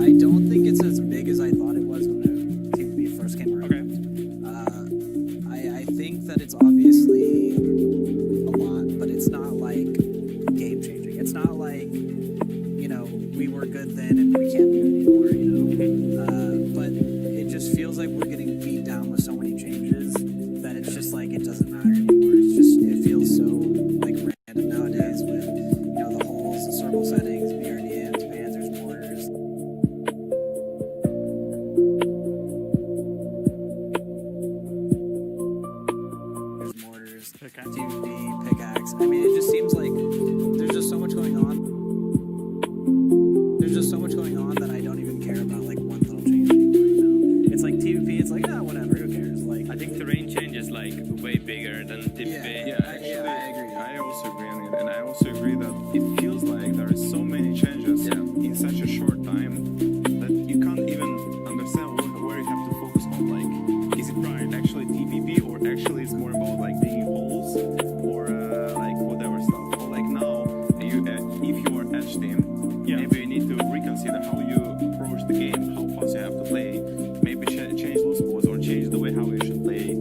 I don't think it's as big as I thought it was when the TVP first came around. Okay. I think that it's obviously a lot, but it's not like game changing. It's not like, you know, we were good then and we can't be good anymore, you know. But it just feels like we're getting beat down with so many changes that it's just like it doesn't matter anymore. It's just, it feels so like random nowadays with, you know, the holes, the circle settings, BRDMs, Panzers, mortars. There's mortars, Okay. TVP, pickaxe. I mean, it just seems like there's just so much going on. There's just so much going on that I don't even care about like one little change anymore, you know? It's like TVP, it's like, whatever, who cares? Like, I think terrain change is like way bigger than TVP. I agree. I also agree on it, and I also agree that it feels like there is so many changes in such a short time that you can't even understand where you have to focus on. Like, is it actually TVP or actually it's more about like digging holes or like whatever stuff? Or like now, if you are edge team, maybe you need to reconsider how you approach the game, how fast you have to play, maybe change those sports or change the way how you should play.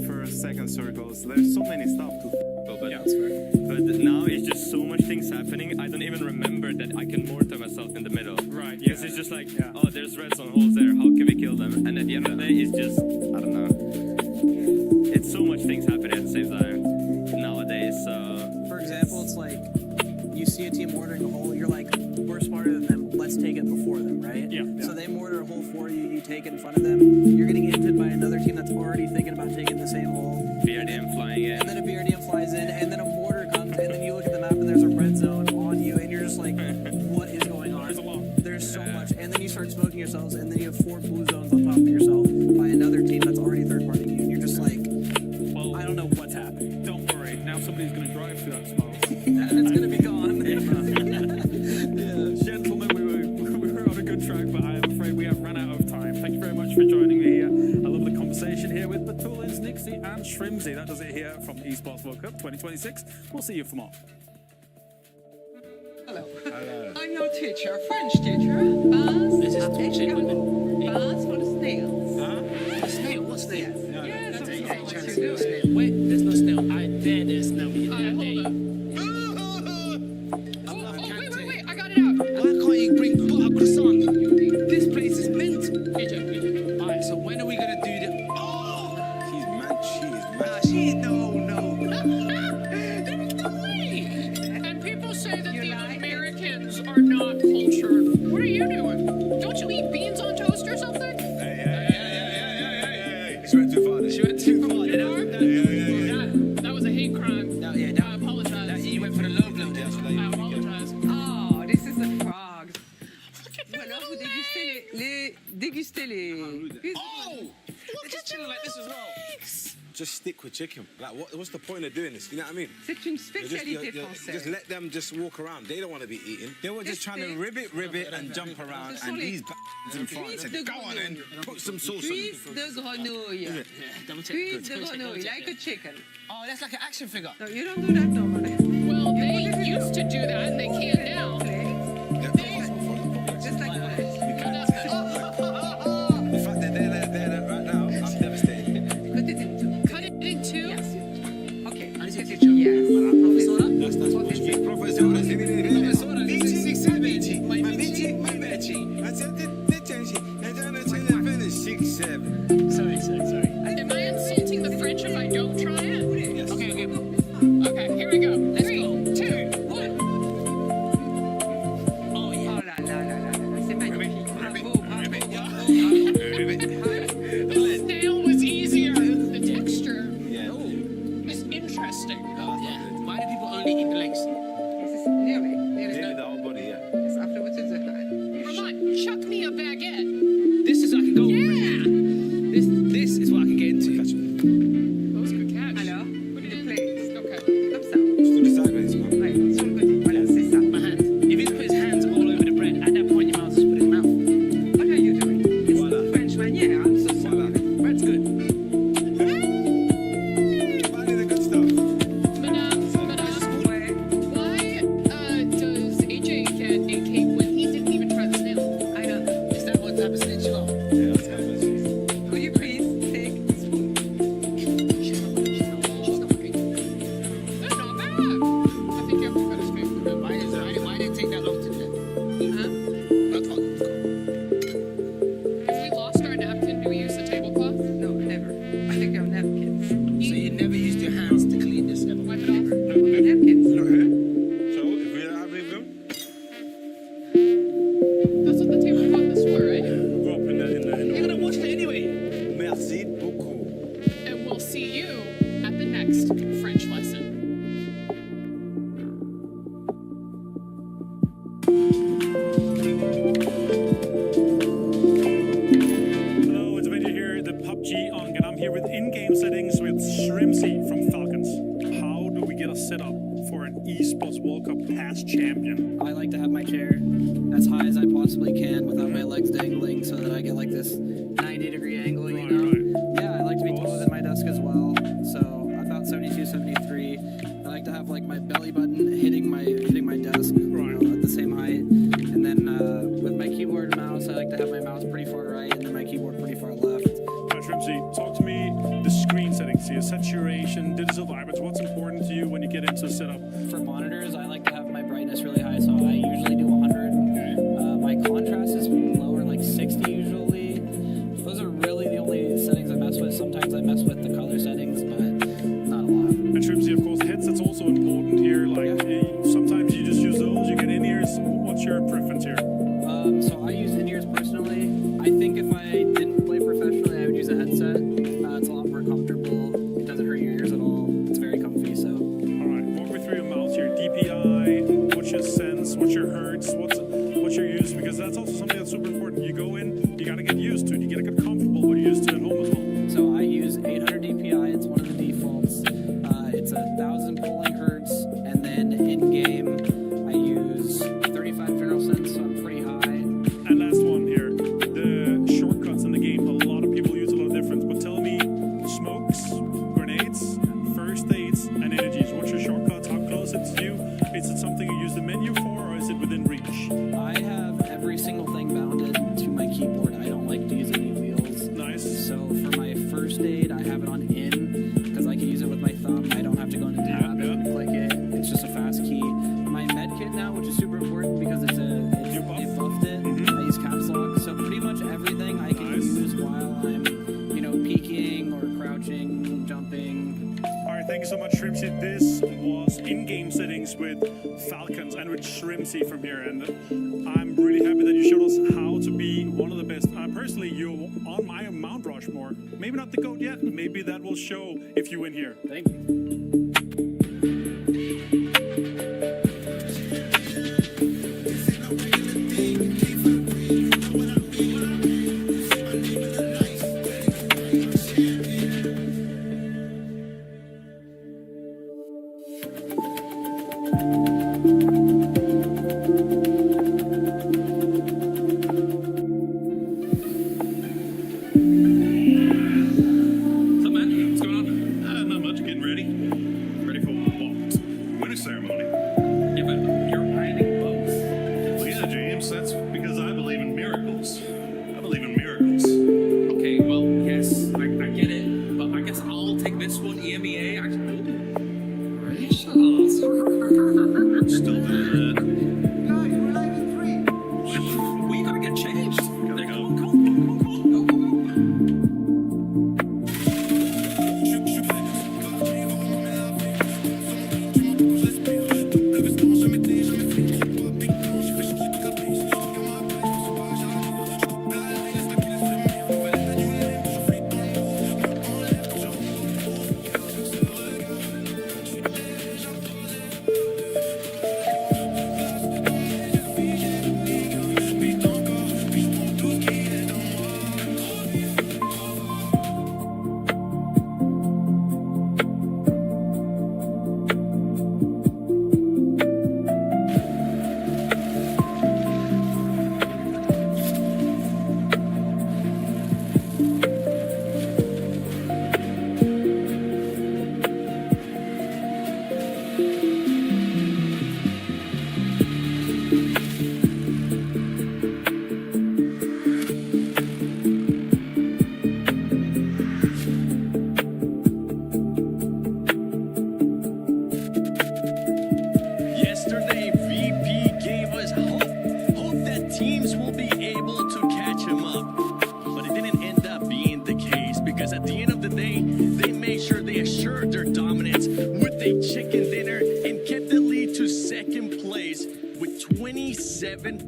First, second circles, there's so many stuff to But, That's fair. but now it's just so much things happening. I don't even remember that I can mortar myself in the middle. Right. Because it's just like, oh, there's redstone holes there. How can we kill them? And at the end of the day, it's just, I don't know. It's so much things happening at the same time nowadays. For example, it's like you see a team mortaring a hole, you're like, we're smarter than them, let's take it before them, right? Yeah. So they mortar a hole for you, you take it in front of them, you're getting inted by another team that's already thinking about taking the same hole, BRDM flying in. and then a BRDM flies in, and then a mortar comes, and then you look at the map and there's a red zone on you, and you're just like, what is going on? There's a lot. There's so much, and then you start smoking yourselves, and then you have 4 blue zones on top of yourself by another team that's already third-party you, and you're just like, Well, I don't know what's happening. don't worry. Now somebody's going to drive through that smoke. And it's gonna be gone. Gentlemen, we were on a good track, but I am afraid we have run out of time. Thank you very much for joining me here. I love the conversation here with Batulins, Nixie, and Shrimsy. That does it here from Esports World Cup 2026. We'll see you for more. Hello. I'm your teacher, French teacher. Buzz. This is Buzz for the snails. A snail? What snail? Yes, of Hey, course. Chance, What you no do. snail. Wait, there's no snail. I bet there's no. Hold up. Wait. I got it out. Why can't you bring butter croissant? This place is mint. AJ. Alright, so when are we gonna do the? Oh! She's mad. Nah, she no. There is no way. And people say that the Americans are not cultured. What are you doing? Don't you eat beans on toast or something? Hey. She went too far. She went too far. That was a hate crime. I apologize. You went for the low blow there. I apologize. Oh, this is the frogs. Ou alors vous dégustez les. Oh! They're just chilling like this as well. Just stick with chicken. Like, what's the point of doing this? You know what I mean? C'est une Just spécialité française. just let them just walk around. They don't want to be eating. They were just trying to ribbit and jump around, and these in France said, "Go on and put some sauce on." Cuisse de grenouille. Cuisse de grenouille, like a chicken. Oh, that's like an action figure. No, you don't do that normally. Well, they used to do that and they can't now. Just like that. The fact that they're there right now, I'm devastated. Cut it in two. Cut it in two. Yes. Okay. And it's a Yes. That's professor. Sorry. Am I insulting the French if I don't try it? Okay. Okay, here we go. 3, 2, 1. Oh yeah. Oh là là, c'est magnifique. Bravo. The snail was easier. The texture is interesting. Yeah. Why do people only eat the legs? This is nearly. The whole body, yeah. Yes, afterwards it's like Ramon, chuck me a baguette. This is I can go. Yeah. This is what I can get into. That was a good catch. Alors, Put it the in. plate. Okay. Comme ça. Just do the sideways, man. Ouais, sur le côté. Voilà, c'est ça. My hands. If he put his hands all over the bread, at that point your mouth just put his mouth. What are you doing? It's Voilà. the French manière. I'm so sorry. Bread's good. next French lesson. Hello, it's Benji here, the PUBG on, and I'm here with in-game settings with Shrimsy from Falcons. How do we get a setup for an Esports World Cup past champion? I like to have my chair as high as I possibly can without my legs dangling so that I get like this 90-degree angle, you know? Right. Yeah, I like to be taller than my desk as well. So about 72, 73. I like to have like my belly button hitting my desk, you know, at the same height. And then with my keyboard and mouse, I like to have my mouse pretty far right and then my keyboard pretty far left. Right, Shrimsy, talk to me the screen settings here, saturation, digital vibrance. What's important to you when you get into a setup? For monitors, I like to have my brightness really high, so I usually do 100. My contrast is lower, like 60 usually. Those are really the only settings I mess with. Sometimes I mess with the color settings, but not a lot. And Shrimsy, of course, headsets also important here. Like sometimes you just use those, you get in-ears. What's your preference here? So I use in-ears personally. I think if I didn't play professionally, I would use a headset. It's a lot more comfortable. It doesn't hurt your ears at all. It's very comfy, so. All right, walk me through your mouse here. DPI, what's your sense, what's your hertz, what's your use? Because that's also something that's super important. You go in, you got to get used to it. You got to get comfortable what you're used to at home as well. So I use 800 DPI. It's one of the defaults. It's 1,000 polling hertz, and then in-game I use 35 general sense, so I'm pretty high. And last one here, the shortcuts in the game. A lot of people use a lot of different, but tell me, smokes, grenades, first aids, and energies. What's your shortcuts? How close it's to you? Is it something you use the menu for, or is it within reach? I have every single thing bounded to my keyboard. I don't like to use any wheels. Nice. So for my first aid, I have it on in because I can use it with my thumb. I don't have to go into tab and click it. It's just a fast key. My med kit now, which is super important because they buffed it. I use caps lock. So pretty much everything I can use while I'm, you know, peeking or crouching, jumping. All right, thank you so much, Shrimsy. This was in-game settings with Falcons and with Shrimsy from here. And I'm really happy that you showed us how to be one of the best. Personally, you're on my Mount Rushmore. Maybe not the GOAT yet. Maybe that will show if you win here. Thank you. What's up, man? What's going on? Not much. Getting ready. Ready for what? Winter ceremony. Yeah, but you're ironing both. Well, yeah, James. That's because I believe in miracles. I believe in miracles. Okay, well, yes, I get it, but I guess I'll take this one, EMEA. Actually, Still doing that. we gotta get changed. Gotta go. Come on.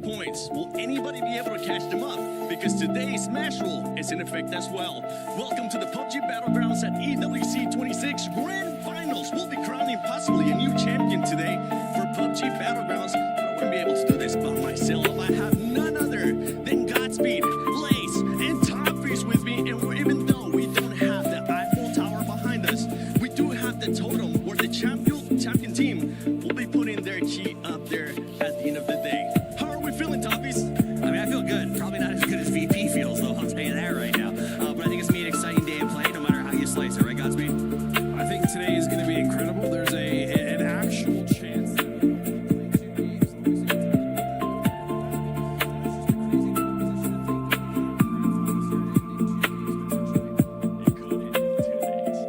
points. Will anybody be able to catch them up? Because today's Smash Rule is in effect as well. Welcome to the PUBG Battlegrounds us at EWC 26 Grand Finals. We'll be crowning possibly a new champion today for PUBG Battlegrounds. I wouldn't be able to do this by myself. I have none other than Godspeed, Lace, and Topfish with me. And even though we don't have the Eiffel Tower behind us, we do have the totem where the champion team will be putting their key up there at the end of the day. How are we feeling, Topfish? I mean, I feel good. Probably not as good as VP feels, though. I'll tell you that right now. But I think it's going to be an exciting day of play, no matter how you slice it, right, Godspeed? I think today is going to be incredible. There's an actual chance that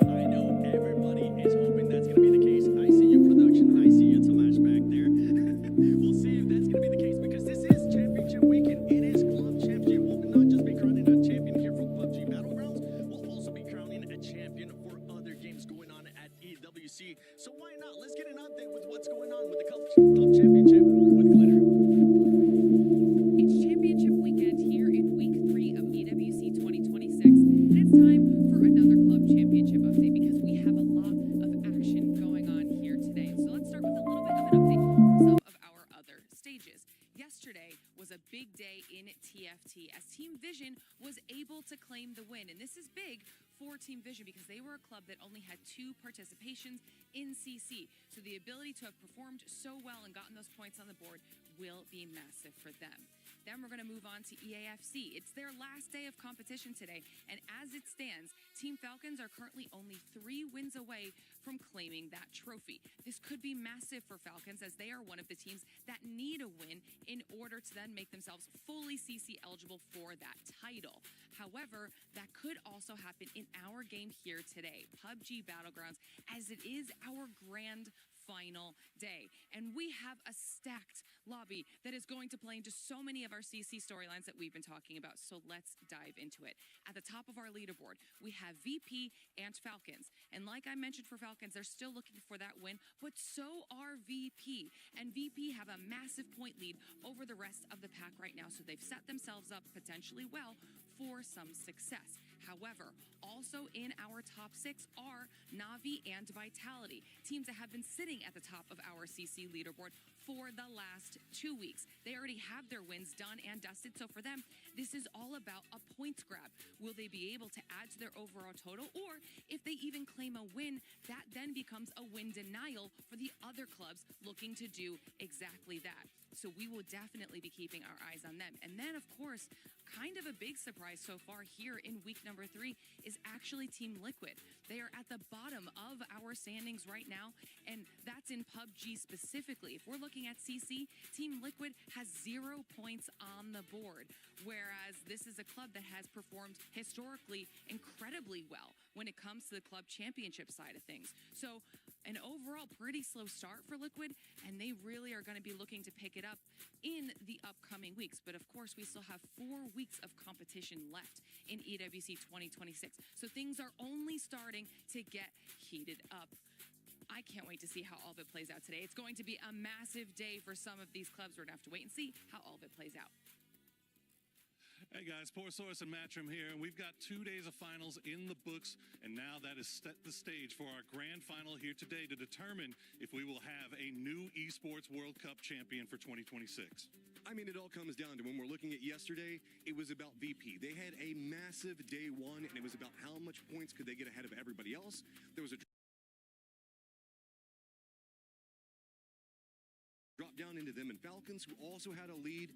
I know everybody is hoping that's going to be the case. I see your production. I see you, Tomash, back there. We'll see if that's going to be the case because this is championship weekend. It is club championship. We'll not just be crowning a champion here for PUBG Battlegrounds. We'll also be crowning a champion for other games going on at EWC. So why not? Let's get an update with what's going on with the club championship with Glitter. It's championship weekend here in week 3 of EWC 2026, and it's time for another club championship update because we have a lot of action going on here today. So let's start with a little bit of an update from some of our other stages. Yesterday was a big day in TFT as Team Vision was able to claim the win, and this is big for Team Vision because they were a club that only had 2 participations in CC. So the ability to have performed so well and gotten those points on the board will be massive for them. Then we're going to move on to EAFC. It's their last day of competition today, and as it stands, Team Falcons are currently only 3 wins away from claiming that trophy. This could be massive for Falcons as they are one of the teams that need a win in order to then make themselves fully CC eligible for that title. However, that could also happen in our game here today, PUBG Battlegrounds, as it is our grand final day. And we have a stacked lobby that is going to play into so many of our CC storylines that we've been talking about. So let's dive into it. At the top of our leaderboard, we have VP and Falcons. And like I mentioned for Falcons, they're still looking for that win, but so are VP. And VP have a massive point lead over the rest of the pack right now. So they've set themselves up potentially well for some success. However, also in our top 6 are Navi and Vitality, teams that have been sitting at the top of our CC leaderboard for the last 2 weeks. They already have their wins done and dusted, so for them, this is all about a points grab. Will they be able to add to their overall total, or if they even claim a win, that then becomes a win denial for the other clubs looking to do exactly that. So we will definitely be keeping our eyes on them. And then, of course, kind of a big surprise so far here in week number 3 is actually Team Liquid. They are at the bottom of our standings right now, and that's in PUBG specifically. If we're looking at CC, Team Liquid has 0 points on the board, whereas this is a club that has performed historically incredibly well when it comes to the club championship side of things. So an overall pretty slow start for Liquid, and they really are going to be looking to pick it up in the upcoming weeks. But of course, we still have 4 weeks of competition left in EWC 2026. So things are only starting to get heated up. I can't wait to see how all of it plays out today. It's going to be a massive day for some of these clubs. We're going to have to wait and see how all of it plays out. Hey guys, Poor Source and Matchroom here, and we've got 2 days of finals in the books, and now that has set the stage for our grand final here today to determine if we will have a new Esports World Cup champion for 2026. I mean, it all comes down to when we're looking at yesterday, it was about VP. They had a massive day 1, and it was about how much points could they get ahead of everybody else. There was a drop down into them and Falcons, who also had a lead,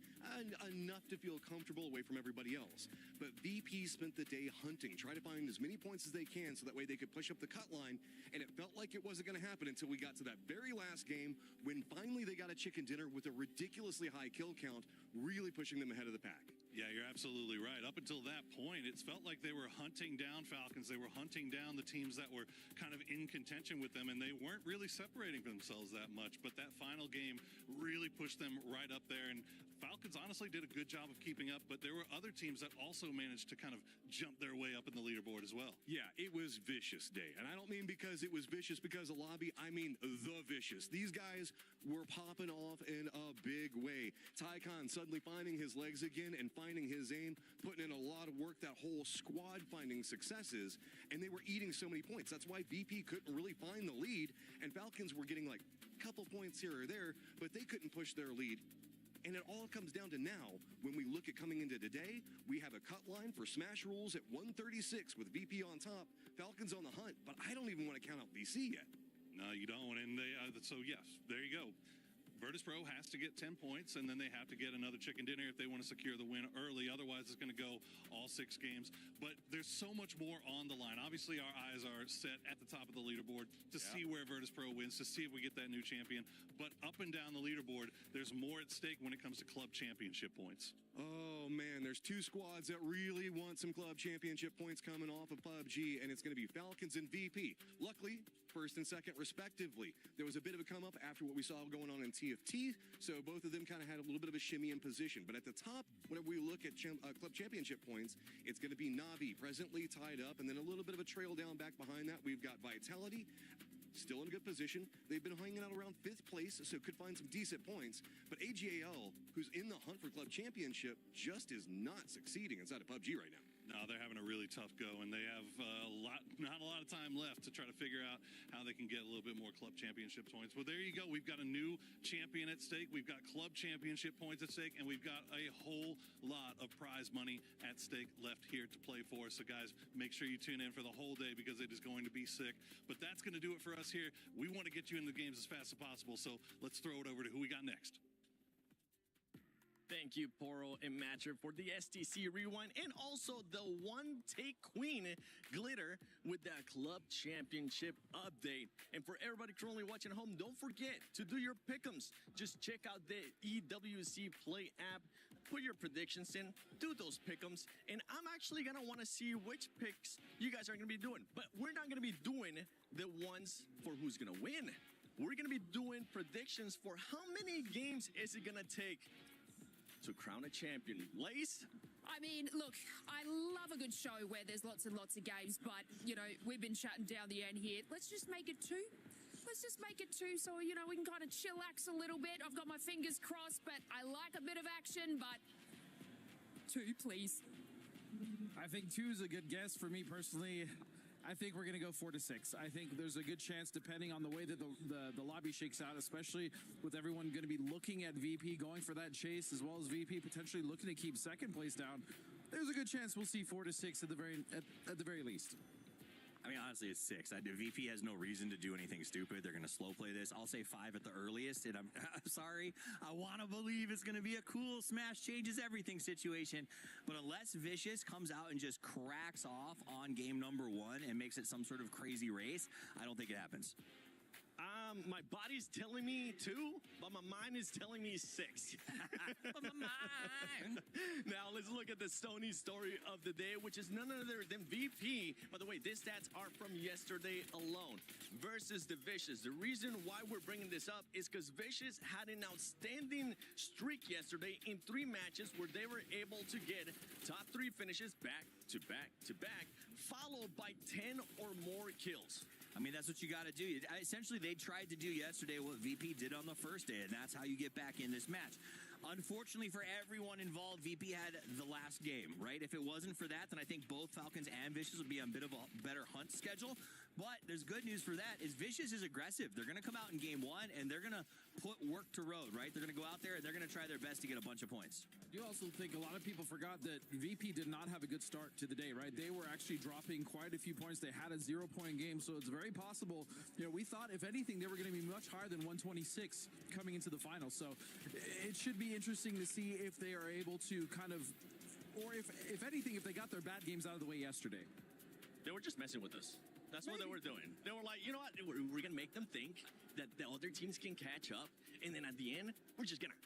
enough to feel comfortable away from everybody else. But VP spent the day hunting, trying to find as many points as they can so that way they could push up the cut line, and it felt like it wasn't going to happen until we got to that very last game when finally they got a chicken dinner with a ridiculously high kill count, really pushing them ahead of the pack. Yeah, you're absolutely right. Up until that point, it felt like they were hunting down Falcons. They were hunting down the teams that were kind of in contention with them, and they weren't really separating themselves that much. But that final game really really pushed them right up there. And Falcons honestly did a good job of keeping up, but there were other teams that also managed to kind of jump their way up in the leaderboard as well. Yeah, it was vicious day. And I don't mean because it was vicious because of lobby, I mean the vicious. These guys were popping off in a big way. Tycon suddenly finding his legs again and finding his aim, putting in a lot of work, that whole squad finding successes, and they were eating so many points. That's why VP couldn't really find the lead, and Falcons were getting like a couple points here or there, but they couldn't push their lead. And it all comes down to now, when we look at coming into today, we have a cut line for smash rules at 136 with VP on top, Falcons on the hunt, but I don't even want to count out VC yet. No, you don't. And they, so yes, there you go. Virtus.pro has to get 10 points, and then they have to get another chicken dinner if they want to secure the win early. Otherwise, it's going to go all 6 games. But there's so much more on the line. Obviously, our eyes are set at the top of the leaderboard to see where Virtus.pro wins, to see if we get that new champion. But up and down the leaderboard, there's more at stake when it comes to club championship points. Oh man, there's 2 squads that really want some club championship points coming off of PUBG, and it's going to be Falcons and VP. Luckily, first and second respectively. There was a bit of a come up after what we saw going on in TFT, so both of them kind of had a little bit of a shimmy in position. But at the top, whenever we look at club championship points, it's going to be Navi presently tied up, and then a little bit of a trail down back behind that. We've got Vitality, still in a good position. They've been hanging out around 5th place, so could find some decent points. But AGAL, who's in the hunt for club championship, just is not succeeding inside of PUBG right now. No, they're having a really tough go, and they have not a lot of time left to try to figure out how they can get a little bit more club championship points. Well, there you go. We've got a new champion at stake. We've got club championship points at stake, and we've got a whole lot of prize money at stake left here to play for. So, guys, make sure you tune in for the whole day because it is going to be sick. But that's going to do it for us here. We want to get you in the games as fast as possible, so let's throw it over to who we got next. Thank you, Poro and Matcher, for the STC Rewind, and also the One Take Queen Glitter with that Club Championship update. And for everybody currently watching at home, don't forget to do your pick'ems. Just check out the EWC Play app, put your predictions in, do those pick'ems, and I'm actually going to want to see which picks you guys are going to be doing. But we're not going to be doing the ones for who's going to win. We're going to be doing predictions for how many games is it going to take to crown a champion. Lace? I mean, look, I love a good show where there's lots and lots of games, but, you know, we've been shutting down the end here. Let's just make it 2. Let's just make it 2 so, you know, we can kind of chillax a little bit. I've got my fingers crossed, but I like a bit of action, but 2, please. I think 2 is a good guess for me personally. I think we're going to go 4 to 6. I think there's a good chance, depending on the way that the lobby shakes out, especially with everyone going to be looking at VP, going for that chase, as well as VP potentially looking to keep 2nd place down. There's a good chance we'll see 4 to 6 at the very least. I mean, honestly, it's 6. VP has no reason to do anything stupid. They're going to slow play this. I'll say 5 at the earliest, and I'm sorry. I want to believe it's going to be a cool smash changes everything situation. But unless Vicious comes out and just cracks off on game number 1 and makes it some sort of crazy race, I don't think it happens. My body's telling me 2, but my mind is telling me 6. But my mind. Now let's look at the Stony story of the day, which is none other than VP. By the way, these stats are from yesterday alone versus the Vicious. The reason why we're bringing this up is because Vicious had an outstanding streak yesterday in 3 matches where they were able to get top 3 finishes back to back to back, followed by 10 or more kills. I mean, that's what you got to do. Essentially, they tried to do yesterday what VP did on the first day, and that's how you get back in this match. Unfortunately for everyone involved, VP had the last game, right? If it wasn't for that, then I think both Falcons and Vicious would be on a bit of a better hunt schedule. But there's good news for that, is Vicious is aggressive. They're going to come out in game 1, and they're going to put work to road, right? They're going to go out there, and they're going to try their best to get a bunch of points. You also think a lot of people forgot that VP did not have a good start to the day, right? They were actually dropping quite a few points. They had a 0-point game, so it's very possible. You know, we thought, if anything, they were going to be much higher than 126 coming into the final. So it should be interesting to see if they are able to kind of, or if anything, if they got their bad games out of the way yesterday. They were just messing with us. That's what they were doing. They were like, you know what? We're going to make them think that the other teams can catch up. And then at the end, we're just going to,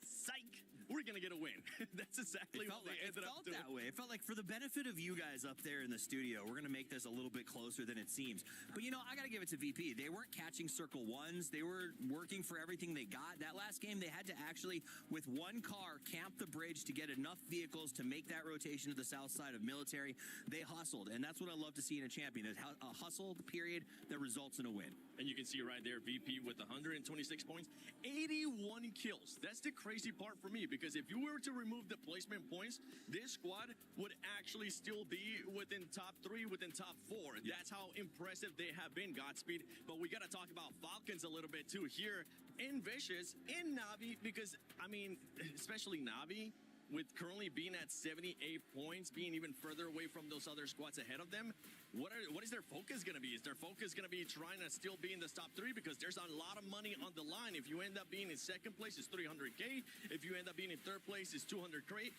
psych. We're we're going to get a win. That's exactly what they ended up doing. It felt that way. It felt like for the benefit of you guys up there in the studio, we're going to make this a little bit closer than it seems. But, you know, I got to give it to VP. They weren't catching circle ones. They were working for everything they got. That last game, they had to actually, with one car, camp the bridge to get enough vehicles to make that rotation to the south side of military. They hustled, and that's what I love to see in a champion, a hustle period that results in a win. And you can see right there, VP with 126 points, 81 kills. That's the crazy part for me, because if you were to remove the placement points, this squad would actually still be within top 3, within top 4. That's how impressive they have been, Godspeed. But we got to talk about Falcons a little bit too here in Vicious, in Navi, because, I mean, especially Navi, with currently being at 78 points, being even further away from those other squads ahead of them, what is their focus going to be? Is their focus going to be trying to still be in the top 3? Because there's a lot of money on the line. If you end up being in second place, it's 300K. If you end up being in third place, it's 200K.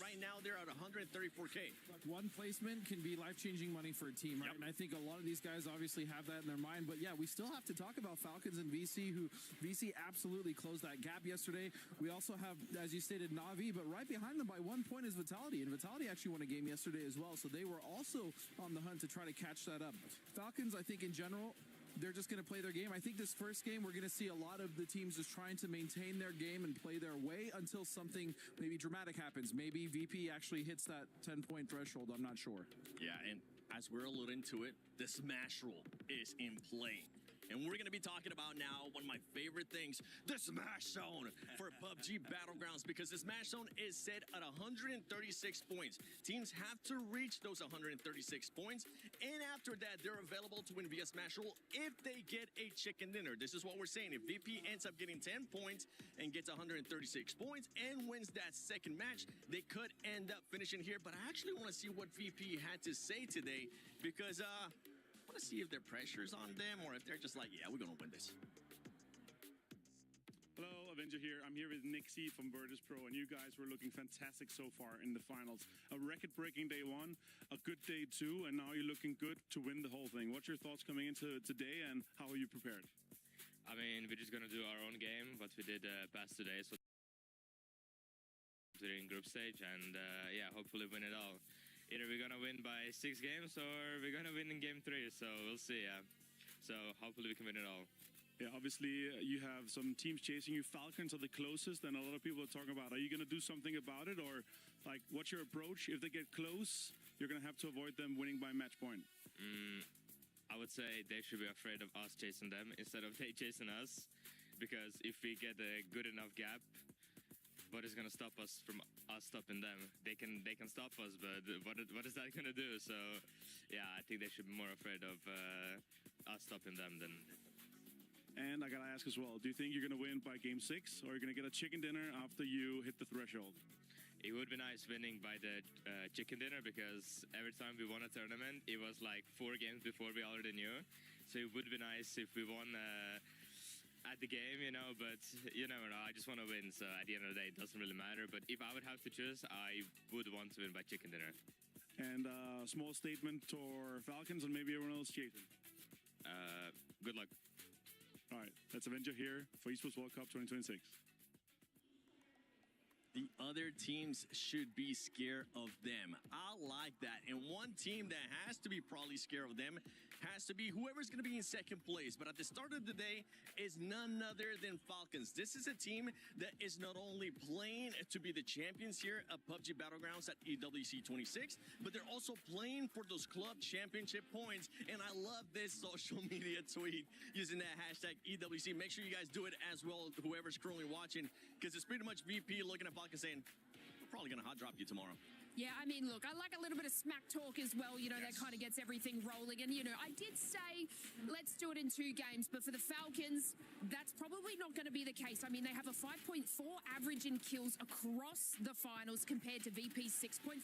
Right now, they're at 134K. One placement can be life-changing money for a team, right? And I think a lot of these guys obviously have that in their mind. But yeah, we still have to talk about Falcons and VC, who VC absolutely closed that gap yesterday. We also have, as you stated, Navi, but right behind them by 1 point is Vitality. And Vitality actually won a game yesterday as well. So they were also on the hunt to try to catch that up. Falcons, I think in general, they're just going to play their game. I think this first game, we're going to see a lot of the teams just trying to maintain their game and play their way until something maybe dramatic happens. Maybe VP actually hits that 10-point threshold. I'm not sure. Yeah, and as we're alluding to it, the smash rule is in play. And we're going to be talking about now one of my favorite things, the Smash Zone for PUBG Battlegrounds, because the Smash Zone is set at 136 points. Teams have to reach those 136 points, and after that, they're available to win via Smash Rule if they get a chicken dinner. This is what we're saying. If VP ends up getting 10 points and gets 136 points and wins that second match, they could end up finishing here. But I actually want to see what VP had to say today, because I want to see if their pressure's on them or if they're just like, yeah, we're going to win this. Hello, Avenger here. I'm here with Nixie from Virtus Pro, and you guys were looking fantastic so far in the finals. A record-breaking day 1, a good day 2, and now you're looking good to win the whole thing. What's your thoughts coming into today, and how are you prepared? I mean, we're just going to do our own game, but we did best today, so we're in group stage, and yeah, hopefully win it all. Either we're going to win by 6 games or we're going to win in game 3, so we'll see, yeah. So hopefully we can win it all. Yeah, obviously you have some teams chasing you. Falcons are the closest, and a lot of people are talking about, are you going to do something about it, or like, what's your approach? If they get close, you're going to have to avoid them winning by match point. I would say they should be afraid of us chasing them instead of they chasing us, because if we get a good enough gap, what is going to stop us from us stopping them? They can stop us, but what is that going to do? So, yeah, I think they should be more afraid of us stopping them than. And I got to ask as well, do you think you're going to win by game 6, or are you going to get a chicken dinner after you hit the threshold? It would be nice winning by the chicken dinner, because every time we won a tournament, it was like 4 games before we already knew. So it would be nice if we won at the game, you know, but you never know. I just want to win, so at the end of the day, it doesn't really matter. But if I would have to choose, I would want to win by chicken dinner. And a small statement for Falcons and maybe everyone else chasing. Good luck. All right, that's Avenger here for Esports World Cup 2026. The other teams should be scared of them. I like that. And one team that has to be probably scared of them has to be whoever's going to be in second place. But at the start of the day is none other than Falcons. This is a team that is not only playing to be the champions here at PUBG Battlegrounds at EWC 26, but they're also playing for those club championship points. And I love this social media tweet using that hashtag EWC. Make sure you guys do it as well, whoever's currently watching, because it's pretty much VP looking at Falcons saying, we're probably going to hot drop you tomorrow. Yeah, I mean, look, I like a little bit of smack talk as well, you know, that kind of gets everything rolling. And, you know, I did say, let's do it in 2 games, but for the Falcons, that's probably not going to be the case. I mean, they have a 5.4 average in kills across the finals compared to VP's 6.5.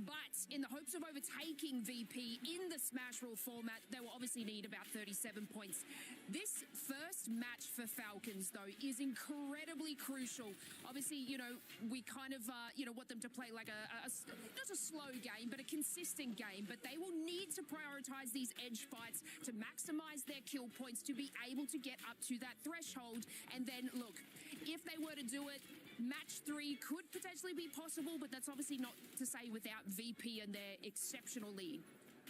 But in the hopes of overtaking VP in the Smash Rule format, they will obviously need about 37 points. This first match for Falcons, though, is incredibly crucial. Obviously, you know, we kind of, you know, want them to play like not a slow game, but a consistent game. But they will need to prioritize these edge fights to maximize their kill points to be able to get up to that threshold. And then, look, if they were to do it, match 3 could potentially be possible, but that's obviously not to say without VP and their exceptional lead.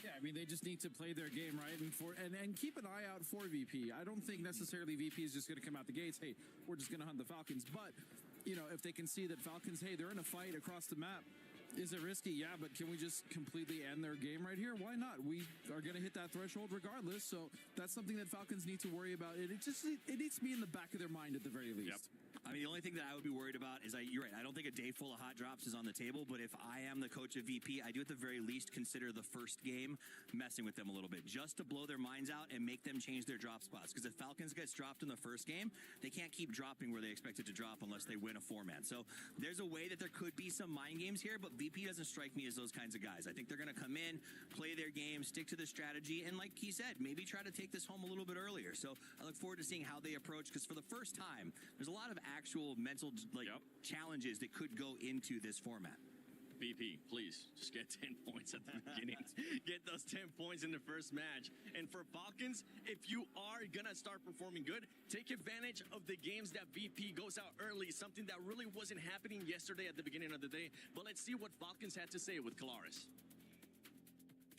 Yeah, I mean, they just need to play their game right and keep an eye out for VP. I don't think necessarily VP is just going to come out the gates, hey, we're just going to hunt the Falcons. But, you know, if they can see that Falcons, hey, they're in a fight across the map, is it risky? Yeah, but can we just completely end their game right here? Why not? We are going to hit that threshold regardless, so that's something that Falcons need to worry about. It needs to be in the back of their mind at the very least. Yep. I mean, the only thing that I would be worried about is, you're right, I don't think a day full of hot drops is on the table, but if I am the coach of VP, I do at the very least consider the first game messing with them a little bit, just to blow their minds out and make them change their drop spots. Because if Falcons gets dropped in the first game, they can't keep dropping where they expect it to drop unless they win a 4-man. So there's a way that there could be some mind games here, but VP doesn't strike me as those kinds of guys. I think they're going to come in, play their game, stick to the strategy, and like he said, maybe try to take this home a little bit earlier. So I look forward to seeing how they approach, because for the first time, there's a lot of actual mental challenges that could go into this format. VP, please, just get 10 points at the beginning. Get those 10 points in the first match. And for Falcons, if you are going to start performing good, take advantage of the games that VP goes out early, something that really wasn't happening yesterday at the beginning of the day. But let's see what Falcons had to say with Kalaris.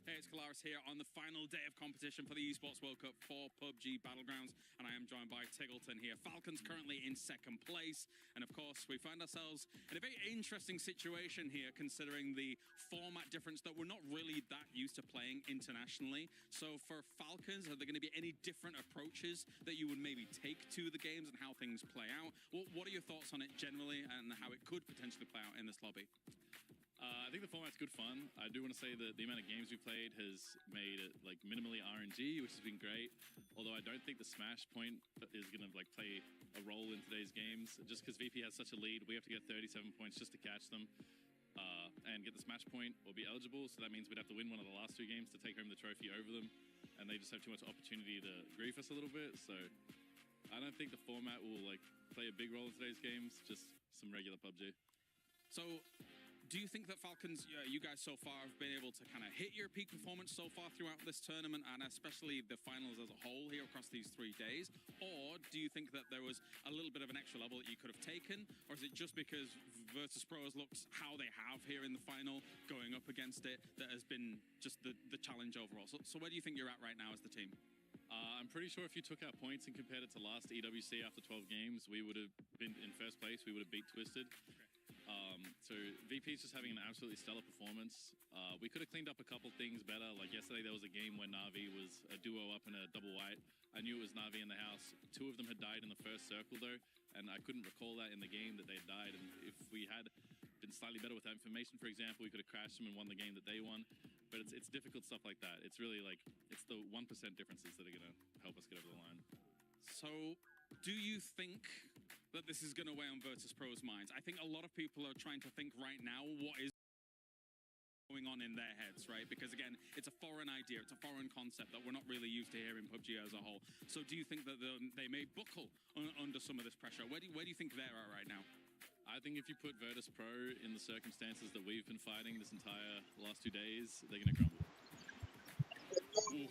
Hey, it's Kalaris here on the final day of competition for the Esports World Cup for PUBG Battlegrounds, and I am joined by Tiggleton here. Falcons currently in second place, and of course, we find ourselves in a very interesting situation here, considering the format difference that we're not really that used to playing internationally. So for Falcons, are there going to be any different approaches that you would maybe take to the games and how things play out? What are your thoughts on it generally, and how it could potentially play out in this lobby? I think the format's good fun. I do want to say that the amount of games we played has made it like minimally RNG, which has been great. Although I don't think the smash point is going to like play a role in today's games. Just because VP has such a lead, we have to get 37 points just to catch them and get the smash point or be eligible. So that means we'd have to win one of the last 2 games to take home the trophy over them. And they just have too much opportunity to grief us a little bit. So I don't think the format will like play a big role in today's games. Just some regular PUBG. So, do you think that Falcons, you guys so far have been able to kind of hit your peak performance so far throughout this tournament, and especially the finals as a whole here across these 3 days? Or do you think that there was a little bit of an extra level that you could have taken? Or is it just because Virtus.pro has looked how they have here in the final, going up against it, that has been just the challenge overall? So where do you think you're at right now as the team? I'm pretty sure if you took our points and compared it to last EWC after 12 games, we would have been in first place. We would have beat Twisted. So VP is just having an absolutely stellar performance. We could have cleaned up a couple things better. Like yesterday, there was a game where Na'Vi was a duo up and a double white. I knew it was Na'Vi in the house. 2 of them had died in the first circle though, and I couldn't recall that in the game that they had died. And if we had been slightly better with that information, for example, we could have crashed them and won the game that they won. But it's difficult stuff like that. It's really like, it's the 1% differences that are going to help us get over the line. So, do you think that this is going to weigh on Virtus.pro's minds? I think a lot of people are trying to think right now what is going on in their heads, right? Because again, it's a foreign idea, it's a foreign concept that we're not really used to here in PUBG as a whole. So do you think that they may buckle under some of this pressure? Where do you think they're at right now? I think if you put Virtus.pro in the circumstances that we've been fighting this entire last 2 days, they're going to crumble. Ooh,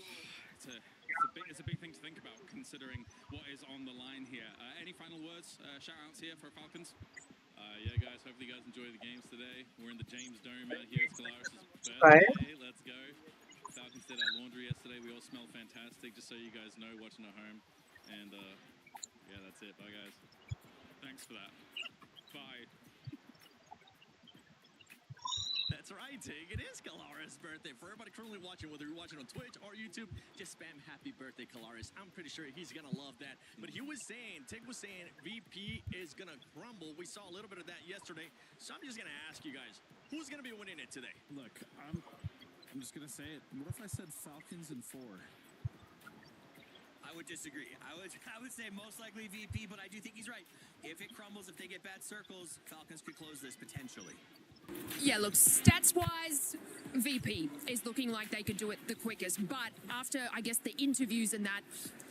it's a big thing to think about, considering what is on the line here. Any final words, shout-outs here for Falcons? Yeah, guys, hopefully you guys enjoy the games today. We're in the James Dome out here. It's Kalaris' birthday. Let's go. Falcons did our laundry yesterday. We all smell fantastic, just so you guys know, watching at home. And, yeah, that's it. Bye, guys. Thanks for that. Bye. That's right, Tig. It is Kalaris' birthday. For everybody currently watching, whether you're watching on Twitch or YouTube, just spam happy birthday, Kalaris. I'm pretty sure he's going to love that. But he was saying, Tig was saying, VP is going to crumble. We saw a little bit of that yesterday. So I'm just going to ask you guys, who's going to be winning it today? Look, I'm just going to say it. What if I said Falcons in 4? I would disagree. I would say most likely VP, but I do think he's right. If it crumbles, if they get bad circles, Falcons could close this potentially. Yeah, look, stats-wise, VP is looking like they could do it the quickest. But after, I guess, the interviews and that,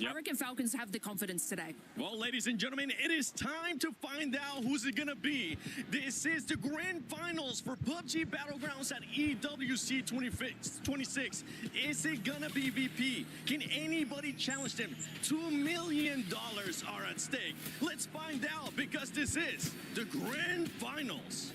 I reckon Falcons have the confidence today. Well, ladies and gentlemen, it is time to find out who's it gonna be. This is the grand finals for PUBG Battlegrounds at EWC 26. Is it gonna be VP? Can anybody challenge them? $2 million are at stake. Let's find out, because this is the grand finals.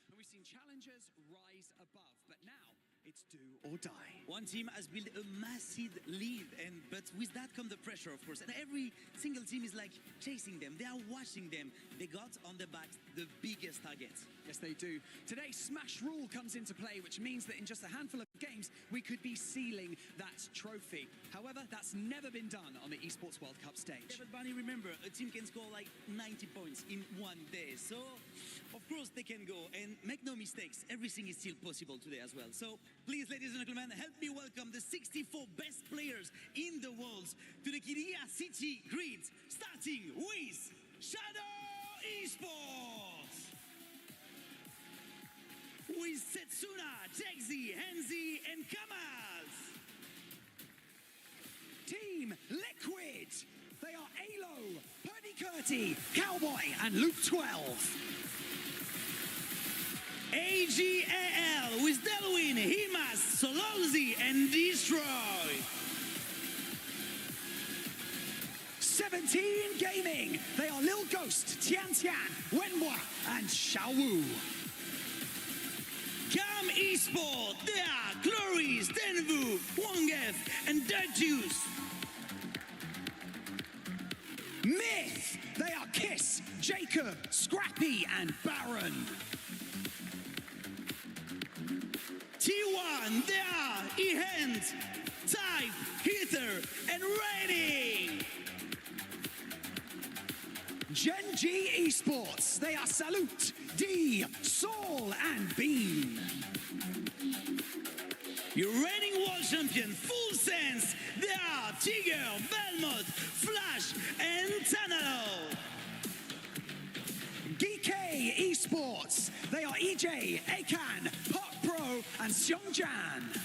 And we've seen challengers rise above, but now it's do or die. One team has built a massive lead, but with that comes the pressure, of course. And every single team is like chasing them. They are watching them. They got on the back the biggest targets. Yes, they do. Today, Smash Rule comes into play, which means that in just a handful of games, we could be sealing that trophy. However, that's never been done on the Esports World Cup stage. Yeah, but Barney, remember, a team can score like 90 points in one day. So, of course, they can go. And make no mistakes, everything is still possible today as well. So, please, ladies and gentlemen, help me welcome the 64 best players in the world to the Kiria City Grid, starting with Shadow Esports. With Setsuna, Jexy, Henzi, and Kamaz. Team Liquid. They are Alo, Purdy Curty, Cowboy, and Luke 12. AGAL with Delwyn, Himas, Sololzi, and Destroy. 17 Gaming. They are Lil Ghost, Tian Tian, Wenhua, and Xiaowu. Cam Esport, they are Glories, Denvu, Wongef, and Dirtjuice. Myth. They are Kiss, Jacob, Scrappy, and Baron. T1, they are Ehend, Type, Heather, and Rating. Gen G Esports. They are Salute, D, Saul, and Bean. Your reigning world champion, Full Sense, they are Tiger, Belmont, Flash, and Tanalo. GK Esports. They are EJ, Akan, Pop Pro, and Xiongjan.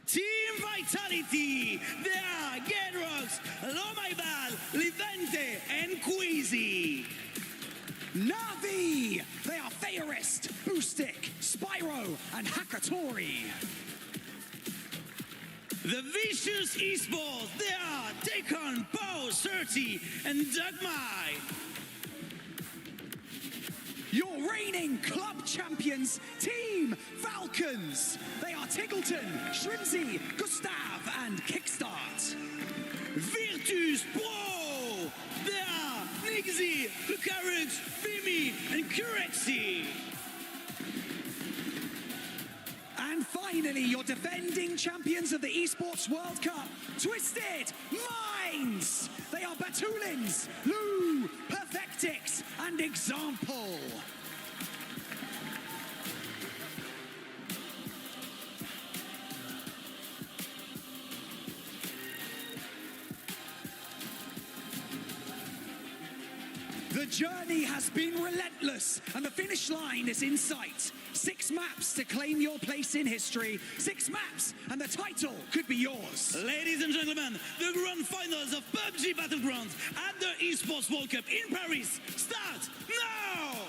Team Vitality, they are Gedrox, Lomaibal, Livente, and Queasy. Navi. They are Theorist, Boostic, Spyro, and Hakatori. The Vicious Esports, they are Dekon, Poe, Surti, and Dugmai. your reigning club champions, Team Falcons. They are Tiggleton, Shrimsy, Gustav, and Kickstart. Virtus Pro! They are Nixie, Lucarix, Fimi, and Curexy. And finally, your defending champions of the Esports World Cup, Twisted Minds. They are Batulins, Lou, Perfectix, and Example. The journey has been relentless, and the finish line is in sight. 6 maps to claim your place in history. 6 maps, and the title could be yours. Ladies and gentlemen, the grand finals of PUBG Battlegrounds at the Esports World Cup in Paris start now!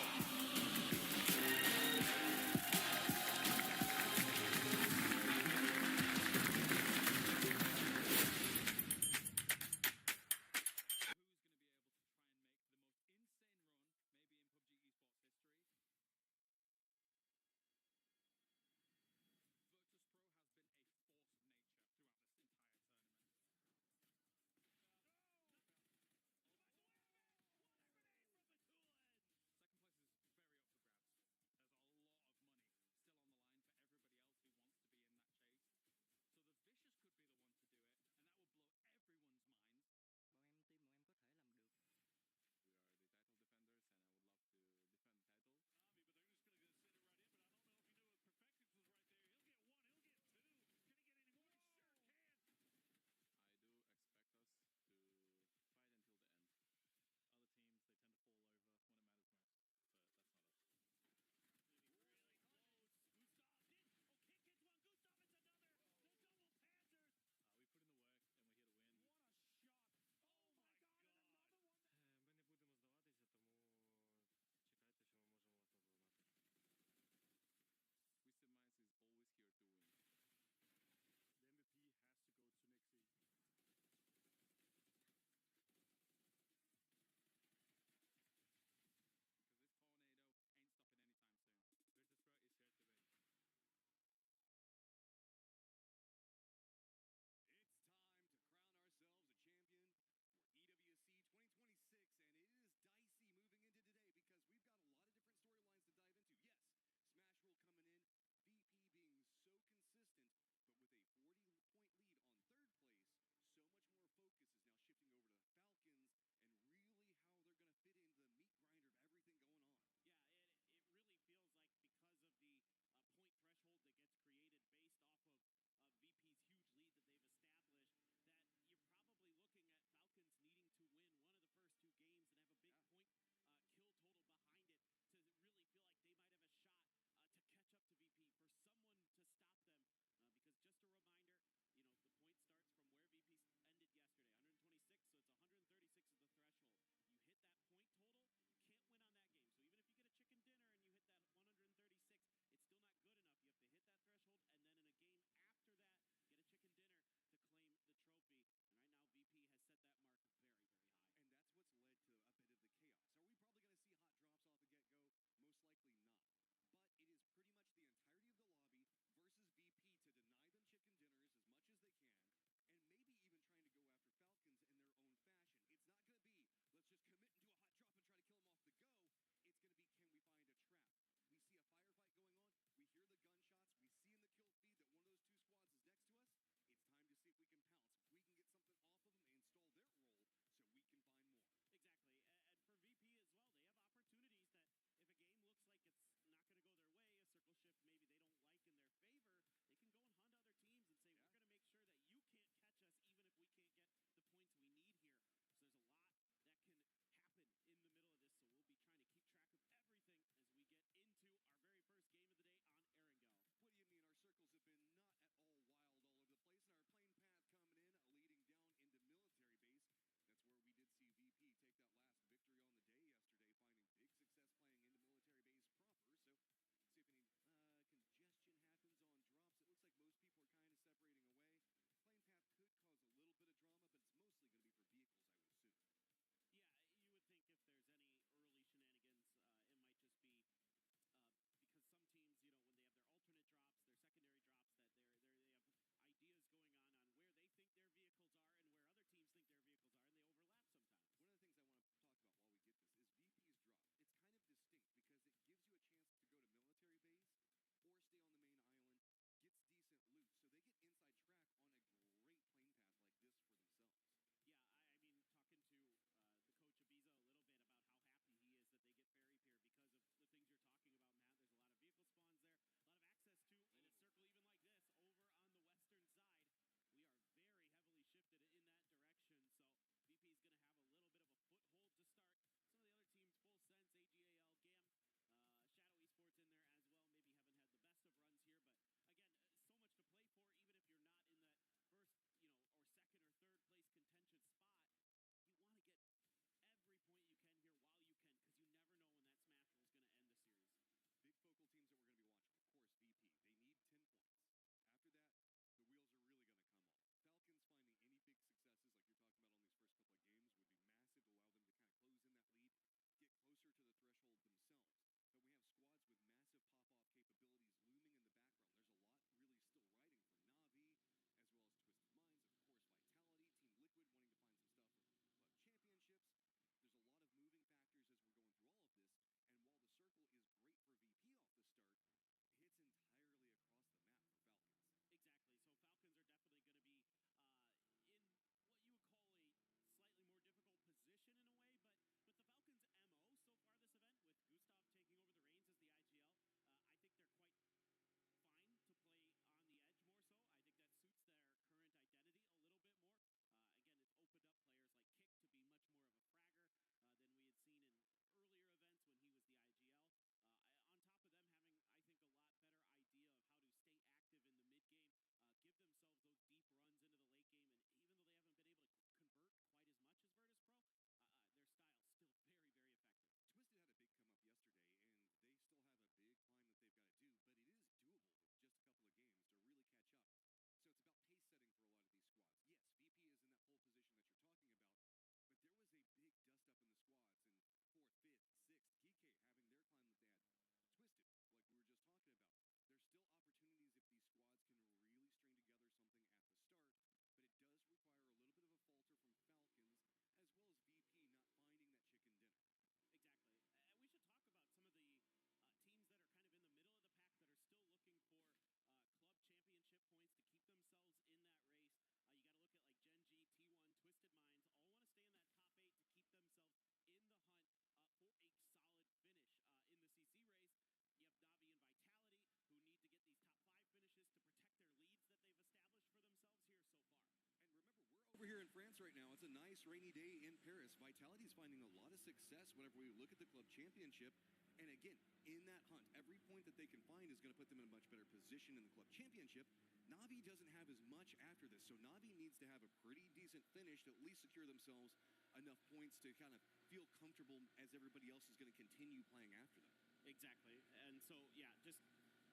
right now. It's a nice rainy day in Paris. Vitality's finding a lot of success whenever we look at the club championship. And again, in that hunt, every point that they can find is going to put them in a much better position in the club championship. Navi doesn't have as much after this, so Navi needs to have a pretty decent finish to at least secure themselves enough points to kind of feel comfortable as everybody else is going to continue playing after them. Exactly. And so, yeah, just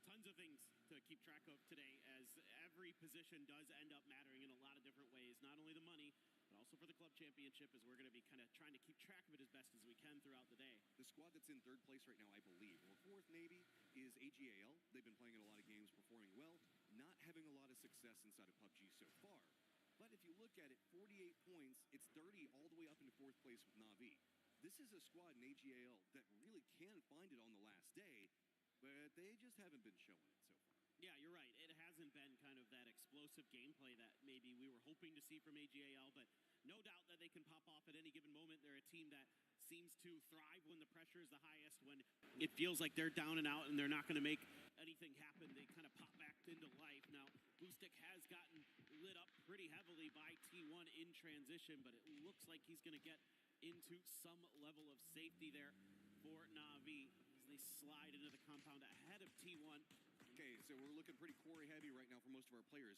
tons of things to keep track of today, as every position does end up mattering in a lot of different ways, not only the money, but also for the club championship, as we're going to be kind of trying to keep track of it as best as we can throughout the day. The squad that's in third place right now, I believe, or fourth maybe, is AGAL. They've been playing in a lot of games, performing well, not having a lot of success inside of PUBG so far. But if you look at it, 48 points, it's 30 all the way up into fourth place with Navi. This is a squad in AGAL that really can find it on the last day, but they just haven't been showing it so far. Yeah, you're right. It hasn't been kind of that explosive gameplay that maybe we were hoping to see from AGAL, but no doubt that they can pop off at any given moment. They're a team that seems to thrive when the pressure is the highest, when it feels like they're down and out and they're not going to make anything happen. They kind of pop back into life. Now, Boostic has gotten lit up pretty heavily by T1 in transition, but it looks like he's going to get into some level of safety there for Na'Vi as they slide into the compound ahead of T1. Okay, so we're looking pretty quarry heavy right now for most of our players.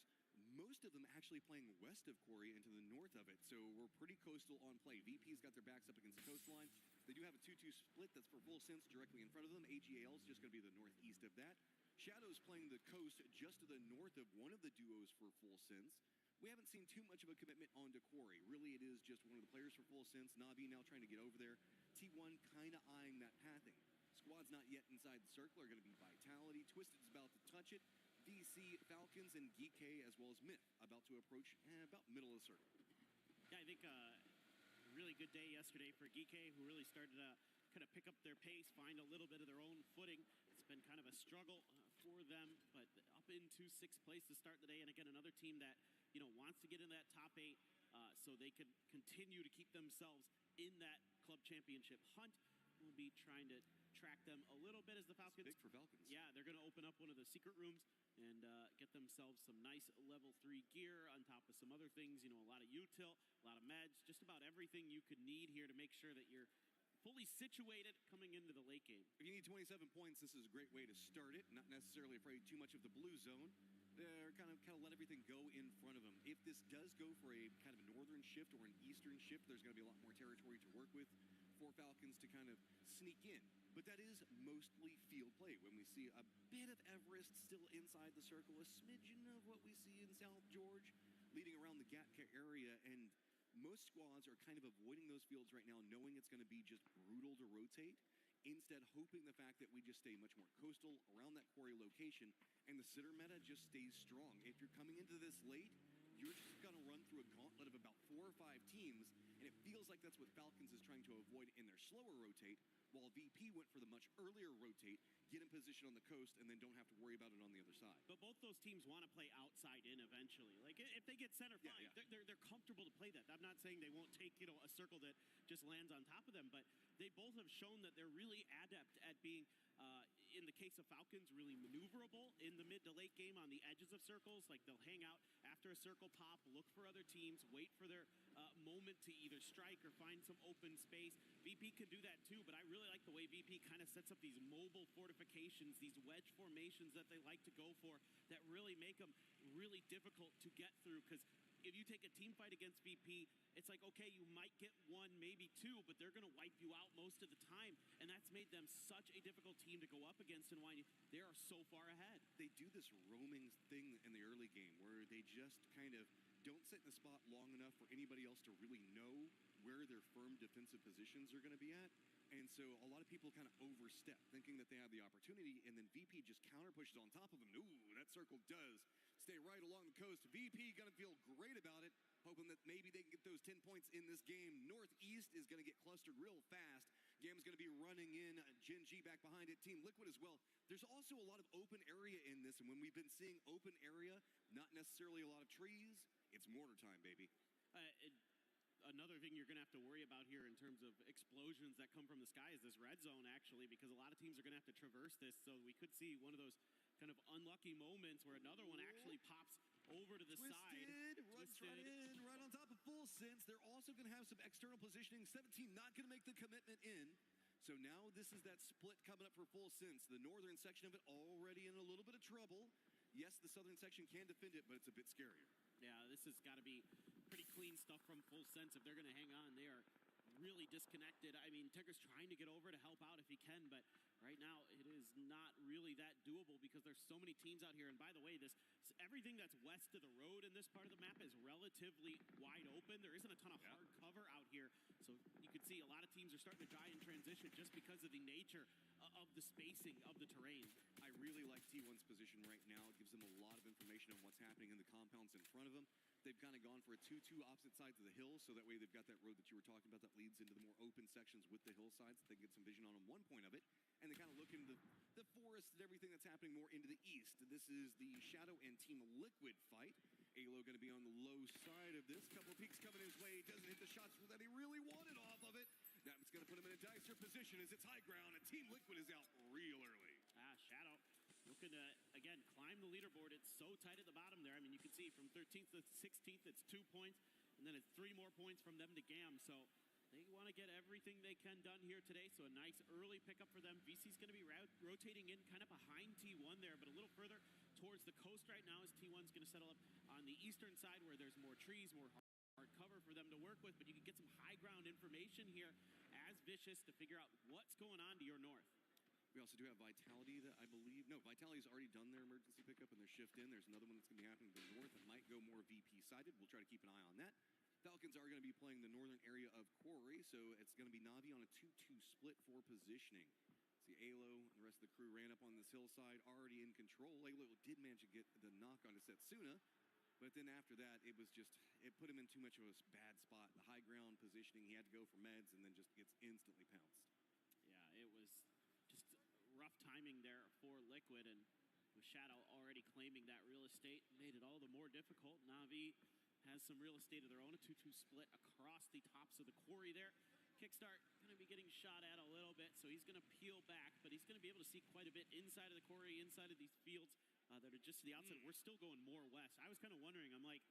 Most of them actually playing west of quarry and to the north of it, so we're pretty coastal on play. VP's got their backs up against the coastline. They do have a 2-2 split that's for full sense directly in front of them. AGAL's just going to be the northeast of that. Shadow's playing the coast just to the north of one of the duos for full sense. We haven't seen too much of a commitment onto quarry. Really, it is just one of the players for full sense. Navi now trying to get over there. T1 kind of eyeing that pathing. Squads not yet inside the circle are going to be Vitality. Twisted's about to touch it. DC, Falcons, and Geek as well as Myth about to approach about middle of the circle. Yeah, I think a really good day yesterday for Geek, who really started to kind of pick up their pace, find a little bit of their own footing. It's been kind of a struggle for them, but up into sixth place to start the day. And again, another team that, you know, wants to get in that top 8 so they can continue to keep themselves in that club championship hunt. We'll be trying to track them a little bit as the Falcons. That's big for Falcons. Yeah, they're going to open up one of the secret rooms and get themselves some nice level 3 gear on top of some other things. You know, a lot of util, a lot of meds, just about everything you could need here to make sure that you're fully situated coming into the late game. If you need 27 points, this is a great way to start it. Not necessarily afraid too much of the blue zone. They're kind of let everything go in front of them. If this does go for a kind of a northern shift or an eastern shift, there's going to be a lot more territory to work with for Falcons to kind of sneak in. But that is mostly field play. When we see a bit of Everest still inside the circle, a smidgen of what we see in South George, leading around the Gatka area, and most squads are kind of avoiding those fields right now, knowing it's going to be just brutal to rotate, instead hoping the fact that we just stay much more coastal around that quarry location, and the sitter meta just stays strong. If you're coming into this late, you're just going to run through a gauntlet of about 4 or 5 teams, and it feels like that's what Falcons is trying to avoid in their slower rotate, while VP went for the much earlier rotate, get in position on the coast, and then don't have to worry about it on the other side. But both those teams want to play outside in eventually. Like, if they get center, fine. Yeah. They're comfortable to play that. I'm not saying they won't take, you know, a circle that just lands on top of them, but they both have shown that they're really adept at being, in the case of Falcons, really maneuverable in the mid to late game on the edges of circles. Like, they'll hang out after a circle pop, look for other teams, wait for their moment to either strike or find some open space. VP can do that too, but I really like the way VP kind of sets up these mobile fortifications, these wedge formations that they like to go for that really make them really difficult to get through. Because if you take a team fight against VP, it's like, okay, you might get 1, maybe 2, but they're going to wipe you out most of the time. And that's made them such a difficult team to go up against, and why they are so far ahead. They do this roaming thing in the early game where they just kind of don't sit in the spot long enough for anybody else to really know where their firm defensive positions are going to be at. And so a lot of people kind of overstep, thinking that they have the opportunity, and then VP just counter pushes on top of them. Ooh, that circle does stay right along the coast. VP going to feel great about it, hoping that maybe they can get those 10 points in this game. Northeast is going to get clustered real fast. Game's going to be running in. Gen G back behind it. Team Liquid as well. There's also a lot of open area in this, and when we've been seeing open area, not necessarily a lot of trees, it's mortar time, baby. Another thing you're going to have to worry about here in terms of explosions that come from the sky is this red zone, actually, because a lot of teams are going to have to traverse this. So we could see one of those kind of unlucky moments where another one actually pops over to the side. Runs right in, right on top of Full Sense. They're also going to have some external positioning. 17 not going to make the commitment in. So now this is that split coming up for Full Sense. The northern section of it already in a little bit of trouble. Yes, the southern section can defend it, but it's a bit scarier. Yeah, this has got to be pretty clean stuff from Full Sense. If they're going to hang on, they are really disconnected. I mean, Tigger's trying to get over to help out if he can, but right now it is not really that doable because there's so many teams out here. And by the way, everything that's west of the road in this part of the map is relatively wide open. There isn't a ton of hard cover out here. So you can see a lot of teams are starting to die in transition just because of the nature of the spacing of the terrain. I really like T1's position right now. It gives them a lot of information on what's happening in the compounds in front of them. They've kind of gone for a 2-2 opposite sides of the hill, so that way they've got that road that you were talking about that leads into the more open sections with the hillsides. They can get some vision on one point of it, and they kind of look into the forest and everything that's happening more into the east. This is the Shadow and Team Liquid fight. Alo going to be on the low side of this. Couple of peeks coming his way. Doesn't hit the shots that he really wanted off of it. That's going to put him in a dicer position as it's high ground, and Team Liquid is out real early. Shadow looking to, again, climb the leaderboard. It's so tight at the bottom there. I mean, you can see from 13th to 16th, it's 2 points, and then it's 3 more points from them to GAM. So they want to get everything they can done here today. So a nice early pickup for them. VC's going to be rotating in kind of behind T1 there, but a little further towards the coast right now as T1's going to settle up on the eastern side where there's more trees, more hard cover for them to work with, but you can get some high ground information here as Vicious to figure out what's going on to your north. We also do have Vitality that I believe, no, Vitality's already done their emergency pickup and their shift in. There's another one that's going to be happening to the north that might go more VP-sided. We'll try to keep an eye on that. Falcons are going to be playing the northern area of Quarry, so it's going to be Navi on a 2-2 split for positioning. See, Alo and the rest of the crew ran up on this hillside, already in control. Alo did manage to get the knock on Setsuna, but then after that, it put him in too much of a bad spot. The high ground positioning, he had to go for meds and then just gets instantly pounced. Yeah, it was just rough timing there for Liquid, and with Shadow already claiming that real estate, made it all the more difficult. Navi has some real estate of their own, a 2-2 split across the tops of the quarry there. Kickstart going to be getting shot at a little bit, so he's going to peel back, but he's going to be able to see quite a bit inside of the quarry, inside of these fields that are just to the outside. We're still going more west. I was kind of wondering, I'm like,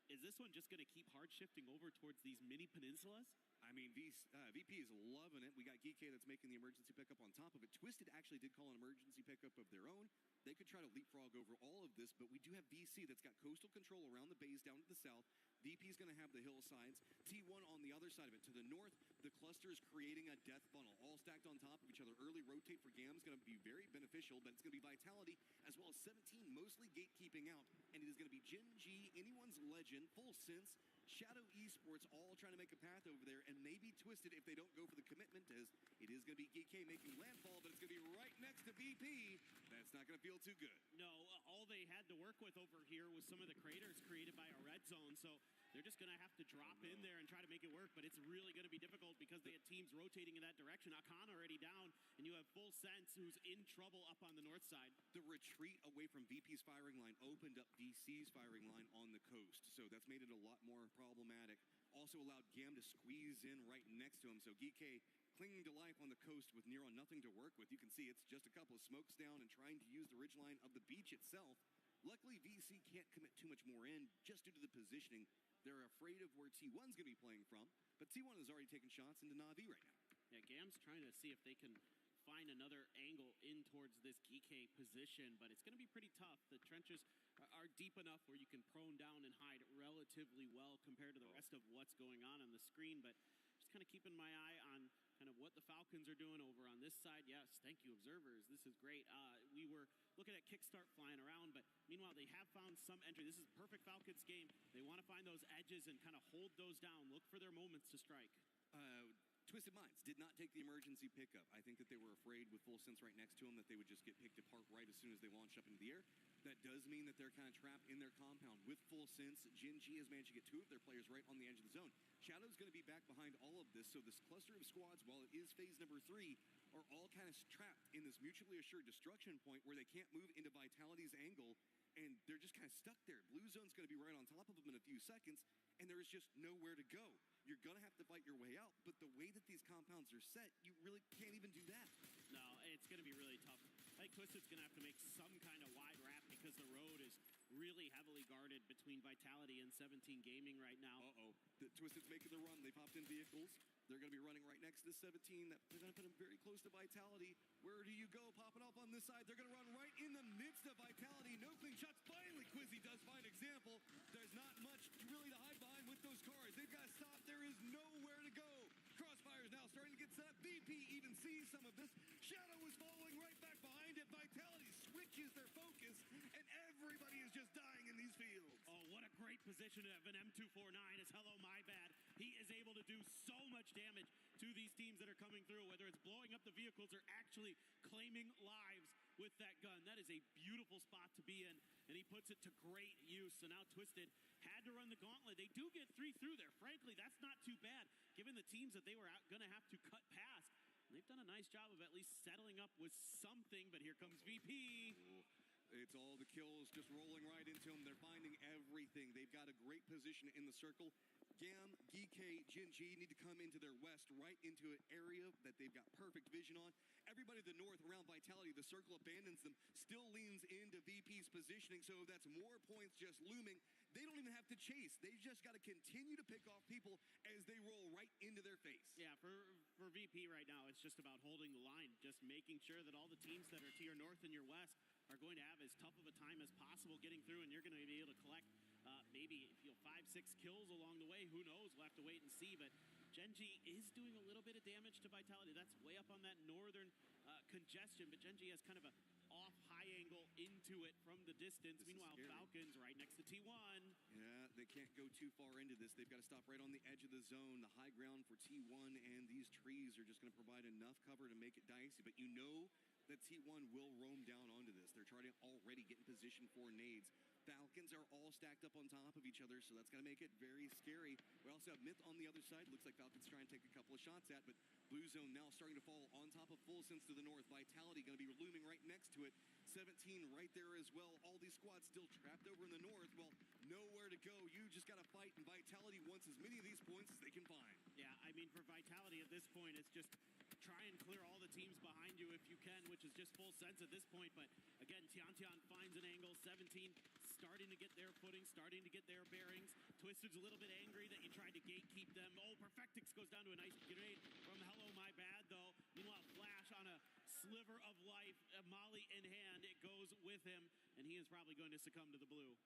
is this one just going to keep hard shifting over towards these mini peninsulas? I mean, VP is loving it. We got Geeky that's making the emergency pickup on top of it. Twisted actually did call an emergency pickup of their own. They could try to leapfrog over all of this, but we do have VC that's got coastal control around the bays down to the south. VP is going to have the hillsides. T1 on the other side of it. To the north, the cluster is creating a death funnel, all stacked on top of each other. Early rotate for GAM is going to be very beneficial, but it's going to be Vitality as well as 17 mostly gatekeeping out. And it is going to be Gen G, Anyone's Legend, Full Sense, Shadow Esports all trying to make a path over there, and maybe Twisted if they don't go for the commitment, as it is going to be GK making landfall, but it's going to be right next to VP. That's not going to feel too good. No, all they had to work with over here was some of the craters created by a red zone, so they're just going to have to drop in there and try to make it work, but it's really going to be difficult because they had teams rotating in that direction. Akan already down, and you have Full Sense who's in trouble up on the north side. The retreat away from VP's firing line opened up VC's firing line on the coast, so that's made it a lot more problematic. Also allowed GAM to squeeze in right next to him, so GK clinging to life on the coast with near on nothing to work with. You can see it's just a couple of smokes down and trying to use the ridgeline of the beach itself. Luckily, VC can't commit too much more in just due to the positioning. They're afraid of where T1's going to be playing from, but T1 has already taken shots into Navi right now. Yeah, GAM's trying to see if they can find another angle in towards this GK position, but it's going to be pretty tough. The trenches are deep enough where you can prone down and hide relatively well compared to the rest of what's going on the screen, but just kind of keeping my eye on kind of what the Falcons are doing over on this side. Yes, thank you, observers. This is great. We were looking at Kickstart flying around, but meanwhile, they have found some entry. This is a perfect Falcons game. They want to find those edges and kind of hold those down, look for their moments to strike. Twisted Minds did not take the emergency pickup. I think that they were afraid with Full Sense right next to them that they would just get picked apart right as soon as they launched up into the air. That does mean that they're kind of trapped in their compound. With Full Sense, Gen G has managed to get 2 of their players right on the edge of the zone. Shadow's going to be back behind all of this, so this cluster of squads, while it is phase number 3, are all kind of trapped in this mutually assured destruction point where they can't move into Vitality's angle, and they're just kind of stuck there. Blue Zone's going to be right on top of them in a few seconds, and there is just nowhere to go. You're going to have to fight your way out, but the way that these compounds are set, you really can't even do that. No, it's going to be really tough. I think Twisted's going to have to make some kind of wide wrap because the road is really heavily guarded between Vitality and 17 Gaming right now. Uh-oh. The Twisted's making the run. They popped in vehicles. They're going to be running right next to 17. They're going to put them very close to Vitality. Where do you go? Popping off on this side. They're going to run right in the midst of Vitality. No clean shots. Finally, Quizzy does find example. There's not much really to hide behind with those cars. They've got to stop. There is nowhere to go. Crossfire is now starting to get set up. VP even sees some of this. Shadow is following right back behind it. Vitality switches their focus, and everybody is just dying in these fields. Oh, what a great position of an M249 is Hello My Bad. He is able to do so much damage to these teams that are coming through, whether it's blowing up the vehicles or actually claiming lives with that gun. That is a beautiful spot to be in, and he puts it to great use. So now Twisted had to run the gauntlet. They do get 3 through there. Frankly, that's not too bad, given the teams that they were going to have to cut past. They've done a nice job of at least settling up with something, but here comes VP. It's all the kills just rolling right into them. They're finding everything. They've got a great position in the circle. Gam, GK, Jin G need to come into their west, right into an area that they've got perfect vision on. Everybody to the north around Vitality, the circle abandons them, still leans into VP's positioning, so that's more points just looming. They don't even have to chase. They've just got to continue to pick off people as they roll right into their face. Yeah, for VP right now, it's just about holding the line, just making sure that all the teams that are to your north and your west are going to have as tough of a time as possible getting through, and you're going to be able to collect maybe 5-6 kills along the way. Who knows? We'll have to wait and see. But Genji is doing a little bit of damage to Vitality. That's way up on that northern congestion, but Genji has kind of a off high angle into it from the distance. Meanwhile, Falcons right next to T1. Yeah, they can't go too far into this. They've got to stop right on the edge of the zone. The high ground for T1 and these trees are just going to provide enough cover to make it dicey. But you know that T1 will roam down onto this. They're trying to already get in position for nades. Falcons are all stacked up on top of each other, so that's going to make it very scary. We also have Myth on the other side. Looks like Falcons trying to take a couple of shots at, but Blue Zone now starting to fall on top of Full Sense to the north. Vitality going to be looming right next to it. 17 right there as well. All these squads still trapped over in the north. Well, nowhere to go. You just got to fight, and Vitality wants as many of these points as they can find. Yeah, I mean, for Vitality at this point, it's just try and clear all the teams behind you if you can, which is just Full Sense at this point. But again, Tian finds an angle. 17 starting to get their footing, starting to get their bearings. Twisted's a little bit angry that you tried to gatekeep them. Oh, Perfectix goes down to a nice grenade from Hello My Bad, though. Meanwhile, Flash on a sliver of life, a molly in hand, it goes with him, and he is probably going to succumb to the blue.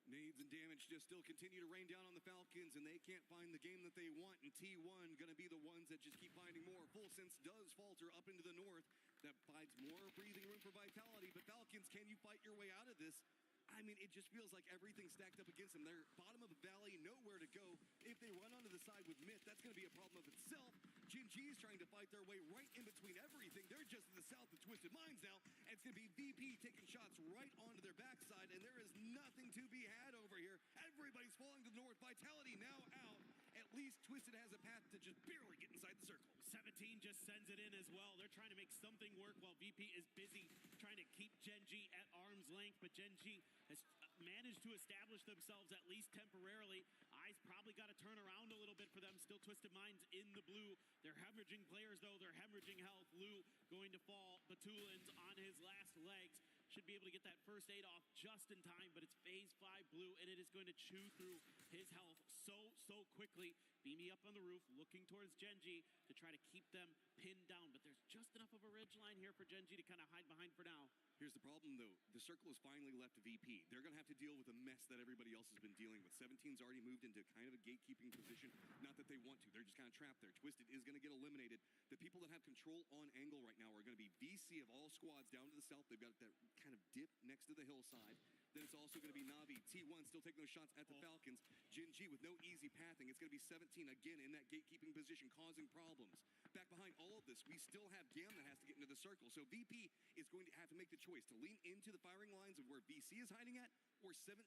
Nades and damage just still continue to rain down on the Falcons, and they can't find the game that they want, and T1 going to be the ones that just keep finding more. Full Sense does falter up into the north. That provides more breathing room for Vitality, but Falcons, can you fight your way out of this? I mean, it just feels like everything's stacked up against them. They're bottom of the valley, nowhere to go. If they run onto the side with Myth, that's going to be a problem of itself. Jin G's trying to fight their way right in between everything. They're just to the south of Twisted Minds now. And it's going to be VP taking shots right onto their backside, and there is nothing to be had over here. Everybody's falling to the north. Vitality now out. At least Twisted has a path to just barely get inside the circle. 17 just sends it in as well. They're trying to make something work while VP is busy trying to keep Genji at arm's length, but Genji has managed to establish themselves at least temporarily. Eyes probably got to turn around a little bit for them. Still Twisted Minds in the blue. They're hemorrhaging players, though. They're hemorrhaging health. Lou going to fall. Batulins on his last legs. Should be able to get that first aid off just in time, but it's phase 5 blue, and it is going to chew through his health so quickly. Beamy up on the roof, looking towards Genji to try to keep them pinned down, but there's just enough of a ridge line here for Genji to kind of hide behind for now. Here's the problem, though. The circle is finally left to VP. They're going to have to deal with the mess that everybody else has been dealing with. 17's already moved into kind of a gatekeeping position. Not that they want to. They're just kind of trapped there. Twisted is going to get eliminated. The people that have control on angle right now are going to be VC of all squads down to the south. They've got that kind of dip next to the hillside. Then it's also going to be Na'Vi. T1 still taking those shots at the Falcons. Jin G with no easy pathing. It's going to be 17 again in that gatekeeping position, causing problems. Back behind all of this, we still have Gam that has to get into the circle. So VP is going to have to make the choice to lean into the firing lines of where VC is hiding at, or 17,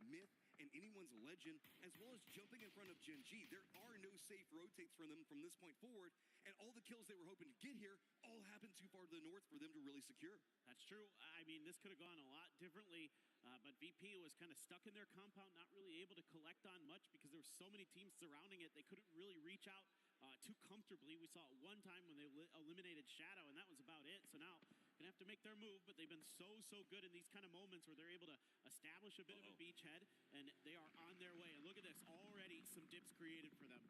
Myth, and anyone's legend, as well as jumping in front of Jin G. There are no safe rotates for them from this point forward, and all the kills they were hoping to get here all happened too far to the north for them to really secure. That's true. I mean, this could have gone a lot differently, but VP was kind of stuck in their compound, not really able to collect on much because there were so many teams surrounding it. They couldn't really reach out too comfortably. We saw it one time when they eliminated Shadow, and that was about it. So now Gonna have to make their move, but they've been so good in these kind of moments where they're able to establish a bit of a beachhead, and they are on their way. And look at this, already some dips created for them.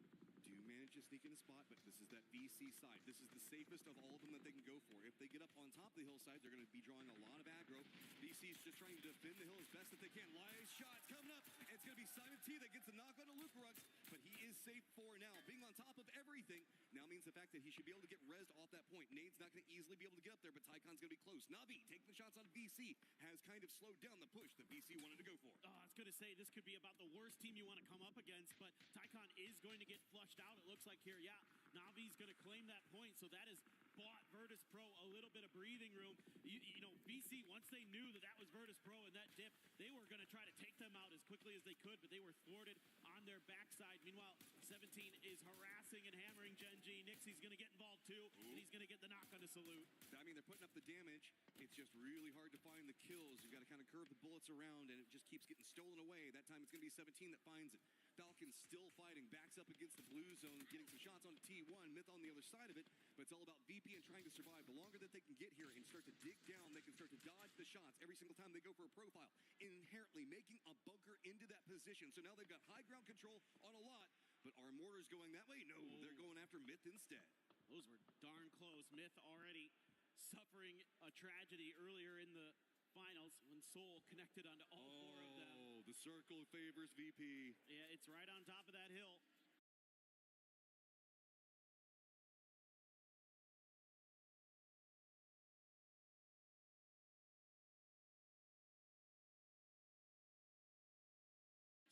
Do manage to sneak in a spot, but this is that VC side. This is the safest of all of them that they can go for. If they get up on top of the hillside, they're going to be drawing a lot of aggro. VC's just trying to defend the hill as best that they can. Live shots coming up. It's going to be Simon T that gets the knock on the Lucarux, but he is safe for now. Being on top of everything now means the fact that he should be able to get rezzed off that point. Nade's not going to easily be able to get up there, but Tycon's going to be close. Navi taking the shots on VC has kind of slowed down the push that VC wanted to go for. Oh, I was going to say, this could be about the worst team you want to come up against, but Tycon is going to get flushed out, it looks like here. Yeah, Navi's going to claim that point, so that has bought Virtus Pro a little bit of breathing room. You know, VC, once they knew that that was Virtus Pro and that dip, they were going to try to take them out as quickly as they could, but they were thwarted on their backside. Meanwhile, 17 is harassing and hammering Gen G. Nixie's going to get involved too, and he's going to get the knock on the salute. I mean, they're putting up the damage. It's just really hard to find the kills. You've got to kind of curve the bullets around, and it just keeps getting stolen away. That time it's going to be 17 that finds it. Falcons still fighting, backs up against the blue zone, getting some shots on T1, Myth on the other side of it, but it's all about VP and trying to survive. The longer that they can get here and start to dig down, they can start to dodge the shots every single time they go for a profile, inherently making a bunker into that position. So now they've got high ground control on a lot, but are mortars going that way? No, they're going after Myth instead. Those were darn close. Myth already suffering a tragedy earlier in the finals when Soul connected onto all four of them. Oh, the circle favors VP. Yeah, it's right on top of that hill.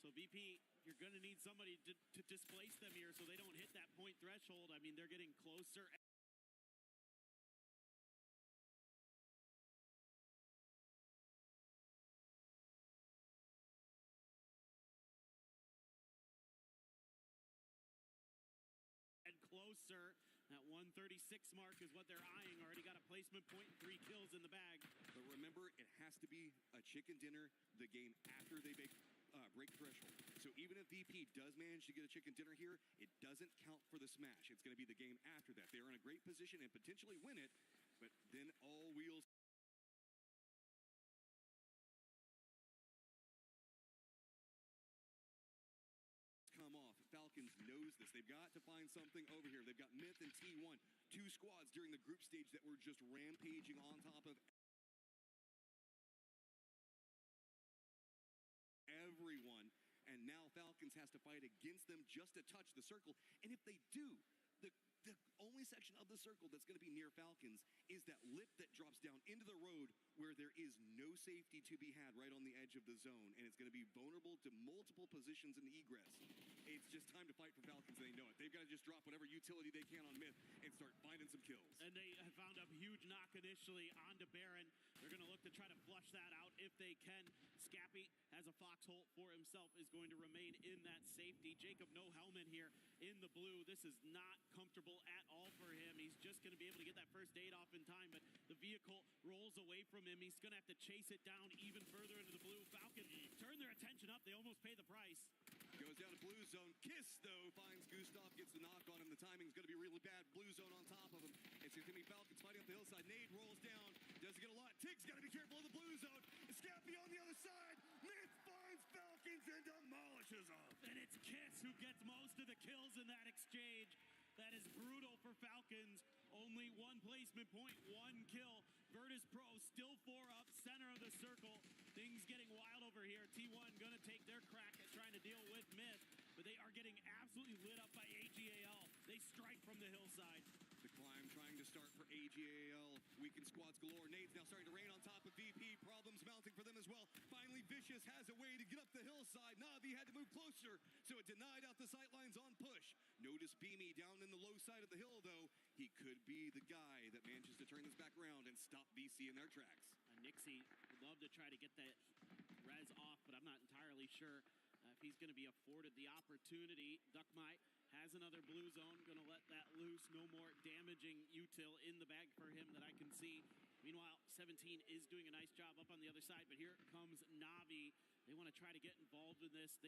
So VP, you're going to need somebody to displace them here so they don't hit that point threshold. I mean, they're getting closer. And closer. That 136 mark is what they're eyeing. Already got a placement point, 3 kills in the bag. But remember, it has to be a chicken dinner the game after they break threshold. So even if VP does manage to get a chicken dinner here, it doesn't count for the smash. It's going to be the game after that. They're in a great position and potentially win it, but then all wheels come off. Falcons knows this. They've got to find something over here. They've got Myth and T1, 2 squads during the group stage that were just rampaging on top of everyone. And now Falcons has to fight against them just to touch the circle. And if they do, the only section of the circle that's going to be near Falcons is that lip that drops down into the road where there is no safety to be had right on the edge of the zone, and it's going to be vulnerable to multiple positions in the egress. It's just time to fight for Falcons, and they know it. They've got to just drop whatever utility they can on Myth and start finding some kills. And they have found a huge knock initially onto Baron. They're going to look to try to flush that out if they can. Scappy has a foxhole for himself, is going to remain in that safety. Jacob, no helmet here in the blue. This is not comfortable at all for him. He's just going to be able to get that first aid off in time, but the vehicle rolls away from him. He's going to have to chase it down even further into the blue. Falcons turn their attention up. They almost pay the price. Goes down to blue zone. Kiss, though, finds Gustav, gets the knock on him. The timing's going to be really bad. Blue zone on top of him. It's going to be Falcons fighting up the hillside. Nade rolls down. Doesn't get a lot. Tig's got to be careful of the blue zone. Scappy on the other side. Myth finds Falcons and demolishes them. And it's Kiss who gets most of the kills in that exchange. That is brutal for Falcons. Only 1 placement point, 1 kill. Virtus Pro still 4 up, center of the circle. Things getting wild over here. T1 gonna take their crack at trying to deal with Myth, but they are getting absolutely lit up by AGAL. They strike from the hillside. The climb trying to start for AGAL. Weakened squads galore. Nade's now starting to rain on top of VP. Problems mounting for them as well. Finally, Vicious has a way to get up the hillside. Navi had to move closer, so it denied out the sightlines on push. Notice Beamy down in the low side of the hill, though. He could be the guy that manages to turn this back around and stop VC in their tracks. Nixie would love to try to get that res off, but I'm not entirely sure if he's going to be afforded the opportunity. Duckmite has another blue zone, going to let that loose. No more damaging util in the bag for him that I can see. Meanwhile, 17 is doing a nice job up on the other side, but here comes Navi. They want to try to get involved in this.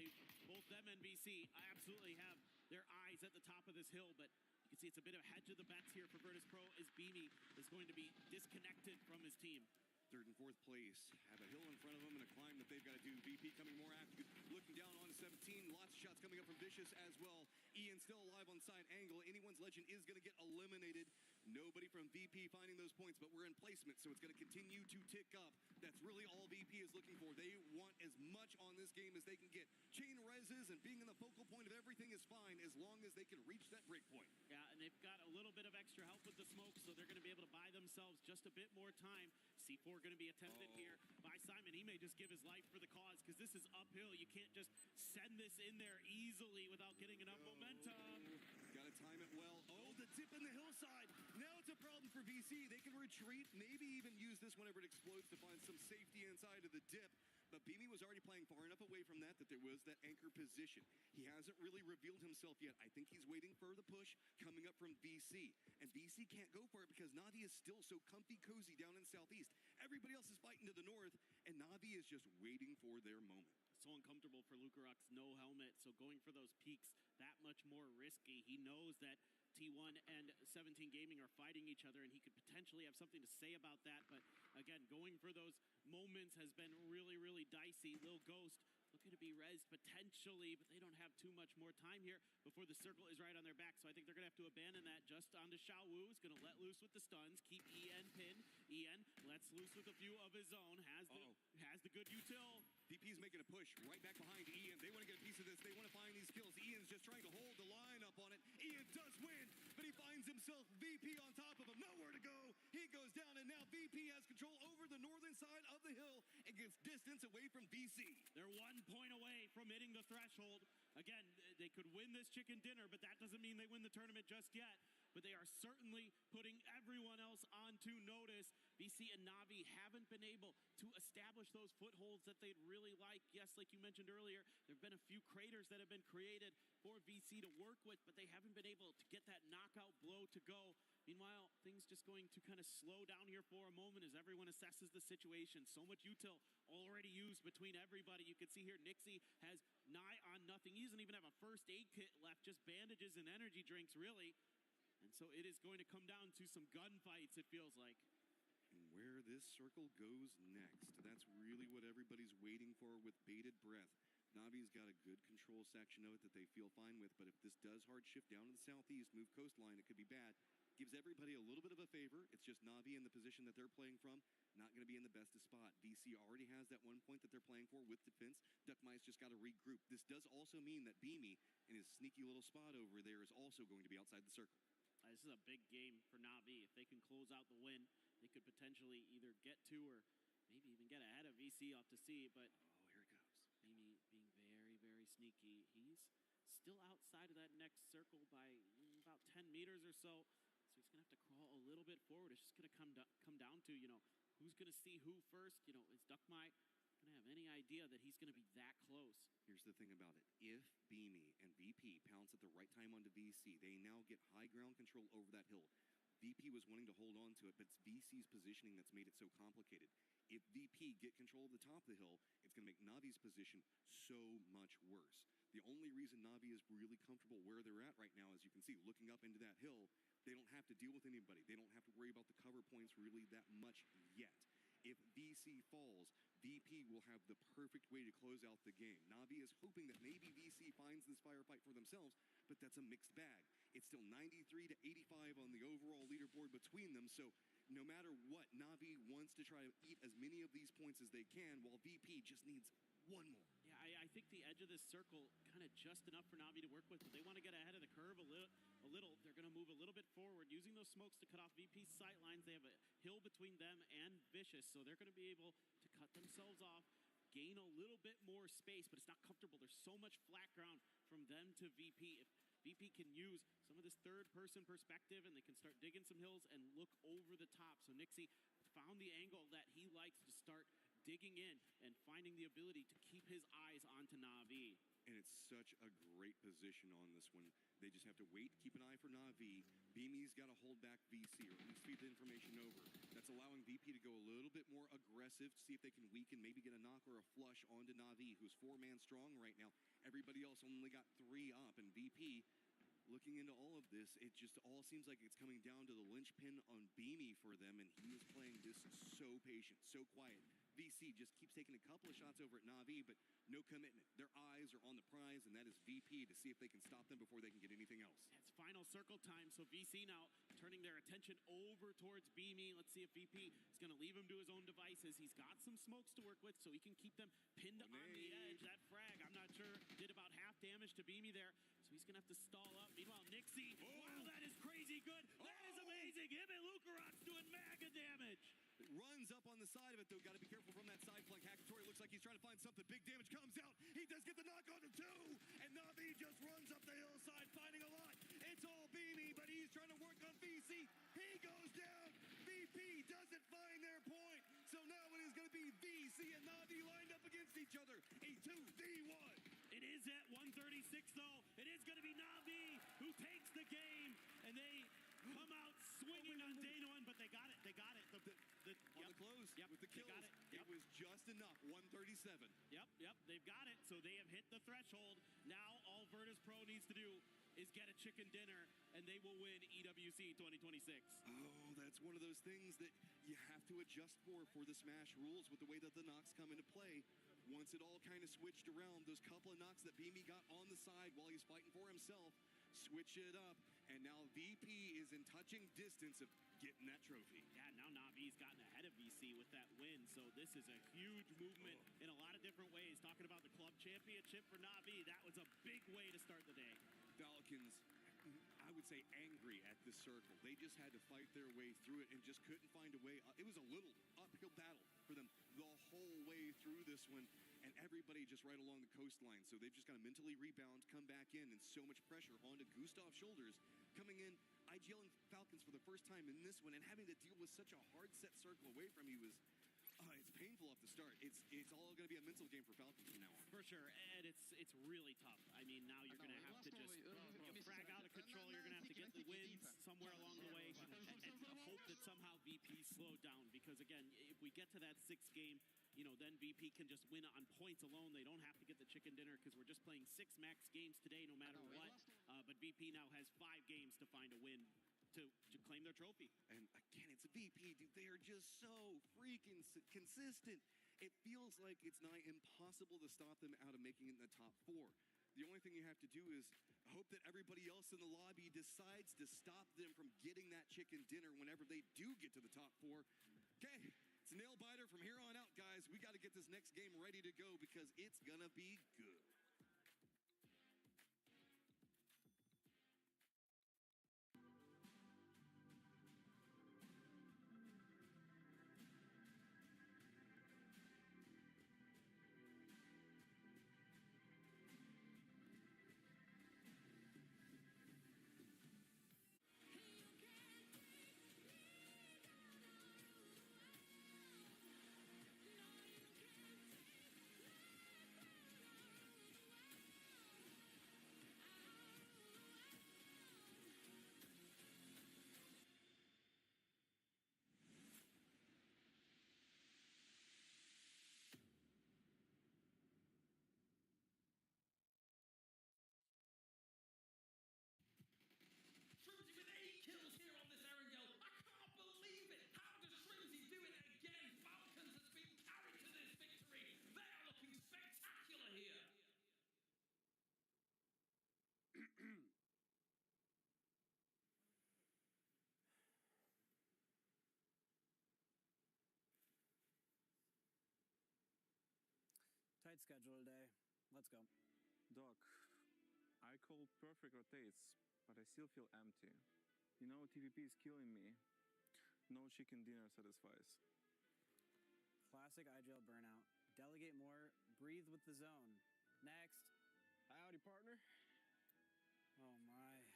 Both them and VC absolutely have their eyes at the top of this hill, but you can see it's a bit of a hedge of the bets here for Virtus Pro as bgmi is going to be disconnected from his team. Third and fourth place have a hill in front of them and a climb that they've got to do. VP coming more active, looking down on 17. Lots of shots coming up from Vicious as well. Ian still alive on side angle. Anyone's legend is going to get eliminated. Nobody from VP finding those points, but we're in placement, so it's going to continue to tick up. That's really all VP is looking for. They want as much on this game as they can get. Chain reses and being in the focal point of everything is fine as long as they can reach that break point. Yeah, and they've got a little bit of extra help with the smoke, so they're going to be able to buy themselves just a bit more time. C4 going to be attempted here by Simon. He may just give his life for the cause because this is uphill. You can't just send this in there easily without getting enough momentum. Got to time it well. Oh, the dip in the hillside. Now it's a problem for VC. They can retreat, maybe even use this whenever it explodes to find some safety inside of the dip. But bgmi was already playing far enough away from that there was that anchor position. He hasn't really revealed himself yet. I think he's waiting for the push coming up from VC. And VC can't go for it because Na'Vi is still so comfy cozy down in Southeast. Everybody else is fighting to the north, and Na'Vi is just waiting for their moment. So uncomfortable for Lukaruk's no helmet, so going for those peaks that much more risky. He knows that T1 and 17 Gaming are fighting each other, and he could potentially have something to say about that. But again, going for those moments has been really, really dicey. Lil Ghost looking to be rezzed potentially, but they don't have too much more time here before the circle is right on their back. So I think they're going to have to abandon that just onto Xiao Wu. Is going to let loose with the stuns, keep EN pinned. EN lets loose with a few of his own, has the good util. VP's making a push right back behind Ian. They want to get a piece of this. They want to find these kills. Ian's just trying to hold the line up on it. Ian does win, but he finds himself VP on top of him. Nowhere to go. He goes down, and now VP has control over the northern side of the hill and gets distance away from VC. They're 1 point away from hitting the threshold. Again, they could win this chicken dinner, but that doesn't mean they win the tournament just yet. But they are certainly putting everyone else onto notice. VC and Na'Vi haven't been able to establish those footholds that they'd really like. Yes, like you mentioned earlier, there have been a few craters that have been created for VC to work with, but they haven't been able to get that knockout blow to go. Meanwhile, things just going to kind of slow down here for a moment as everyone assesses the situation. So much util already used between everybody. You can see here Nixie has nigh on nothing. He doesn't even have a first aid kit left, just bandages and energy drinks, really. And so it is going to come down to some gunfights, it feels like. And where this circle goes next, that's really what everybody's waiting for with bated breath. Navi's got a good control section of it that they feel fine with, but if this does hard shift down to the southeast, move coastline, it could be bad. Gives everybody a little bit of a favor. It's just Na'Vi in the position that they're playing from, not going to be in the best of spot. VC already has that 1 point that they're playing for with defense. Duckmice just got to regroup. This does also mean that bgmi in his sneaky little spot over there is also going to be outside the circle. This is a big game for Na'Vi. If they can close out the win, they could potentially either get to or maybe even get ahead of VC off to see. But here it goes. bgmi being very, very sneaky. He's still outside of that next circle by about 10 meters or so. So he's going to have to crawl a little bit forward. It's just going to come down to, who's going to see who first. Is Duckmai going to have any idea that he's going to be that close? Here's the thing about it. If bgmi and VP pounce at the right time onto VC, they now get high ground control over that hill. VP was wanting to hold on to it, but it's VC's positioning that's made it so complicated. If VP get control of the top of the hill, it's going to make Navi's position so much worse. The only reason Na'Vi is really comfortable where they're at right now, as you can see, looking up into that hill, they don't have to deal with anybody. They don't have to worry about the cover points really that much yet. If VC falls, VP will have the perfect way to close out the game. Na'Vi is hoping that maybe VC finds this firefight for themselves, but that's a mixed bag. It's still 93 to 85 on the overall leaderboard between them, so no matter what, Na'Vi wants to try to eat as many of these points as they can, while VP just needs one more. Yeah, I think the edge of this circle kind of just enough for Na'Vi to work with, but they want to get ahead of the curve a little. They're going to move a little bit forward, using those smokes to cut off VP's sight lines. They have a hill between them and Vicious, so they're going to be able to cut themselves off, gain a little bit more space, but it's not comfortable. There's so much flat ground from them to VP. If VP can use some of this third-person perspective and they can start digging some hills and look over the top. So Nixie found the angle that he likes to start digging in and finding the ability to keep his eyes onto Na'Vi. And it's such a great position on this one. They just have to wait, keep an eye for Na'Vi. bgmi's got to hold back VC, or at least feed the information over. That's allowing VP to go a little bit more aggressive, to see if they can weaken, maybe get a knock or a flush onto Na'Vi, who's 4-man strong right now. Everybody else only got 3 up, and VP looking into all of this, it just all seems like it's coming down to the linchpin on bgmi for them, and he is playing this so patient, so quiet. VC just keeps taking a couple of shots over at Na'Vi, but no commitment. Their eyes are on the prize, and that is VP to see if they can stop them before they can get anything else. It's final circle time, so VC now turning their attention over towards bgmi. Let's see if VP is going to leave him to his own devices. He's got some smokes to work with, so he can keep them pinned on the edge. That frag, I'm not sure, did about half damage to bgmi there, so he's going to have to stall up. Meanwhile, Nixie, wow, that is crazy good. That is amazing. Him and Lukarov's doing mega damage. Runs up on the side of it, though. Got to be careful from that side flank. Hackatori looks like he's trying to find something. Big damage comes out. He does get the knock on the 2, and Na'Vi just runs up the hillside, finding a lot. It's all bgmi, but he's trying to work on VC. He goes down. VP doesn't find their point. So now it is going to be VC and Na'Vi lined up against each other. A 2v1. It is at 136, though. It is going to be Na'Vi who takes the game, and they come out swinging on day one, but they got it. They got it. On the close with the kills. They got it. It was just enough. 137. Yep. They've got it. So they have hit the threshold. Now all Virtus Pro needs to do is get a chicken dinner, and they will win EWC 2026. Oh, that's one of those things that you have to adjust for the Smash rules with the way that the knocks come into play. Once it all kind of switched around, those couple of knocks that bgmi got on the side while he's fighting for himself, switch it up, and now VP is in touching distance of getting that trophy. Yeah, now Na'Vi's gotten ahead of VC with that win, so this is a huge movement in a lot of different ways. Talking about the club championship for Na'Vi, that was a big way to start the day. Falcons, I would say, angry at this circle. They just had to fight their way through it and just couldn't find a way. It was a little uphill battle for them the whole way through this one, and everybody just right along the coastline. So they've just got to mentally rebound, come back in, and so much pressure onto Gustav's shoulders. Coming in, IGL and Falcons for the first time in this one, and having to deal with such a hard set circle away from you is, it's painful off the start. It's all going to be a mental game for Falcons from now on. For sure, and it's really tough. I mean, now you're going to have to just frag out of control. You're going to have to get the wins somewhere along the way and hope that somehow VP slowed down. Because again, if we get to that 6th game, then VP can just win on points alone. They don't have to get the chicken dinner because we're just playing 6 max games today, no matter what. But VP now has 5 games to find a win to claim their trophy. And again, it's a VP, dude. They are just so freaking consistent. It feels like it's nigh impossible to stop them out of making it in the top 4. The only thing you have to do is hope that everybody else in the lobby decides to stop them from getting that chicken dinner whenever they do get to the top 4. Okay, it's a nail biter from here on out, guys. We got to get this next game ready to go because it's gonna be good. Shrimzy with 8 kills here on this Erangel. I can't believe it. How does Shrimzy do it again? Falcons has been carried to this victory. They are looking spectacular here. Tight schedule today. Let's go. Doc, I call perfect rotates, but I still feel empty. You know, TVP is killing me. No chicken dinner satisfies. Classic IGL burnout. Delegate more, breathe with the zone. Next. Howdy, partner. Oh my.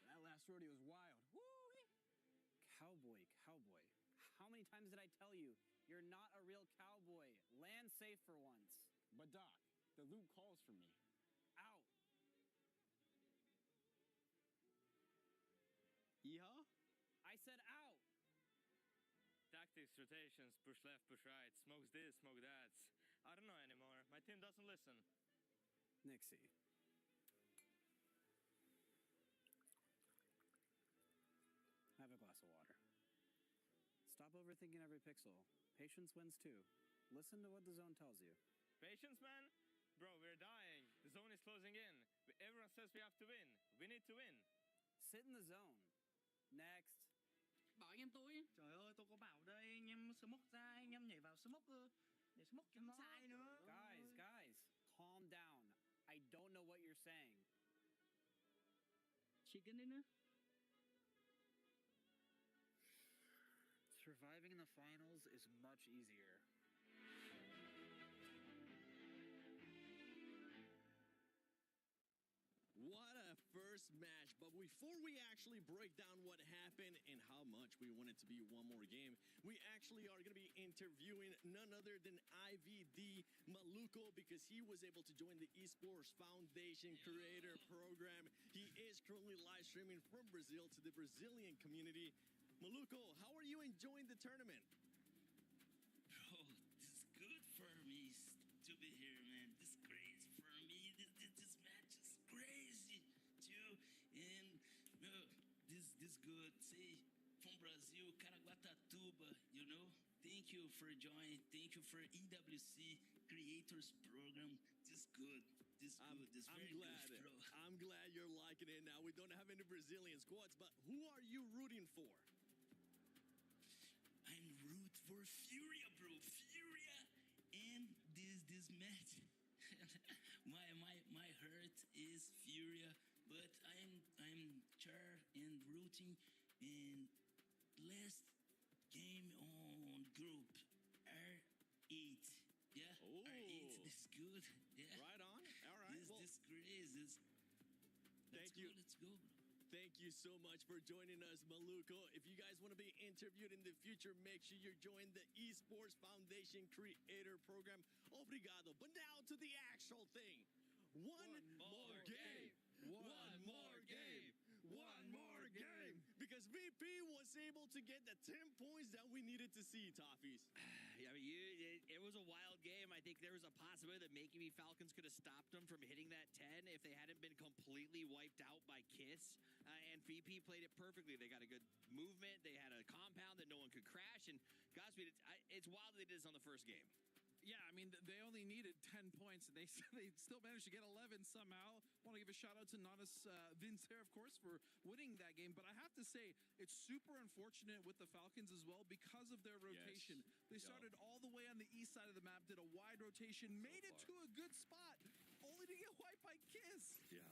That last rodeo was wild. Woo-wee. Cowboy. How many times did I tell you? You're not a real cowboy. Land safe for once. But Doc, the loot calls for me. Out. Yeehaw? I said out. Tactics, rotations, push left, push right, smokes this, smoke that. I don't know anymore. My team doesn't listen. Nixie. Stop overthinking every pixel. Patience wins too. Listen to what the zone tells you. Patience, man? Bro, we're dying. The zone is closing in. Everyone says we have to win. We need to win. Sit in the zone. Next. Bảo anh em tôi. Trời ơi, tôi có bảo đây, anh em smoke ra, anh em nhảy vào smoke để smoke cho nó sai nữa. Guys, calm down. I don't know what you're saying. Chicken dinner? Surviving in the finals is much easier. What a first match, but before we actually break down what happened and how much we want it to be one more game, we actually are going to be interviewing none other than IVD Maluco because he was able to join the Esports Foundation Creator Program. He is currently live streaming from Brazil to the Brazilian community. Maluco, how are you enjoying the tournament? Bro, this is good for me to be here, man. This is great for me. This match is crazy, too. And this good. Say, from Brazil, Caraguatatuba, you know? Thank you for joining. Thank you for EWC Creators Program. This good. This good. This very good, bro. I'm glad you're liking it now. We don't have any Brazilian squads, but who are you rooting for? I'm root for Furia, bro. Furia. And this match, my heart is Furia, but I'm char and rooting in last game on group R8. Yeah, Ooh. R8. This is good. Yeah. Right on. All right. This crazy. Thank you. Let's go, bro. Thank you so much for joining us, Maluco. If you guys want to be interviewed in the future, make sure you join the Esports Foundation Creator Program. Obrigado. But now to the actual thing. One more game. One more game. One more game. Because VP was able to get the 10 points that we needed to see, Toffees. I mean, it was a wild game. I think there was a possibility that maybe Falcons could have stopped them from hitting that 10 if they hadn't been completely wiped out by Kiss. And VP played it perfectly. They got a good movement. They had a compound that no one could crash. And Godspeed, it's wild that they did this on the first game. Yeah, I mean, they only needed 10 points, and they still managed to get 11 somehow. Want to give a shout-out to Nanas Vincer, of course, for winning that game. But I have to say, it's super unfortunate with the Falcons as well because of their rotation. Yes. They started all the way on the east side of the map, did a wide rotation, made it to a good spot, only to get wiped by Kiss. Yeah.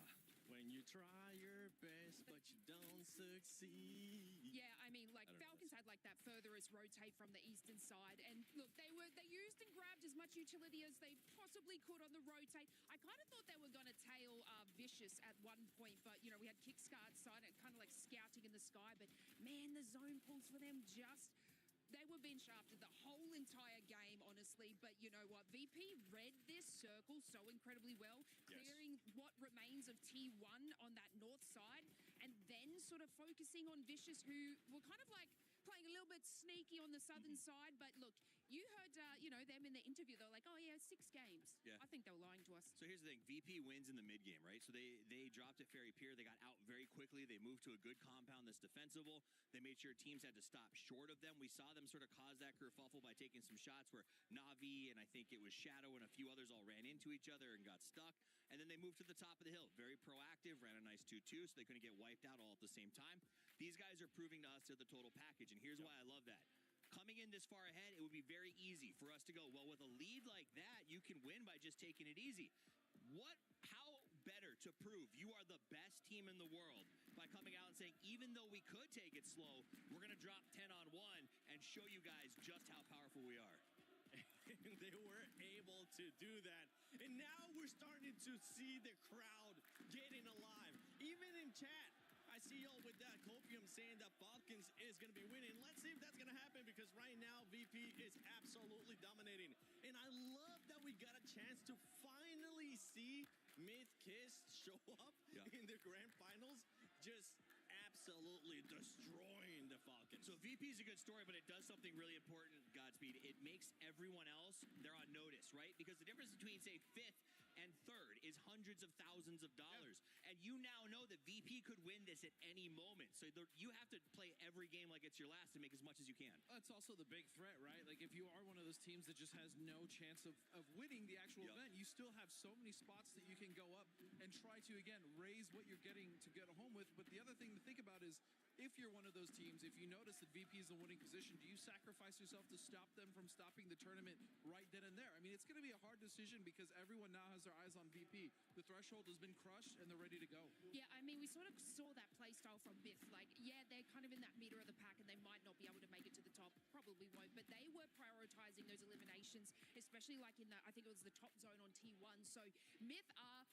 When you try your best, but you don't succeed. Yeah, I mean, like, Falcons had, like, that furthest rotate from the eastern side. And, look, they used and grabbed as much utility as they possibly could on the rotate. I kind of thought they were going to tail Vicious at one point, but, you know, we had Kicksguard side and kind of, like, scouting in the sky. But, man, the zone pulls for them just... They were being shafted the whole entire game, honestly. But you know what? VP read this circle so incredibly well, clearing what remains of T1 on that north side, and then sort of focusing on Vicious, who were kind of like playing a little bit sneaky on the southern side. But look, you heard, you know, them in the interview. They were like, oh, yeah, 6 games. Yeah. I think they were lying to us. So here's the thing. VP wins in the mid game, right? So they dropped at Ferry Pier. They got out very quickly. They moved to a good compound that's defensible. They made sure teams had to stop short of them. We saw them sort of cause that kerfuffle by taking some shots where Navi and I think it was Shadow and a few others all ran into each other and got stuck. And then they moved to the top of the hill. Very proactive, ran a nice 2-2, so they couldn't get wiped out all at the same time. These guys are proving to us they're the total package, and here's why I love that. Coming in this far ahead, it would be very easy for us to go, well, with a lead like that, you can win by just taking it easy. How better to prove you are the best team in the world by coming out and saying, even though we could take it slow, we're going to drop 10 on 1 and show you guys just how powerful we are. And they were able to do that. And now we're starting to see the crowd getting alive. Even in chat, I see y'all with that copium saying that Falcons is going to be winning. Let's see if that's going to happen because right now VP is absolutely dominating. And I love that we got a chance to finally see Myth-Kiss show up in the grand finals, just absolutely destroying the Falcons. So VP is a good story, but it does something really important, Godspeed. It makes everyone else, they're on notice, right? Because the difference between, say, 5th and 3rd is hundreds of thousands of dollars. And you now know that VP could win this at any moment. So you have to play every game like it's minutes you're last and make as much as you can. That's also the big threat, right? Like, if you are one of those teams that just has no chance of winning the actual event, you still have so many spots that you can go up and try to, again, raise what you're getting to get home with. But the other thing to think about is, if you're one of those teams, if you notice that VP is in the winning position, do you sacrifice yourself to stop them from stopping the tournament right then and there? I mean, it's going to be a hard decision because everyone now has their eyes on VP. The threshold has been crushed and they're ready to go. Yeah, I mean, we sort of saw that play style from Myth. Like, yeah, they're kind of in that middle of the pack and they might not be able to make it to the top. Probably won't, but they were prioritizing those eliminations, especially like in the, I think it was the top zone on T1. So Myth are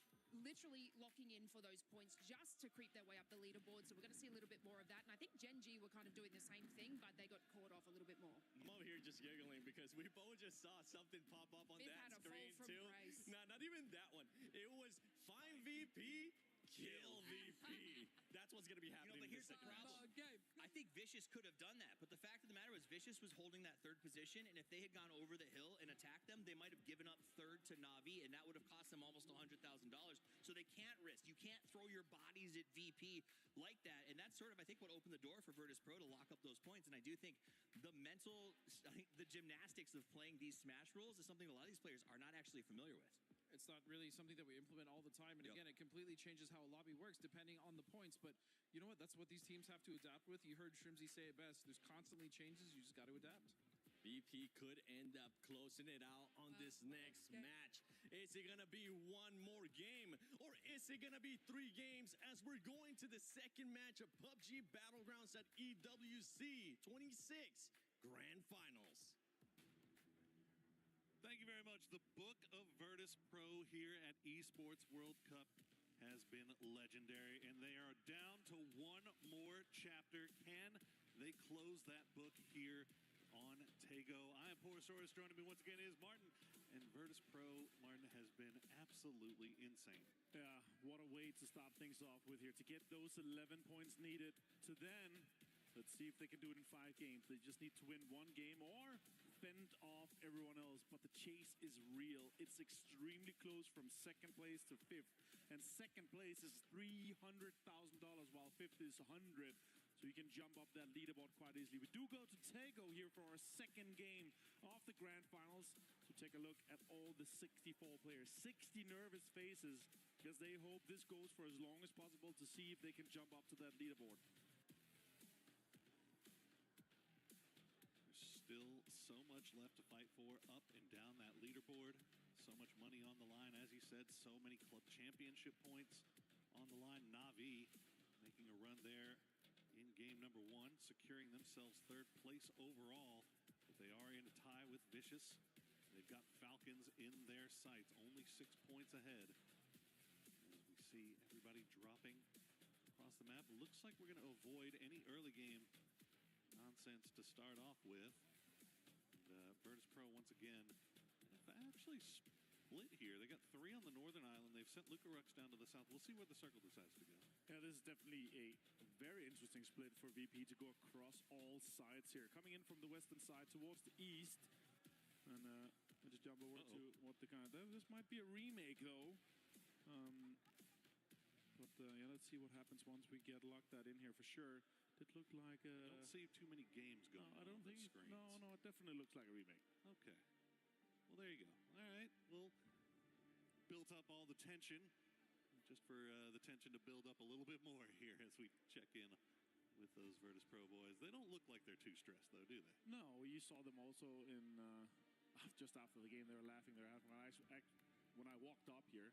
literally locking in for those points just to creep their way up the leaderboard. So we're going to see a little bit more of that. And I think Gen G were kind of doing the same thing, but they got caught off a little bit more. I'm over here just giggling because we both just saw something pop up on It that had a screen fall from too. grace. Nah, not even that one. It was find VP, kill VP. That's what's going to be happening. But in here's this the second problem. match. I think Vicious could have done that, but the fact of the matter was Vicious was holding that third position, and if they had gone over the hill and attacked them, they might have given up third to Na'Vi, and that would have cost them almost $100,000. So they can't risk. You can't throw your bodies at VP like that, and that's sort of, I think, what opened the door for Virtus Pro to lock up those points. And I do think the gymnastics of playing these Smash rules is something a lot of these players are not actually familiar with. It's not really something that we implement all the time. And again, it completely changes how a lobby works depending on the points. But you know what? That's what these teams have to adapt with. You heard Shrimzy say it best. There's constantly changes. You just got to adapt. VP could end up closing it out on this next match. Is it going to be one more game, or is it going to be 3 games as we're going to the second match of PUBG Battlegrounds at EWC 26 Grand Finals? Thank you very much. The book of Virtus Pro here at Esports World Cup has been legendary, and they are down to one more chapter. Can they close that book here on Tego? I am Porosaurus. Joining me once again is Martin, and Virtus Pro, Martin, has been absolutely insane. Yeah, what a way to start things off with here. To get those 11 points needed to then, let's see if they can do it in 5 games. They just need to win 1 game or fend off everyone else. But the chase is real. It's extremely close from 2nd place to 5th. And 2nd place is $300,000 while 5th is 100. So you can jump up that leaderboard quite easily. We do go to Tego here for our 2nd game of the Grand Finals. So take a look at all the 64 players. 60 nervous faces because they hope this goes for as long as possible to see if they can jump up to that leaderboard. Still so much left to fight for up and down that leaderboard. So much money on the line, as you said, so many club championship points on the line. Na'Vi making a run there in game number 1, securing themselves 3rd place overall. But they are in a tie with Vicious. They've got Falcons in their sights, only 6 points ahead. As we see everybody dropping across the map, looks like we're going to avoid any early game nonsense to start off with. And Virtus Pro once again have actually split here. They got 3 on the northern island. They've sent Luca Rux down to the south. We'll see where the circle decides to go. Yeah, this is definitely a very interesting split for VP to go across all sides here. Coming in from the western side towards the east. And we'll just jump over to what the kind of... This might be a remake, though. Yeah, let's see what happens once we get locked that in here for sure. It looked like I don't see too many games going on. I don't think screens. No, it definitely looks like a remake. Okay. Well, there you go. All right. Well, built up all the tension, just for the tension to build up a little bit more here as we check in with those Virtus Pro boys. They don't look like they're too stressed, though, do they? No, you saw them also in just after the game. They were laughing their ass when I walked up here.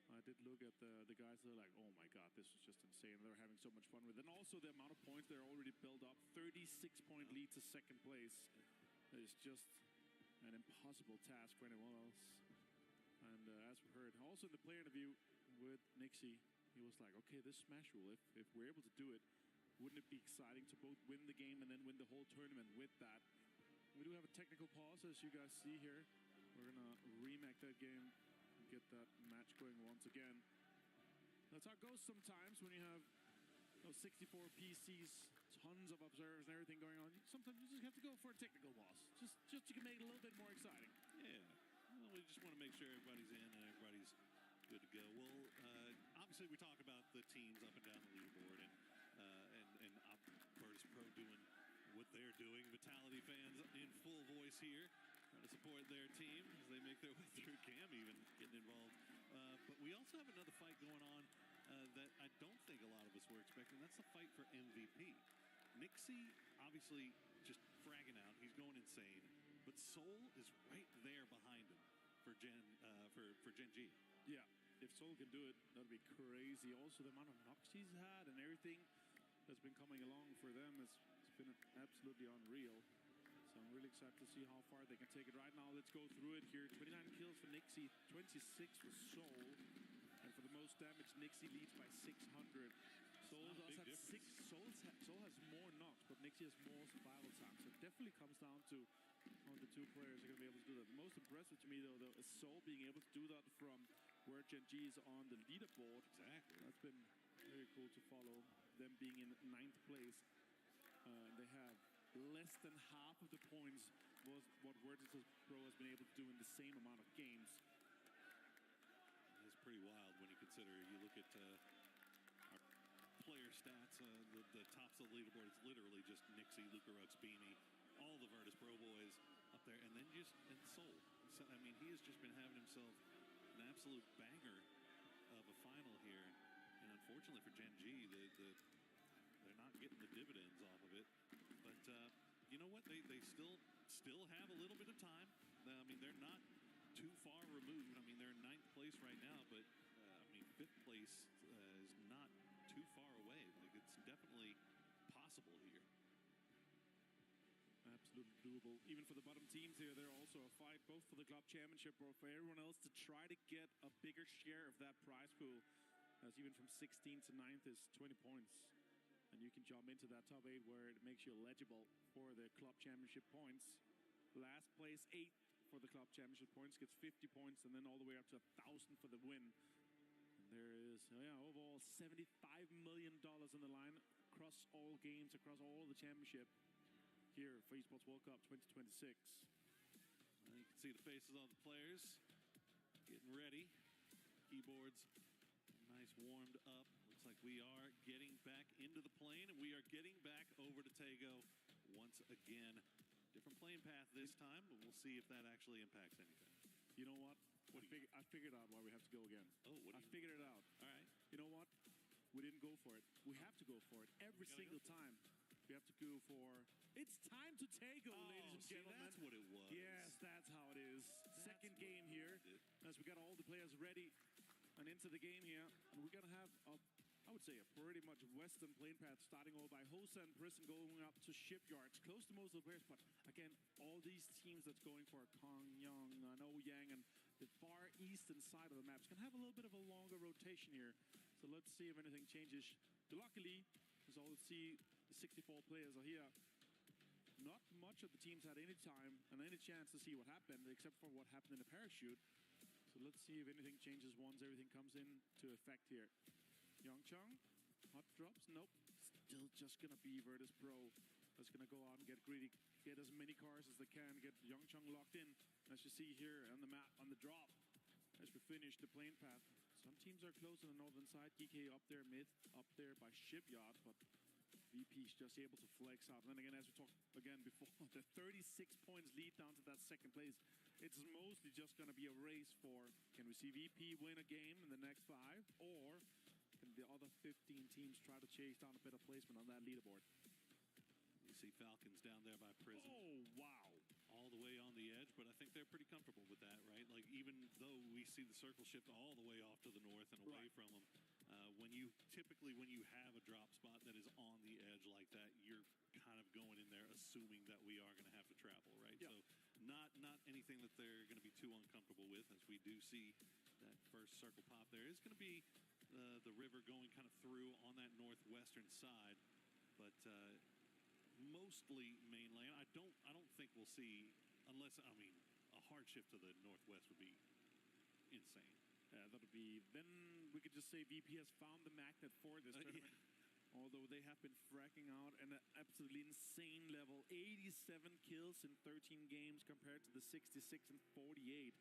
I did look at the guys that are like, oh my God, this was just insane. They were having so much fun with it. And also the amount of points they're already built up. 36-point lead to 2nd place. It's just an impossible task for anyone else. And as we heard, also in the player interview with Nixie, he was like, okay, this Smash rule, if we're able to do it, wouldn't it be exciting to both win the game and then win the whole tournament with that? We do have a technical pause, as you guys see here. We're going to remake that game. Get that match going once again. That's how it goes sometimes when you have those 64 PCs, tons of observers and everything going on. Sometimes you just have to go for a technical loss, just to make it a little bit more exciting. Yeah. Well, we just want to make sure everybody's in and everybody's good to go. Well, obviously we talk about the teams up and down the leaderboard and Virtus Pro doing they're doing. Vitality fans in full voice here, trying to support their team as they make their way through. Cam even getting involved. But we also have another fight going on that I don't think a lot of us were expecting. That's the fight for MVP. Nixie obviously just fragging out. He's going insane. But Soul is right there behind him for Gen G. Yeah, if Soul can do it, that'd be crazy. Also, the amount of knocks he's had and everything that's been coming along for them has been absolutely unreal. So I'm really excited to see how far they can take it. Right now, let's go through it here. 29 kills for Nixie, 26 for Soul. And for the most damage, Nixie leads by 600. Soul does have Soul has more knocks, but Nixie has more survival time. So it definitely comes down to how the two players are going to be able to do that. The most impressive to me, though, is Soul being able to do that from where Gen G is on the leaderboard. Exactly. That's been very cool to follow. Them being in 9th place. They have less than half of the points was what Virtus Pro has been able to do in the same amount of games. It's pretty wild when you consider, you look at our player stats, the tops of the leaderboard, it's literally just Nixie, Lucarux, Beanie, all the Virtus Pro boys up there, and then and Soul. So, I mean, he has just been having himself an absolute banger of a final here, and unfortunately for Gen G, they're not getting the dividends off of it. But you know what? They still have a little bit of time. I mean, they're not too far removed. I mean, they're in 9th place right now, but I mean, 5th place is not too far away. Like, it's definitely possible here. Absolutely doable. Even for the bottom teams here, they're also a fight both for the club championship or for everyone else to try to get a bigger share of that prize pool. As even from 16th to 9th is 20 points. And you can jump into that top 8 where it makes you eligible for the club championship points. Last place, 8th for the club championship points, gets 50 points, and then all the way up to 1,000 for the win. And there is, overall $75 million on the line across all games, across all the championship here for Esports World Cup 2026. You can see the faces of the players getting ready. Keyboards nice warmed up. Looks like we are getting back into the plane, and we are getting back over to Tego once again. Different plane path this time, but we'll see if that actually impacts anything. You know what? I figured out why we have to go again. Oh, I figured it out. All right. You know what? We didn't go for it. We have to go for it every single time. We have to go for. It's time to Tego, ladies and gentlemen. That's what it was. Yes, that's how it is. Second game here, as we got all the players ready and into the game here, and we're gonna have I would say a pretty much western plane path, starting all by Hosa and Prison going up to Shipyards, close to most of the players. But again, all these teams that's going for Kong, Young, and Ouyang, and the far eastern side of the maps can have a little bit of a longer rotation here. So let's see if anything changes. Luckily, as all see, the 64 players are here. Not much of the teams had any time and any chance to see what happened, except for what happened in the parachute. So let's see if anything changes once everything comes into effect here. Youngchung, hot drops, nope. Still just gonna be Virtus Pro. That's gonna go out and get greedy, get as many cars as they can, get Youngchung locked in. As you see here on the map, on the drop, as we finish the plane path. Some teams are close on the northern side. GK up there, mid, up there by Shipyard, but VP is just able to flex out. And then again, as we talked again before, the 36 points lead down to that second place. It's mostly just going to be a race for, can we see VP win a game in the next 5, or can the other 15 teams try to chase down a better placement on that leaderboard? You see Falcons down there by Prison. Oh, wow. All the way on the edge, but I think they're pretty comfortable with that, right? Like, even though we see the circle shift all the way off to the north and away from them, when you have a drop spot that is on the edge like that, you're kind of going in there assuming that we are going to have to travel, right? Yeah. So not anything that they're going to be too uncomfortable with, as we do see that first circle pop there. Is going to be the river going kind of through on that northwestern side, but mostly mainland. I don't think we'll see, unless, I mean, a hard shift to the northwest would be insane. Yeah, that would be, then we could just say VP has found the magnet for this tournament. Yeah. Although they have been fracking out at an absolutely insane level. 87 kills in 13 games compared to the 66 and 48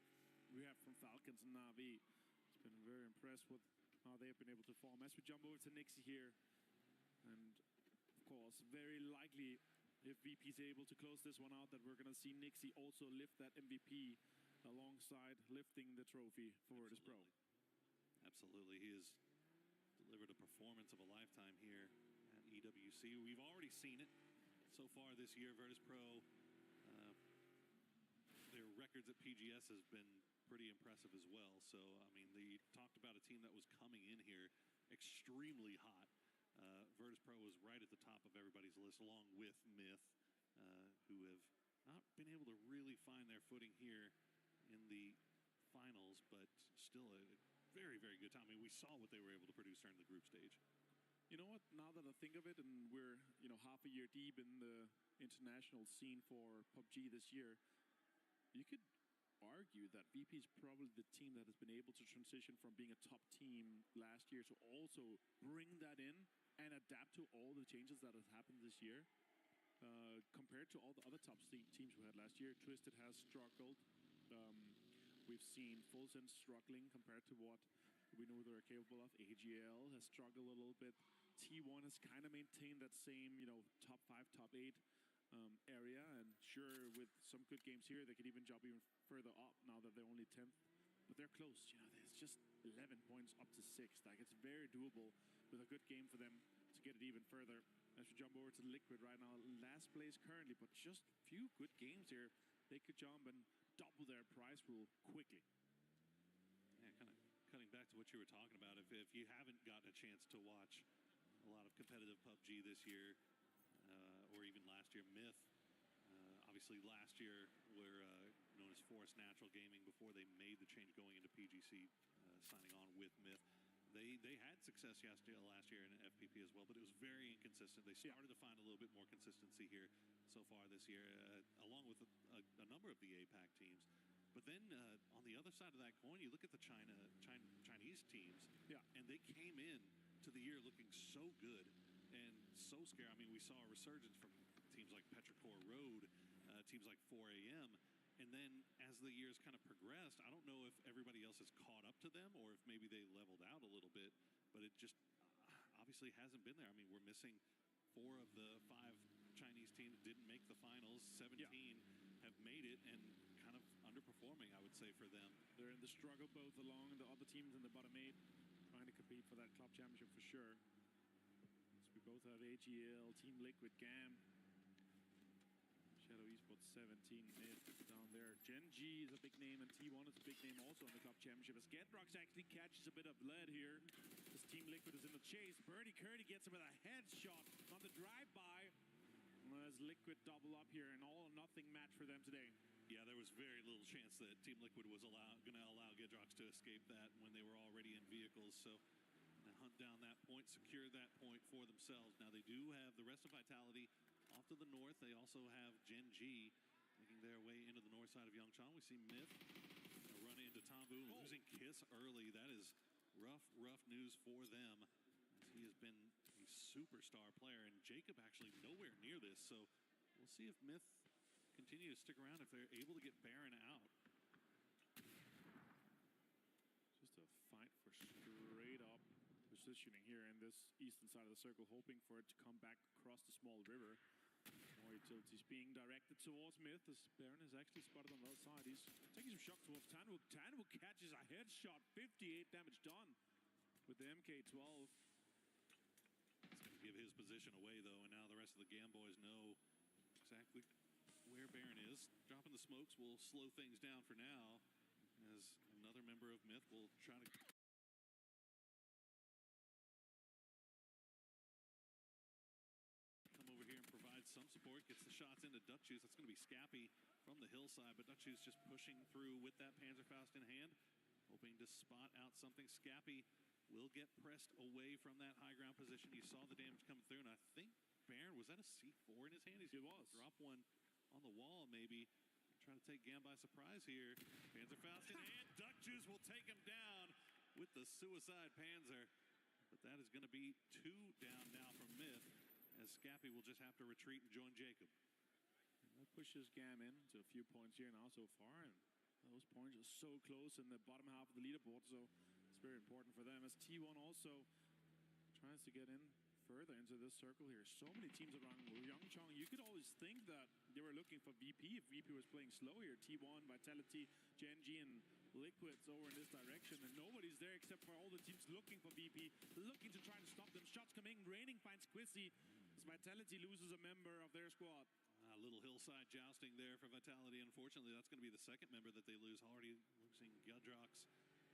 we have from Falcons and Na'Vi. It's been very impressed with how they've been able to form. As we jump over to Nixie here, and of course, very likely if VP is able to close this one out, that we're going to see Nixie also lift that MVP alongside lifting the trophy for Virtus Pro. Absolutely. He has delivered a performance of a lifetime here at EWC. We've already seen it so far this year. Virtus Pro, their records at PGS has been pretty impressive as well. So, I mean, they talked about a team that was coming in here extremely hot. Virtus Pro was right at the top of everybody's list, along with Myth, who have not been able to really find their footing here in the finals, but still a very, very good time. I mean, we saw what they were able to produce during the group stage. You know what? Now that I think of it, and we're half a year deep in the international scene for PUBG this year, you could argue that VP is probably the team that has been able to transition from being a top team last year to also bring that in and adapt to all the changes that have happened this year. Compared to all the other top teams we had last year, Twisted has struggled. We've seen Full Sense struggling compared to what we know they're capable of. AGL has struggled a little bit. T1 has kind of maintained that same, top 5, top 8 area. And sure, with some good games here, they could even jump even further up now that they're only 10th. But they're close. There's just 11 points up to 6th. Like, it's very doable with a good game for them to get it even further. As we jump over to Liquid right now, last place currently, but just a few good games here. They could jump and double their prize pool quickly. Yeah, kind of cutting back to what you were talking about. If you haven't gotten a chance to watch a lot of competitive PUBG this year, or even last year, Myth, obviously last year were known as Forest Natural Gaming before they made the change going into PGC, signing on with Myth. They had success last year in FPP as well, but it was very inconsistent. They started to find a little bit more consistency here so far this year, along with a number of the APAC teams. But then on the other side of that coin, you look at the Chinese teams, and they came in to the year looking so good and so scary. I mean, we saw a resurgence from teams like Petrichor Road, teams like 4 AM. And then as the years kind of progressed, I don't know if everybody else has caught up to them or if maybe they leveled out a little bit, but it just obviously hasn't been there. I mean, we're missing 4 of the 5 Chinese teams didn't make the finals. 17 have made it and kind of underperforming, I would say, for them. They're in the struggle both along the other teams in the bottom 8, trying to compete for that club championship for sure. So we both have AGL, Team Liquid, GAM, Shadow Esports 17 down there. Gen G is a big name, and T1 is a big name also in the club championship. As Gedrox actually catches a bit of lead here. This Team Liquid is in the chase. Birdie Curdy gets him with a headshot on the drive-by. As Liquid double up here, an all-or-nothing match for them today. Yeah, there was very little chance that Team Liquid was going to allow Gedrox to escape that when they were already in vehicles. So they hunt down that point, secure that point for themselves. Now they do have the rest of Vitality off to the north. They also have Gen G making their way into the north side of Yongchang. We see Myth run into Tambu, losing Kiss early. That is rough news for them, as he has been a superstar player, and Jacob actually nowhere near this. So we'll see if Myth continue to stick around if they're able to get Baron out. Just a fight for straight up positioning here in this eastern side of the circle, hoping for it to come back across the small river. More utilities being directed towards Myth, as Baron is actually spotted on the other side. He's taking some shots towards Tanwu. Tanwu catches a headshot, 58 damage done with the MK12. It's going to give his position away, though, and now the rest of the GAM boys know exactly where Baron is. Dropping the smokes will slow things down for now, as another member of Myth will try to... come over here and provide some support. Gets the shots into Duckjuice. That's going to be Scappy from the hillside, but Duckjuice just pushing through with that Panzerfaust in hand, hoping to spot out something. Scappy will get pressed away from that high ground position. You saw the damage coming through, and I think Baron, was that a C4 in his hand? He was. Drop one on the wall, maybe. Trying to take GAM by surprise here. Panzerfaust in hand. Duckjuice will take him down with the suicide Panzer. But that is going to be 2 down now from Myth, as Scappy will just have to retreat and join Jacob. And that pushes GAM in to a few points here now so far, and those points are so close in the bottom half of the leaderboard, so it's very important for them, as T1 also tries to get in further into this circle here. So many teams around Yangchang. You could always think that they were looking for VP if VP was playing slow here. T1, Vitality, Genji, and Liquids over in this direction, and nobody's there except for all the teams looking for VP, looking to try to stop them. Shots coming, Raining finds Quizzy as Vitality loses a member of their squad. A little hillside jousting there for Vitality. Unfortunately, that's going to be the second member that they lose. Already losing Gudrox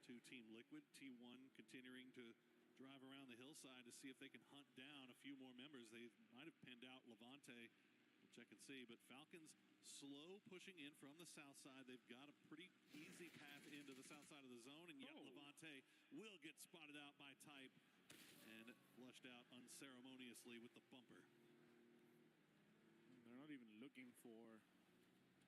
to Team Liquid. T1 continuing to drive around the hillside to see if they can hunt down a few more members. They might have pinned out Levante. We'll check and see. But Falcons slow pushing in from the south side. They've got a pretty easy path into the south side of the zone. And yet Levante will get spotted out by Type and flushed out unceremoniously with the bumper. They're not even looking for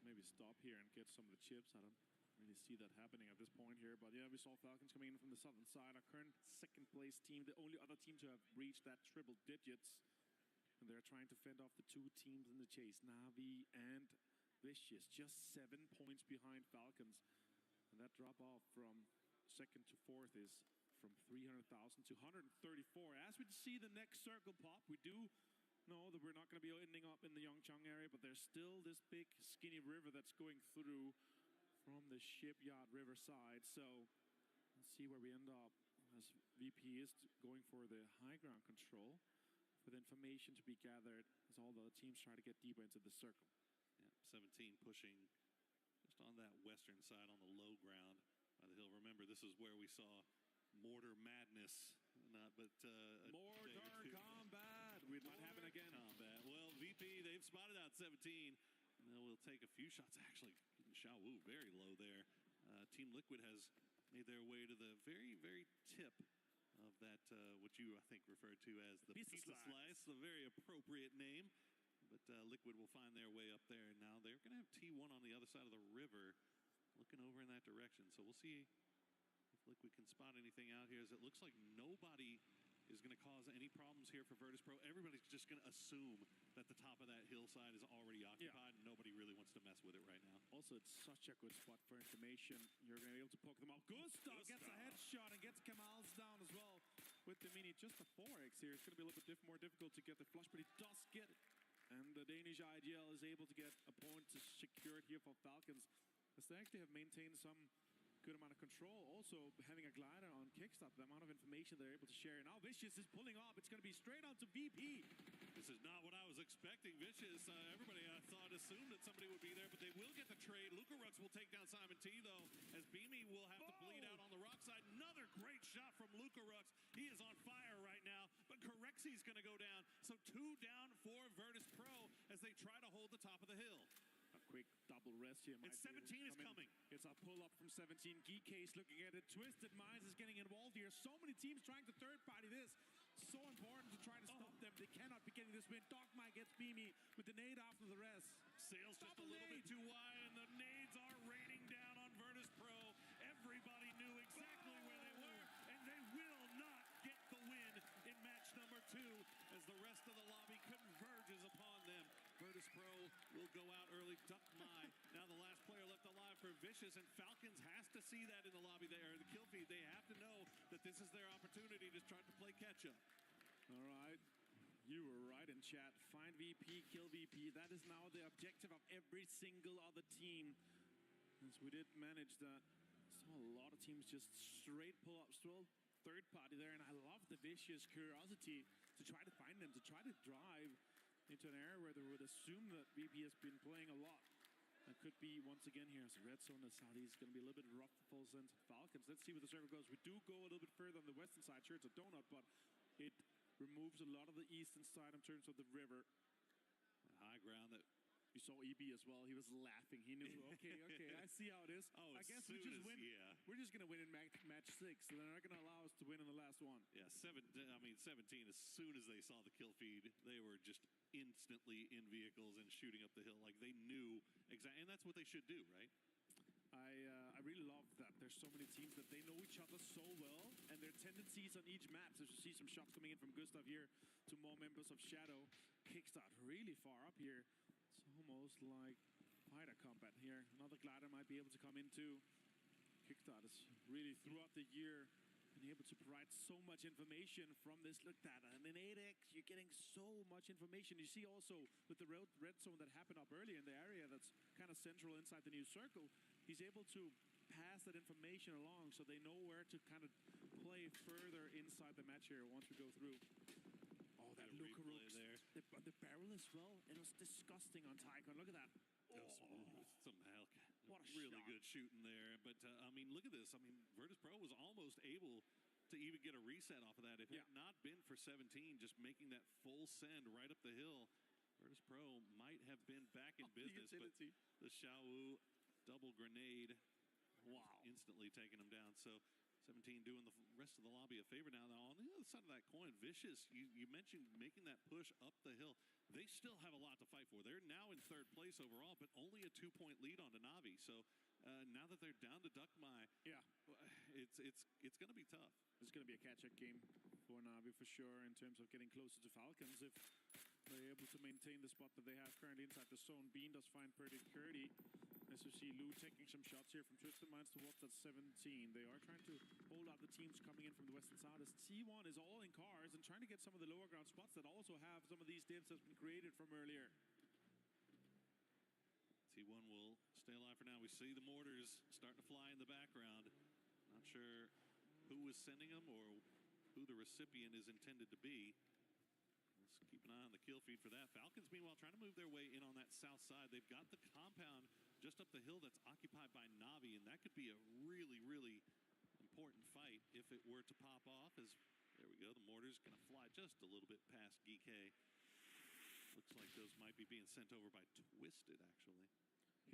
maybe stop here and get some of the chips. I don't really see that happening at this point here. But yeah, we saw Falcons coming in from the southern side. Our current second place team, the only other team to have reached that triple digits. And they're trying to fend off the two teams in the chase, Na'Vi and Vicious, just 7 points behind Falcons. And that drop off from second to fourth is from 300,000 to 134. As we see the next circle pop, we do know that we're not going to be ending up in the Yangchang area, but there's still this big skinny river that's going through from the shipyard riverside. So let's see where we end up as VP is going for the high ground control with information to be gathered as all the teams try to get deeper into the circle. Yeah, 17 pushing just on that western side on the low ground by the hill. Remember, this is where we saw Mortar Madness. Mortar Combat. It might happen again. Combat. Well, VP, they've spotted out 17. And we'll take a few shots. Actually, Xiao Wu very low there. Team Liquid has made their way to the very, very tip of that, what you, I think, referred to as the pizza slice. A very appropriate name. But Liquid will find their way up there. And now they're going to have T1 on the other side of the river looking over in that direction. So we'll see if Liquid can spot anything out here, as it looks like nobody is going to cause any problems here for Virtus Pro. Everybody's just going to assume that the top of that hillside is already occupied, and nobody really wants to mess with it right now. Also, it's such a good spot for information. You're going to be able to poke them out. Gustav gets a headshot and gets Kamal's down as well with the mini. Just a 4x here. It's going to be a little bit more difficult to get the flush, but he does get it. And the Danish IGL is able to get a point to secure it here for Falcons, as they actually have maintained some good amount of control. Also, having a glider on Kickstart, the amount of information they're able to share. Now Vicious is pulling off. It's going to be straight on to VP. This is not what I was expecting. Vicious, everybody I thought assumed that somebody would be there, but they will get the trade. Lucarux will take down Simon T, though, as Beamy will have to bleed out on the rock side. Another great shot from Lucarux. He is on fire right now, but Correxi's going to go down. So 2 down for Virtus Pro as they try to hold the top of the hill. A quick double rest here. And 17 is coming. It's a pull-up from 17. Geek Case looking at it. Twisted Minds is getting involved here. So many teams trying to third-party this. So important to try to stop them. They cannot be getting this win. Dogma gets Beamy with the nade after the rest. Sails just a little bit too wide, and the nades are raining down on Virtus Pro. Everybody knew exactly where they were, and they will not get the win in match number 2 as the rest of the lobby converges upon them. Virtus Pro will go out early. Duck My, now the last player left alive for Vicious, and Falcons has to see that in the lobby there, the kill feed. They have to know that this is their opportunity to try to play catch-up. All right. You were right in chat. Find VP, kill VP. That is now the objective of every single other team. As we did manage that. Saw a lot of teams just straight pull up, still third party there, and I love the Vicious curiosity to try to find them, to try to drive into an area where they would assume that VP has been playing a lot. That could be, once again, here as red zone in the southeast, going to be a little bit rough for Falls and Falcons. Let's see where the circle goes. We do go a little bit further on the western side. Sure, it's a donut, but it removes a lot of the eastern side in terms of the river. High ground that you saw EB as well. He was laughing. He knew, okay, I see how it is. Oh, I guess we just win. Yeah. We're just going to win in match 6, so they're not going to allow us to win in the last one. Yeah, 17, as soon as they saw the kill feed, they were just instantly in vehicles and shooting up the hill. Like, they knew exactly, and that's what they should do, right? I really love that. There's so many teams that they know each other so well, and their tendencies on each map. So you see some shots coming in from Gustav here to more members of Shadow. Kickstart really far up here. It's almost like fighter combat here. Another glider might be able to come into. Kickstart is really throughout the year been able to provide so much information from this. Look at that. And in 8X, you're getting so much information. You see also with the red zone that happened up earlier in the area that's kind of central inside the new circle, he's able to pass that information along so they know where to kind of play further inside the match here once we go through. Oh, that Luca there. The barrel as well. It was disgusting on Tycon. Look at that. That was some hell. What a really shot. good shooting there. But, I mean, look at this. I mean, Virtus Pro was almost able to even get a reset off of that. If it had not been for 17 just making that full send right up the hill, Virtus Pro might have been back in business. But the Xiaowu double grenade, wow, instantly taking him down. So 17 doing the rest of the lobby a favor now. Now, on the other side of that coin, Vicious, you mentioned making that push up the hill. They still have a lot to fight for. They're now in third place overall, but only a 2-point lead on Navi. So now that they're down to Duckmai, it's going to be tough. It's going to be a catch-up game for Navi for sure in terms of getting closer to Falcons. If they're able to maintain the spot that they have currently inside the zone, Bean does find pretty Curdy. As you see, Lou taking some shots here from Twisted Minds towards that 17. They are trying to hold out the teams coming in from the western side as T1 is all in cars and trying to get some of the lower ground spots that also have some of these divs that's been created from earlier. T1 will stay alive for now. We see the mortars starting to fly in the background. Not sure who was sending them or who the recipient is intended to be. Let's keep an eye on the kill feed for that. Falcons, meanwhile, trying to move their way in on that south side. They've got the compound just up the hill that's occupied by Navi, and that could be a really, really important fight if it were to pop off. As there we go, the mortar's going to fly just a little bit past GK. Looks like those might be being sent over by Twisted, actually.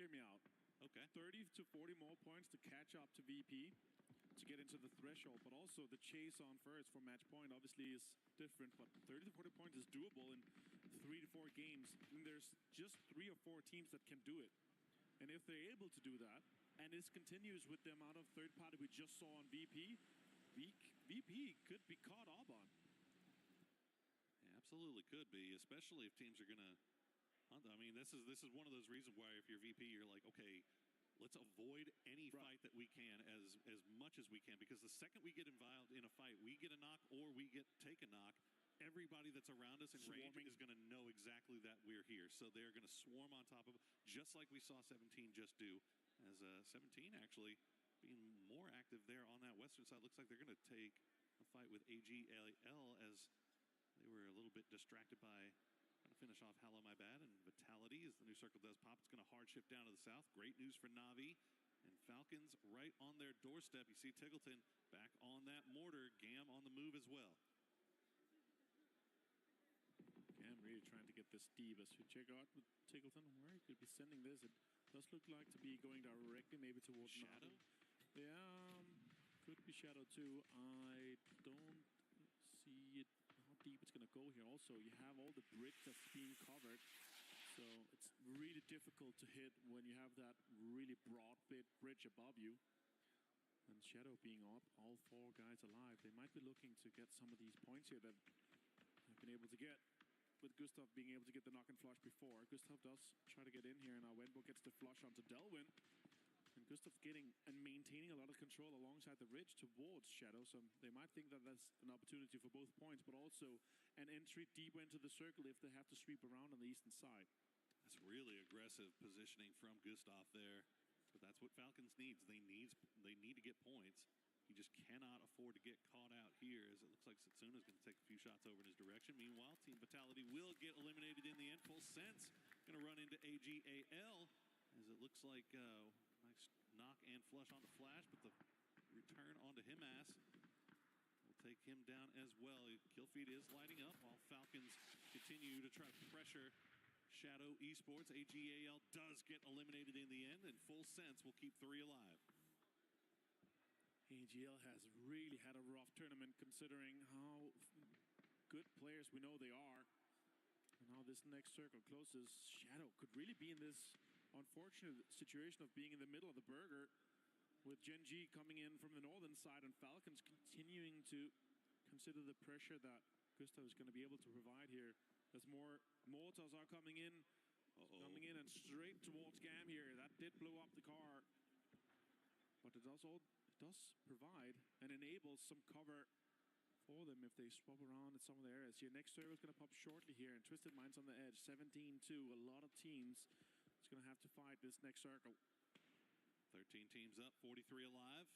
Hear me out. Okay. 30 to 40 more points to catch up to VP to get into the threshold, but also the chase on first for match point obviously is different, but 30 to 40 points is doable in 3 to 4 games. And there's just 3 or 4 teams that can do it. And if they're able to do that, and this continues with the amount of third party we just saw on VP, VP could be caught up on. Yeah, absolutely could be, especially if teams are going to hunt. I mean, this is one of those reasons why if you're VP, you're like, okay, let's avoid any fight that we can as much as we can, because the second we get involved in a fight, we get a knock or we take a knock, everybody that's around us in range is going to know exactly that we're here. So they're going to swarm on top of, just like we saw 17 just do. As 17 actually being more active there on that western side. Looks like they're going to take a fight with AGL as they were a little bit distracted by trying to finish off Hello My Bad, and Vitality as the new circle does pop. It's going to hard shift down to the south. Great news for Navi. And Falcons right on their doorstep. You see Tiggleton back on that mortar. Gam on the move as well. Gam really trying to get this deep as we check out with Tiggleton where he could be sending this. It does look like to be going directly maybe towards Shadow. Yeah, could be Shadow too. I don't see it how deep it's going to go here. Also, you have all the bridge that's being covered, so it's really difficult to hit when you have that really broad bridge above you. And Shadow being up, all 4 guys alive, they might be looking to get some of these points here that they've been able to get. With Gustav being able to get the knock and flush before. Gustav does try to get in here, and now Wenbo gets the flush onto Delwyn. And Gustav getting and maintaining a lot of control alongside the ridge towards Shadow, so they might think that that's an opportunity for both points, but also an entry deeper into the circle if they have to sweep around on the eastern side. That's really aggressive positioning from Gustav there, but that's what Falcons needs. They need to get points. He just cannot afford to get caught out here, as it looks like Satsuna is going to take a few shots over in his direction. Meanwhile, Team Vitality will get eliminated in the end. Full Sense going to run into AGAL, as it looks like nice knock and flush onto Flash, but the return onto Himas will take him down as well. Kill feed is lighting up while Falcons continue to try to pressure Shadow Esports. AGAL does get eliminated in the end, and Full Sense will keep 3 alive. AGL has really had a rough tournament considering how good players we know they are. And now this next circle closes. Shadow could really be in this unfortunate situation of being in the middle of the burger with Gen G coming in from the northern side and Falcons continuing to consider the pressure that Gustav is going to be able to provide here. As more mortars are coming in and straight towards Gam here. That did blow up the car. But it does provide and enables some cover for them if they swap around in some of the areas here. Next server is going to pop shortly here, and Twisted Minds on the edge, 17-2. A lot of teams is going to have to fight this next circle. 13 teams up, 43 alive.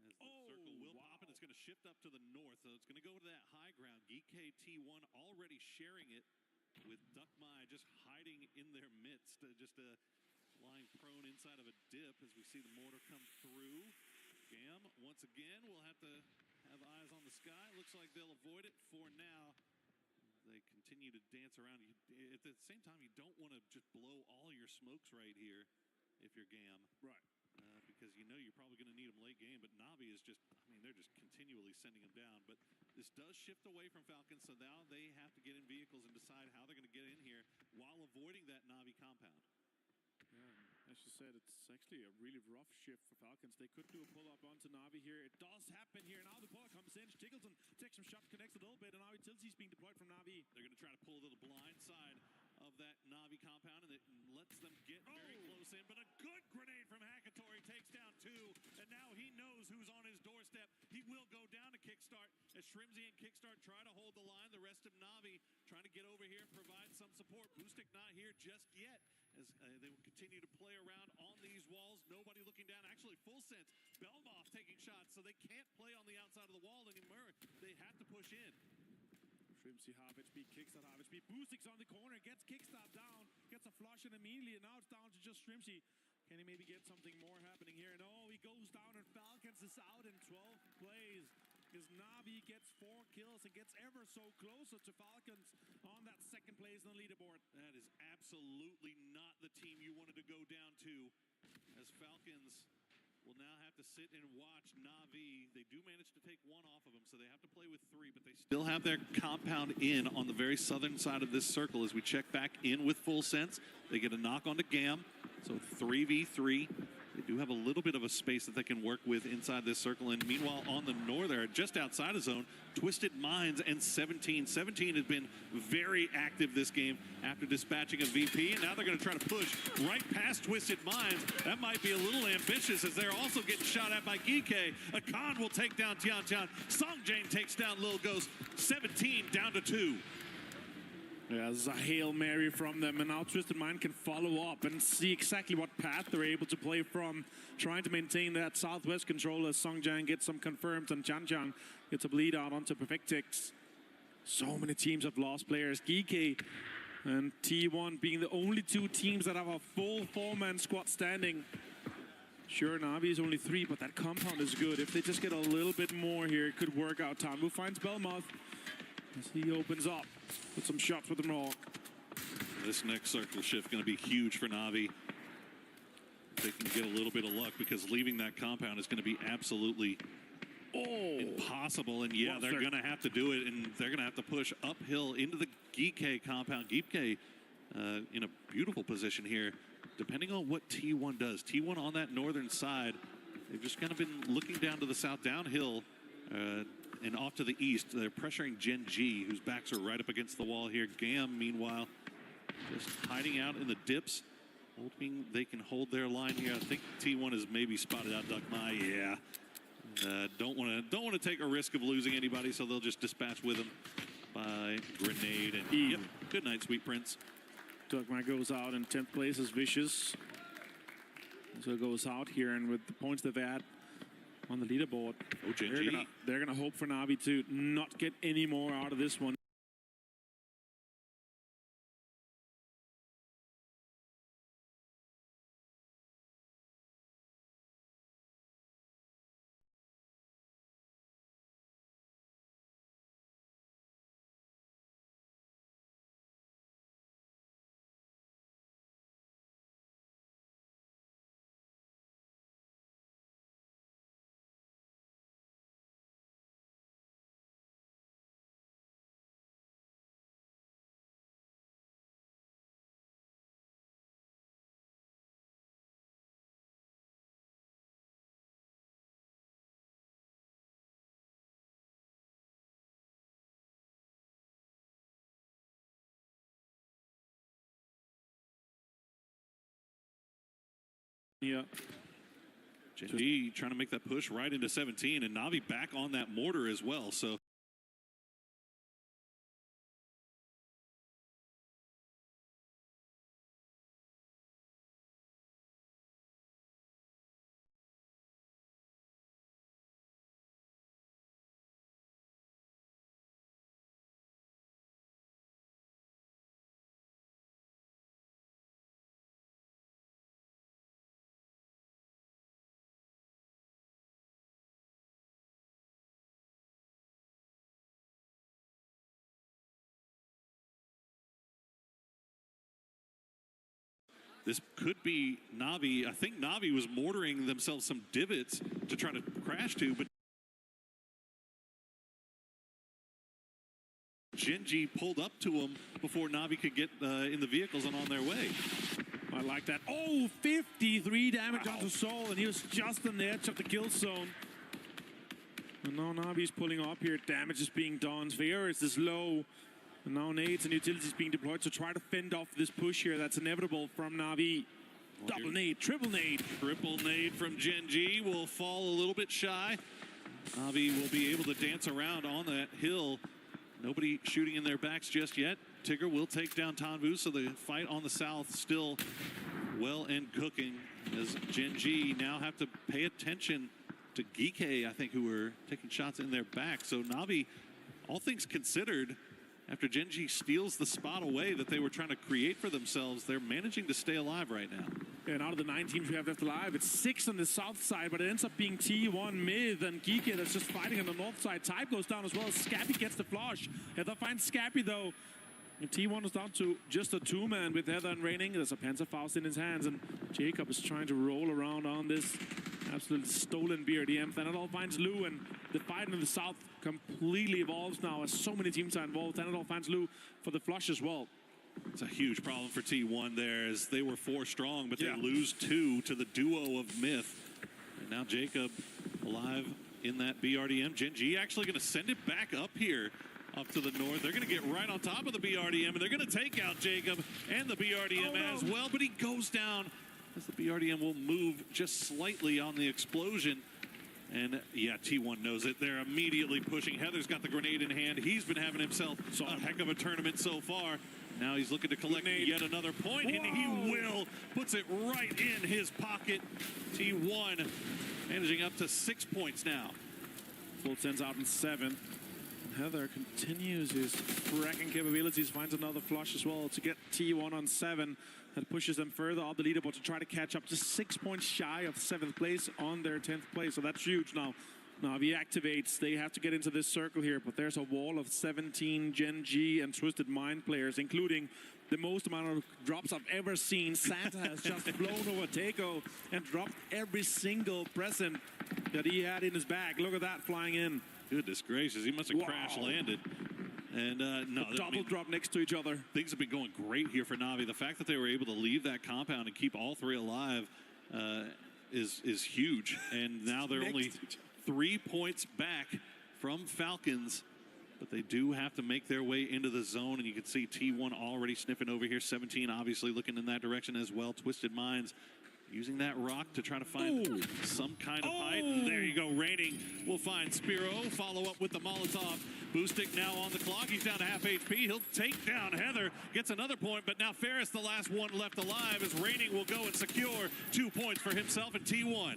As the circle will pop, and it's going to shift up to the north. So it's going to go to that high ground. Geek T1 already sharing it with DOTA just hiding in their midst. Just lying prone inside of a dip as we see the mortar come through. Gam, once again, will have to have eyes on the sky. Looks like they'll avoid it for now. They continue to dance around. At the same time, you don't want to just blow all your smokes right here if you're Gam. Right. Because you know you're probably going to need them late game, but Na'Vi is just, I mean, they're just continually sending them down. But this does shift away from Falcons, so now they have to get in vehicles and decide how they're going to get in here while avoiding that Na'Vi compound. Yeah, as you said, it's actually a really rough shift for Falcons. They could do a pull-up onto Na'Vi here. It does happen here. Now the pull comes in. Jiggleton takes some shots, connects a little bit, and now Tilsy's being deployed from Na'Vi. They're going to try to pull to the blind side of that Na'Vi compound, and it lets them get very close in. But a good grenade from Hakatori takes down 2, and now he knows who's on his doorstep. He will go down to Kickstart as Shrimzy and Kickstart try to hold the line. The rest of Na'Vi trying to get over here and provide some support. Boostic not here just yet, as they will continue to play around on these walls. Nobody looking down. Actually, full sense. Belmoff taking shots, so they can't play on the outside of the wall anymore. They have to push in. Shrimzy, half HP, Kickstart, half HP. Boostic's on the corner, gets Kickstart down, gets a flush, and immediately, and now it's down to just Shrimzy. Can he maybe get something more happening here? No, he goes down, and Falcons is out in 12 plays. Because Na'Vi gets 4 kills and gets ever so closer to Falcons on that second place on the leaderboard. That is absolutely not the team you wanted to go down to, as Falcons will now have to sit and watch Na'Vi. They do manage to take 1 off of them, so they have to play with 3, but they still have their compound in on the very southern side of this circle. As we check back in with full sense, they get a knock onto Gam, so 3v3. They do have a little bit of a space that they can work with inside this circle. And meanwhile, on the northern, just outside of zone, Twisted Minds and 17. 17 has been very active this game after dispatching a VP. And now they're going to try to push right past Twisted Minds. That might be a little ambitious as they're also getting shot at by Geek. Akan will take down Tian Tian. Song Jane takes down Lil Ghost. 17 down to 2. Yeah, this is a Hail Mary from them, and now Twisted Mind can follow up and see exactly what path they're able to play from, trying to maintain that southwest control as Songjang gets some confirmed, and Chanchang gets a bleed out onto Perfectix. So many teams have lost players. Geek and T1 being the only 2 teams that have a full 4-man squad standing. Sure, Na'Vi is only 3, but that compound is good. If they just get a little bit more here, it could work out. Tamu finds Belmoth as he opens up with some shots with the Mohawk. This next circle shift going to be huge for Na'Vi. They can get a little bit of luck because leaving that compound is going to be absolutely impossible. And yeah, they're going to have to do it, and they're going to have to push uphill into the Geek compound. Geek in a beautiful position here, depending on what T1 does. T1 on that northern side, they've just kind of been looking down to the south, downhill, and off to the east. They're pressuring Gen G, whose backs are right up against the wall here. Gam, meanwhile, just hiding out in the dips, hoping they can hold their line here. I think T1 has maybe spotted out DOTA. Yeah, don't want to take a risk of losing anybody, so they'll just dispatch with him by grenade. And yep, good night, Sweet Prince. DOTA goes out in 10th place as Vicious. So it goes out here, and with the points they've had on the leaderboard, they're gonna hope for Na'Vi to not get any more out of this one. G trying to make that push right into 17, and Navi back on that mortar as well. So this could be Navi. I think Navi was mortaring themselves some divots to try to crash to, but Gen.G pulled up to him before Navi could get in the vehicles and on their way. I like that. Oh, 53 damage onto Soul, and he was just on the edge of the kill zone. And now Navi's pulling up here. Damage is being done. Spheris is low. And now nades and utilities being deployed to try to fend off this push here. That's inevitable from Navi. Double nade, triple nade. Triple nade from Gen.G will fall a little bit shy. Navi will be able to dance around on that hill. Nobody shooting in their backs just yet. Tigger will take down Tanvu, so the fight on the south still well and cooking as Gen.G now have to pay attention to Geeke, I think, who are taking shots in their back. So Navi, all things considered, after Gen.G steals the spot away that they were trying to create for themselves, they're managing to stay alive right now. And out of the 9 teams we have left alive, it's 6 on the south side, but it ends up being T1 mid and Geeke that's just fighting on the north side. Type goes down as well. Scappy gets the flush. Heather finds Scappy though. And T1 is down to just a 2-man with Heather and Raining. There's a Panzerfaust in his hands, and Jacob is trying to roll around on this absolute stolen BRDM. Thanadol finds Lou, and the fight in the south completely evolves now as so many teams are involved. Thanadol finds Lou for the flush as well. It's a huge problem for T1 there, as they were 4 strong, but they lose 2 to the duo of Myth. And now Jacob alive in that BRDM. Gen.G actually going to send it back up here, up to the north. They're going to get right on top of the BRDM, and they're going to take out Jacob and the BRDM as well, but he goes down as the BRDM will move just slightly on the explosion. And yeah, T1 knows it. They're immediately pushing. Heather's got the grenade in hand. He's been having himself a heck of a tournament so far. Now he's looking to collect yet another point, and he will. Puts it right in his pocket. T1 managing up to 6 points now. Full sends out in 7. Heather continues his fracking capabilities, finds another flush as well to get T1 on 7. That pushes them further up the leaderboard to try to catch up, just 6 points shy of 7th place on their 10th place. So that's huge now. Navi activates. They have to get into this circle here, but there's a wall of 17 Gen.G and Twisted Mind players, including the most amount of drops I've ever seen. Santa has just flown over Takeo and dropped every single present that he had in his bag. Look at that flying in. Goodness gracious, he must have crash landed. And no, double drop next to each other. Things have been going great here for Navi. The fact that they were able to leave that compound and keep all 3 alive is huge. And now they're only 3 points back from Falcons, but they do have to make their way into the zone. And you can see T1 already sniffing over here. 17 obviously looking in that direction as well. Twisted Minds using that rock to try to find some kind of height. There you go, Raining will find Spiro. Follow up with the Molotov. Boostic now on the clock. He's down to half HP. He'll take down Heather. Gets another point, but now Ferris, the last one left alive, as Raining will go and secure 2 points for himself and T1.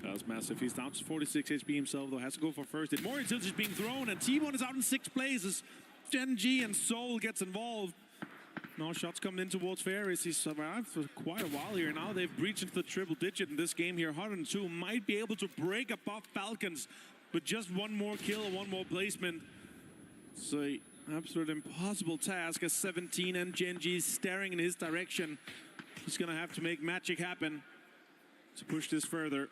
That was massive. He's down to 46 HP himself, though. Has to go for first. And more utilities being thrown, and T1 is out in 6th place as Gen.G and Soul gets involved. Now shots coming in towards Ferris. He's survived for quite a while here. Now they've breached into the triple digit in this game here. 102 might be able to break above Falcons with just one more kill and one more placement. It's an absolute impossible task as 17 and Gen.G is staring in his direction. He's going to have to make magic happen to push this further.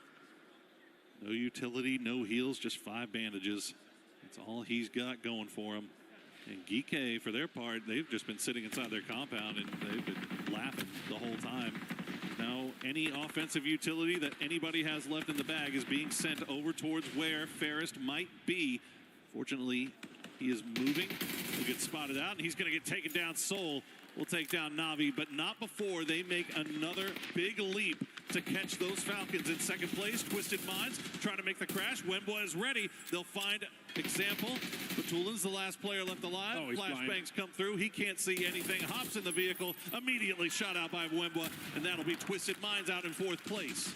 No utility, no heals, just 5 bandages. That's all he's got going for him. And Geeke, for their part, they've just been sitting inside their compound and they've been laughing the whole time. Now, any offensive utility that anybody has left in the bag is being sent over towards where Ferris might be. Fortunately, he is moving. He'll get spotted out, and he's going to get taken down. Soul will take down Navi, but not before they make another big leap to catch those Falcons in second place. Twisted Minds trying to make the crash. Wemba is ready. They'll find example. Batulin's the last player left alive. Oh, he's Flashbangs come through. He can't see anything. Hops in the vehicle. Immediately shot out by Wemba. And that'll be Twisted Minds out in fourth place.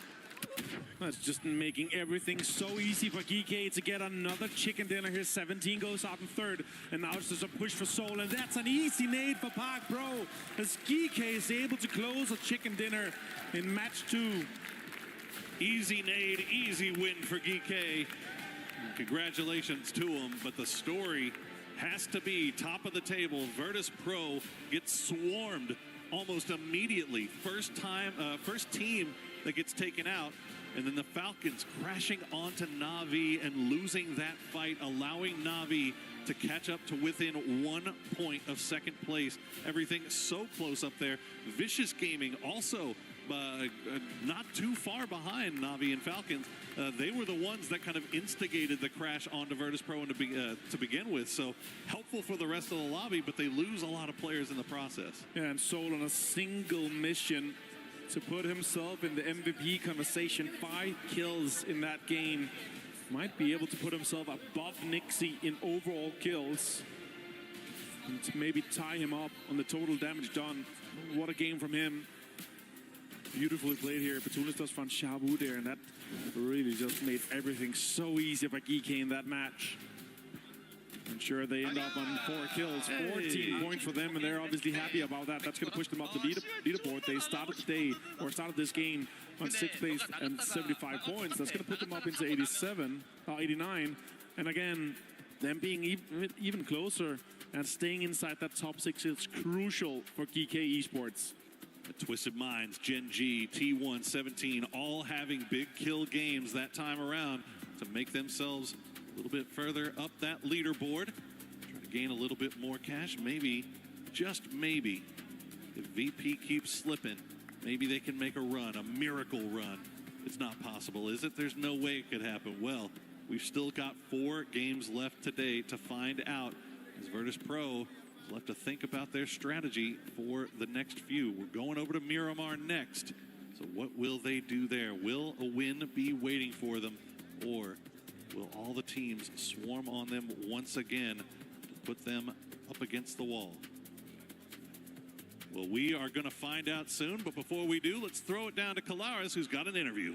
That's just making everything so easy for GK to get another chicken dinner here. 17 goes out in third, and now it's just a push for Soul, and that's an easy nade for Park Pro, as GK is able to close a chicken dinner in match 2. Easy nade, easy win for GK. Congratulations to him, but the story has to be top of the table. Virtus Pro gets swarmed almost immediately. First team that gets taken out, and then the Falcons crashing onto Na'Vi and losing that fight, allowing Na'Vi to catch up to within 1 point of second place. Everything so close up there. Vicious Gaming also not too far behind Na'Vi and Falcons. They were the ones that kind of instigated the crash onto Virtus Pro to begin with. So helpful for the rest of the lobby, but they lose a lot of players in the process. Yeah, and Soul on a single mission to put himself in the MVP conversation. 5 kills in that game. Might be able to put himself above Nixie in overall kills. And to maybe tie him up on the total damage done. What a game from him. Beautifully played here. Batulis does find Shabu there, and that really just made everything so easy for GK in that match. I'm sure they end up on 4 kills, 14 points for them, and they're obviously happy about that. That's going to push them up the leaderboard. They started the day, or started this game on 6th place and 75 points. That's going to put them up into 89. And again, them being even closer and staying inside that top 6 is crucial for GK Esports. The Twisted Minds, Gen G, T1, 17, all having big kill games that time around to make themselves a little bit further up that leaderboard. Try to gain a little bit more cash. Maybe, just maybe, if VP keeps slipping, maybe they can make a run, a miracle run. It's not possible, is it? There's no way it could happen. Well, we've still got 4 games left today to find out, as Virtus Pro is left to think about their strategy for the next few. We're going over to Miramar next. So what will they do there? Will a win be waiting for them, or will all the teams swarm on them once again to put them up against the wall? Well, we are going to find out soon, but before we do, let's throw it down to Kalaris, who's got an interview.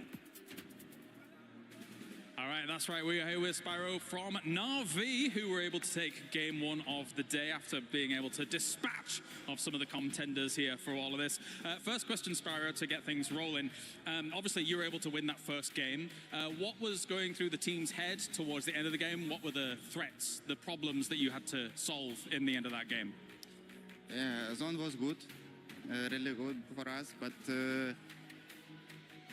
All right, that's right. We are here with Spyro from Na'Vi, who were able to take game 1 of the day after being able to dispatch of some of the contenders here for all of this. First question, Spyro, to get things rolling. Obviously, you were able to win that first game. What was going through the team's head towards the end of the game? What were the threats, the problems that you had to solve in the end of that game? Yeah, zone was good, really good for us, but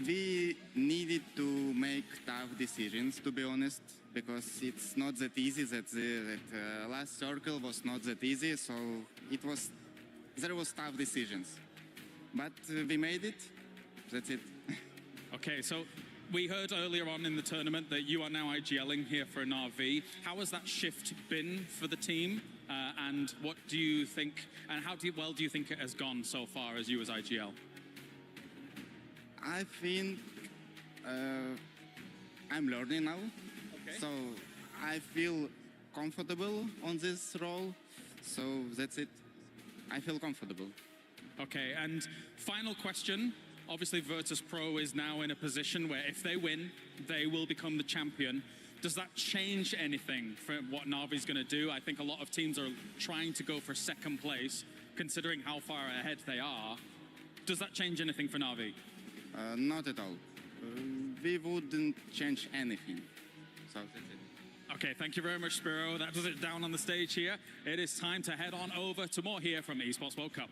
we needed to make tough decisions, to be honest, because it's not that easy. That last circle was not that easy, so there was tough decisions, but we made it. That's it. Okay, so we heard earlier on in the tournament that you are now IGLing here for Na'Vi. How has that shift been for the team? And what do you think, and how well do you think it has gone so far as you as IGL? I think I'm learning now, so I feel comfortable on this role, so that's it. I feel comfortable. Okay, and final question. Obviously, Virtus Pro is now in a position where if they win, they will become the champion. Does that change anything for what Na'Vi's going to do? I think a lot of teams are trying to go for second place, considering how far ahead they are. Does that change anything for Na'Vi? Not at all. We wouldn't change anything. So that's it. Okay, thank you very much, Spiro. That does it down on the stage here. It is time to head on over to more here from Esports World Cup.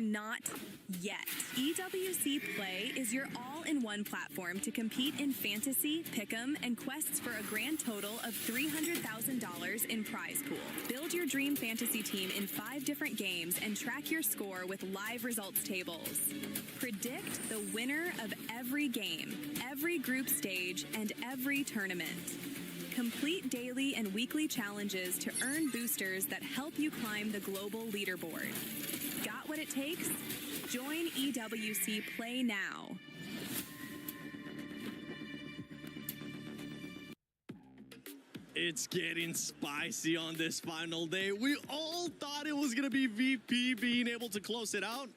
not yet. EWC Play is your all-in-one platform to compete in fantasy, pick'em, and quests for a grand total of $300,000 in prize pool. Build your dream fantasy team in 5 different games and track your score with live results tables. Predict the winner of every game, every group stage, and every tournament. Complete daily and weekly challenges to earn boosters that help you climb the global leaderboard. Got what it takes? Join EWC Play now. It's getting spicy on this final day. We all thought it was going to be VP being able to close it out.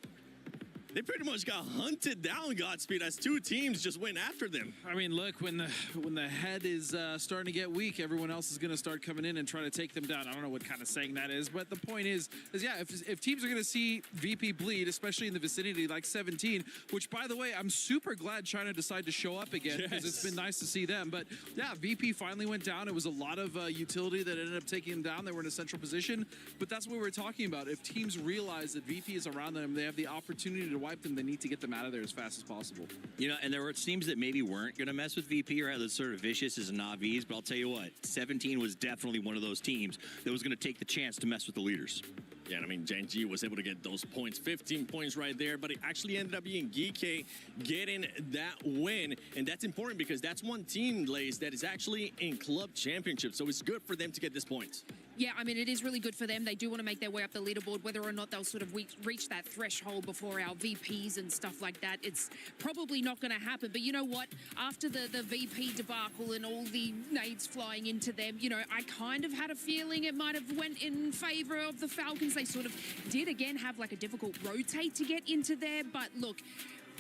They pretty much got hunted down, Godspeed, as 2 teams just went after them. I mean, look, when the head is starting to get weak, everyone else is going to start coming in and trying to take them down. I don't know what kind of saying that is, but the point is yeah, if teams are going to see VP bleed, especially in the vicinity like 17, which, by the way, I'm super glad China decided to show up again because it's been nice to see them. But yeah, VP finally went down. It was a lot of utility that ended up taking them down. They were in a central position, but that's what we're talking about. If teams realize that VP is around them, they have the opportunity to wipe them, they need to get them out of there as fast as possible. You know, and there were teams that maybe weren't going to mess with VP or had as sort of vicious as Navi's, but I'll tell you what, 17 was definitely one of those teams that was going to take the chance to mess with the leaders. Yeah, I mean, Gen G was able to get those points, 15 points right there, but it actually ended up being GK getting that win. And that's important because that's one team, Lace, that is actually in club championship. So it's good for them to get this point. Yeah, I mean, it is really good for them. They do want to make their way up the leaderboard, whether or not they'll sort of reach that threshold before our VPs and stuff like that. It's probably not going to happen. But you know what? After the VP debacle and all the nades flying into them, you know, I kind of had a feeling it might have went in favor of the Falcons. They sort of did, again, have like a difficult rotate to get into there. But look,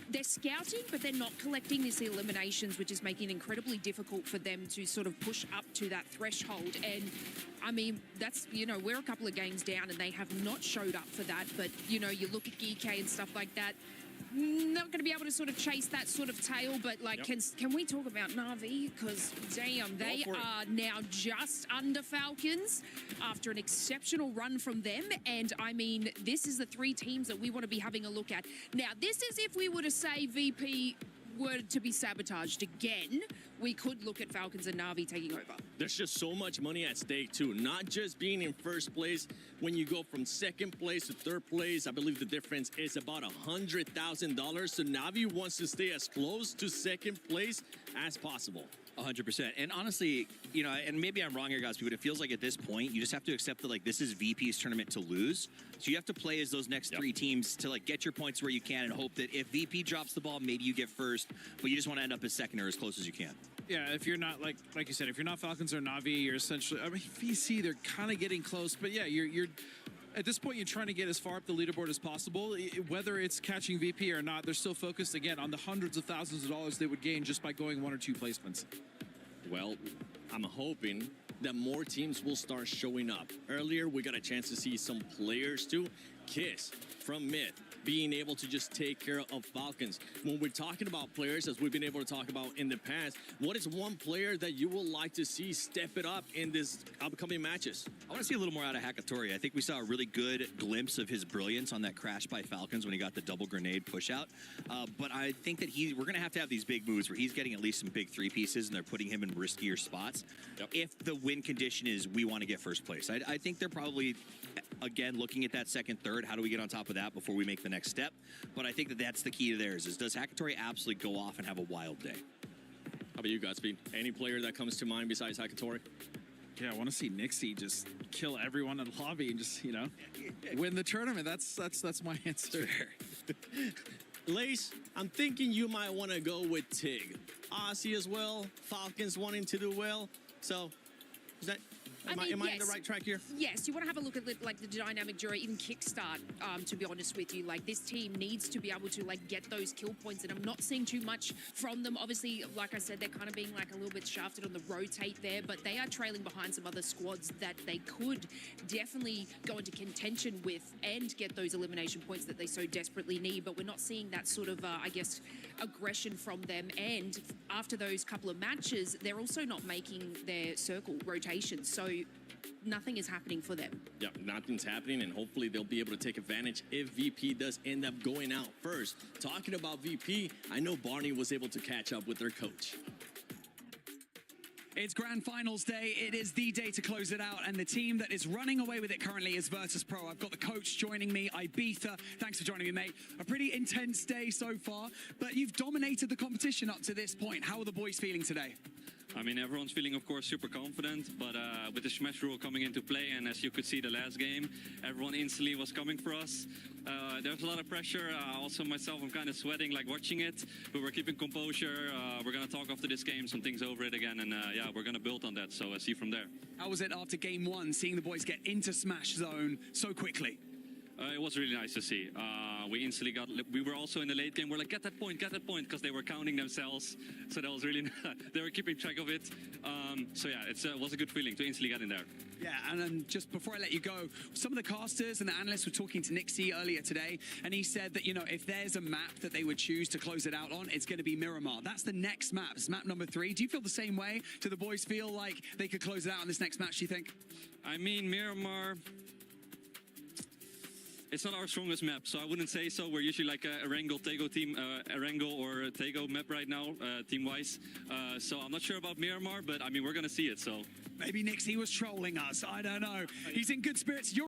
they're scouting, but they're not collecting these eliminations, which is making it incredibly difficult for them to sort of push up to that threshold. And I mean, that's, you know, we're a couple of games down and they have not showed up for that. But, you know, you look at GK and stuff like that, not going to be able to sort of chase that sort of tail. But, like, can we talk about Na'Vi? Because, damn, they are now just under Falcons after an exceptional run from them. And, I mean, this is the 3 teams that we want to be having a look at. Now, this is if we were to say VP were to be sabotaged again, we could look at Falcons and Na'Vi taking over. There's just so much money at stake, too. Not just being in first place. When you go from second place to third place, I believe the difference is about $100,000. So Na'Vi wants to stay as close to second place as possible. 100%. And honestly, you know, and maybe I'm wrong here, guys, but it feels like at this point, you just have to accept that, like, this is VP's tournament to lose. So you have to play as those next 3 teams to, like, get your points where you can and hope that if VP drops the ball, maybe you get first, but you just want to end up as second or as close as you can. Yeah, if you're not, like you said, if you're not Falcons or Na'Vi, you're essentially, I mean, VC, they're kind of getting close, but yeah, you're at this point, you're trying to get as far up the leaderboard as possible. Whether it's catching VP or not, they're still focused, again, on the hundreds of thousands of dollars they would gain just by going 1 or 2 placements. Well, I'm hoping that more teams will start showing up. Earlier, we got a chance to see some players too. Kiss from mid, being able to just take care of Falcons. When we're talking about players, as we've been able to talk about in the past, what is one player that you would like to see step it up in this upcoming matches? I want to see a little more out of Hakatori. I think we saw a really good glimpse of his brilliance on that crash by Falcons when he got the double grenade push out. But I think that we're going to have these big moves where he's getting at least some big 3 pieces and they're putting him in riskier spots. If the win condition is we want to get first place, I think they're probably, again, looking at that second, third, how do we get on top of that before we make the next step? But I think that that's the key to theirs, is does Hakatori absolutely go off and have a wild day? How about you, Godspeed? Any player that comes to mind besides Hakatori? Yeah, I want to see Nixie just kill everyone in the lobby and just, you know, win the tournament. That's my answer. Lace, I'm thinking you might want to go with Tig. Aussie as well, Falcons wanting to do well. So, is that... Am I on the right track here? Yes, you want to have a look at like the dynamic duo, even kickstart, to be honest with you. Like, this team needs to be able to like get those kill points, and I'm not seeing too much from them. Obviously, like I said, they're kind of being like a little bit shafted on the rotate there, but they are trailing behind some other squads that they could definitely go into contention with and get those elimination points that they so desperately need. But we're not seeing that sort of, I guess, aggression from them. And after those couple of matches, they're also not making their circle rotations. So nothing is happening for them. Yeah, nothing's happening, and hopefully they'll be able to take advantage if VP does end up going out first. Talking about VP, I know Barney was able to catch up with their coach. It's Grand Finals day. It is the day to close it out, and the team that is running away with it currently is Virtus Pro. I've got the coach joining me, Ibiza. Thanks for joining me, mate. A pretty intense day so far, but you've dominated the competition up to this point. How are the boys feeling today? I mean, everyone's feeling, of course, super confident, but with the Smash rule coming into play, and as you could see the last game, everyone instantly was coming for us. There's a lot of pressure. Also myself, I'm kind of sweating like watching it, but we're keeping composure. We're going to talk after this game some things over it again, and yeah, we're going to build on that, so see from there. How was it after game one, seeing the boys get into Smash Zone so quickly? It was really nice to see. We instantly got, we were also in the late game, we're like, get that point, because they were counting themselves. So that was really, they were keeping track of it. So yeah, it was a good feeling to instantly get in there. Yeah, and then just before I let you go, some of the casters and the analysts were talking to Nixie earlier today, and he said that, you know, if there's a map that they would choose to close it out on, it's going to be Miramar. That's the next map. It's map number 3. Do you feel the same way? Do the boys feel like they could close it out on this next match, do you think? I mean, Miramar, it's not our strongest map, so I wouldn't say so. We're usually like a Erangel-Tego team, Erangel or Tego map right now, team-wise. So I'm not sure about Miramar, but I mean, we're going to see it, so. Maybe Nixie was trolling us. I don't know. He's in good spirits.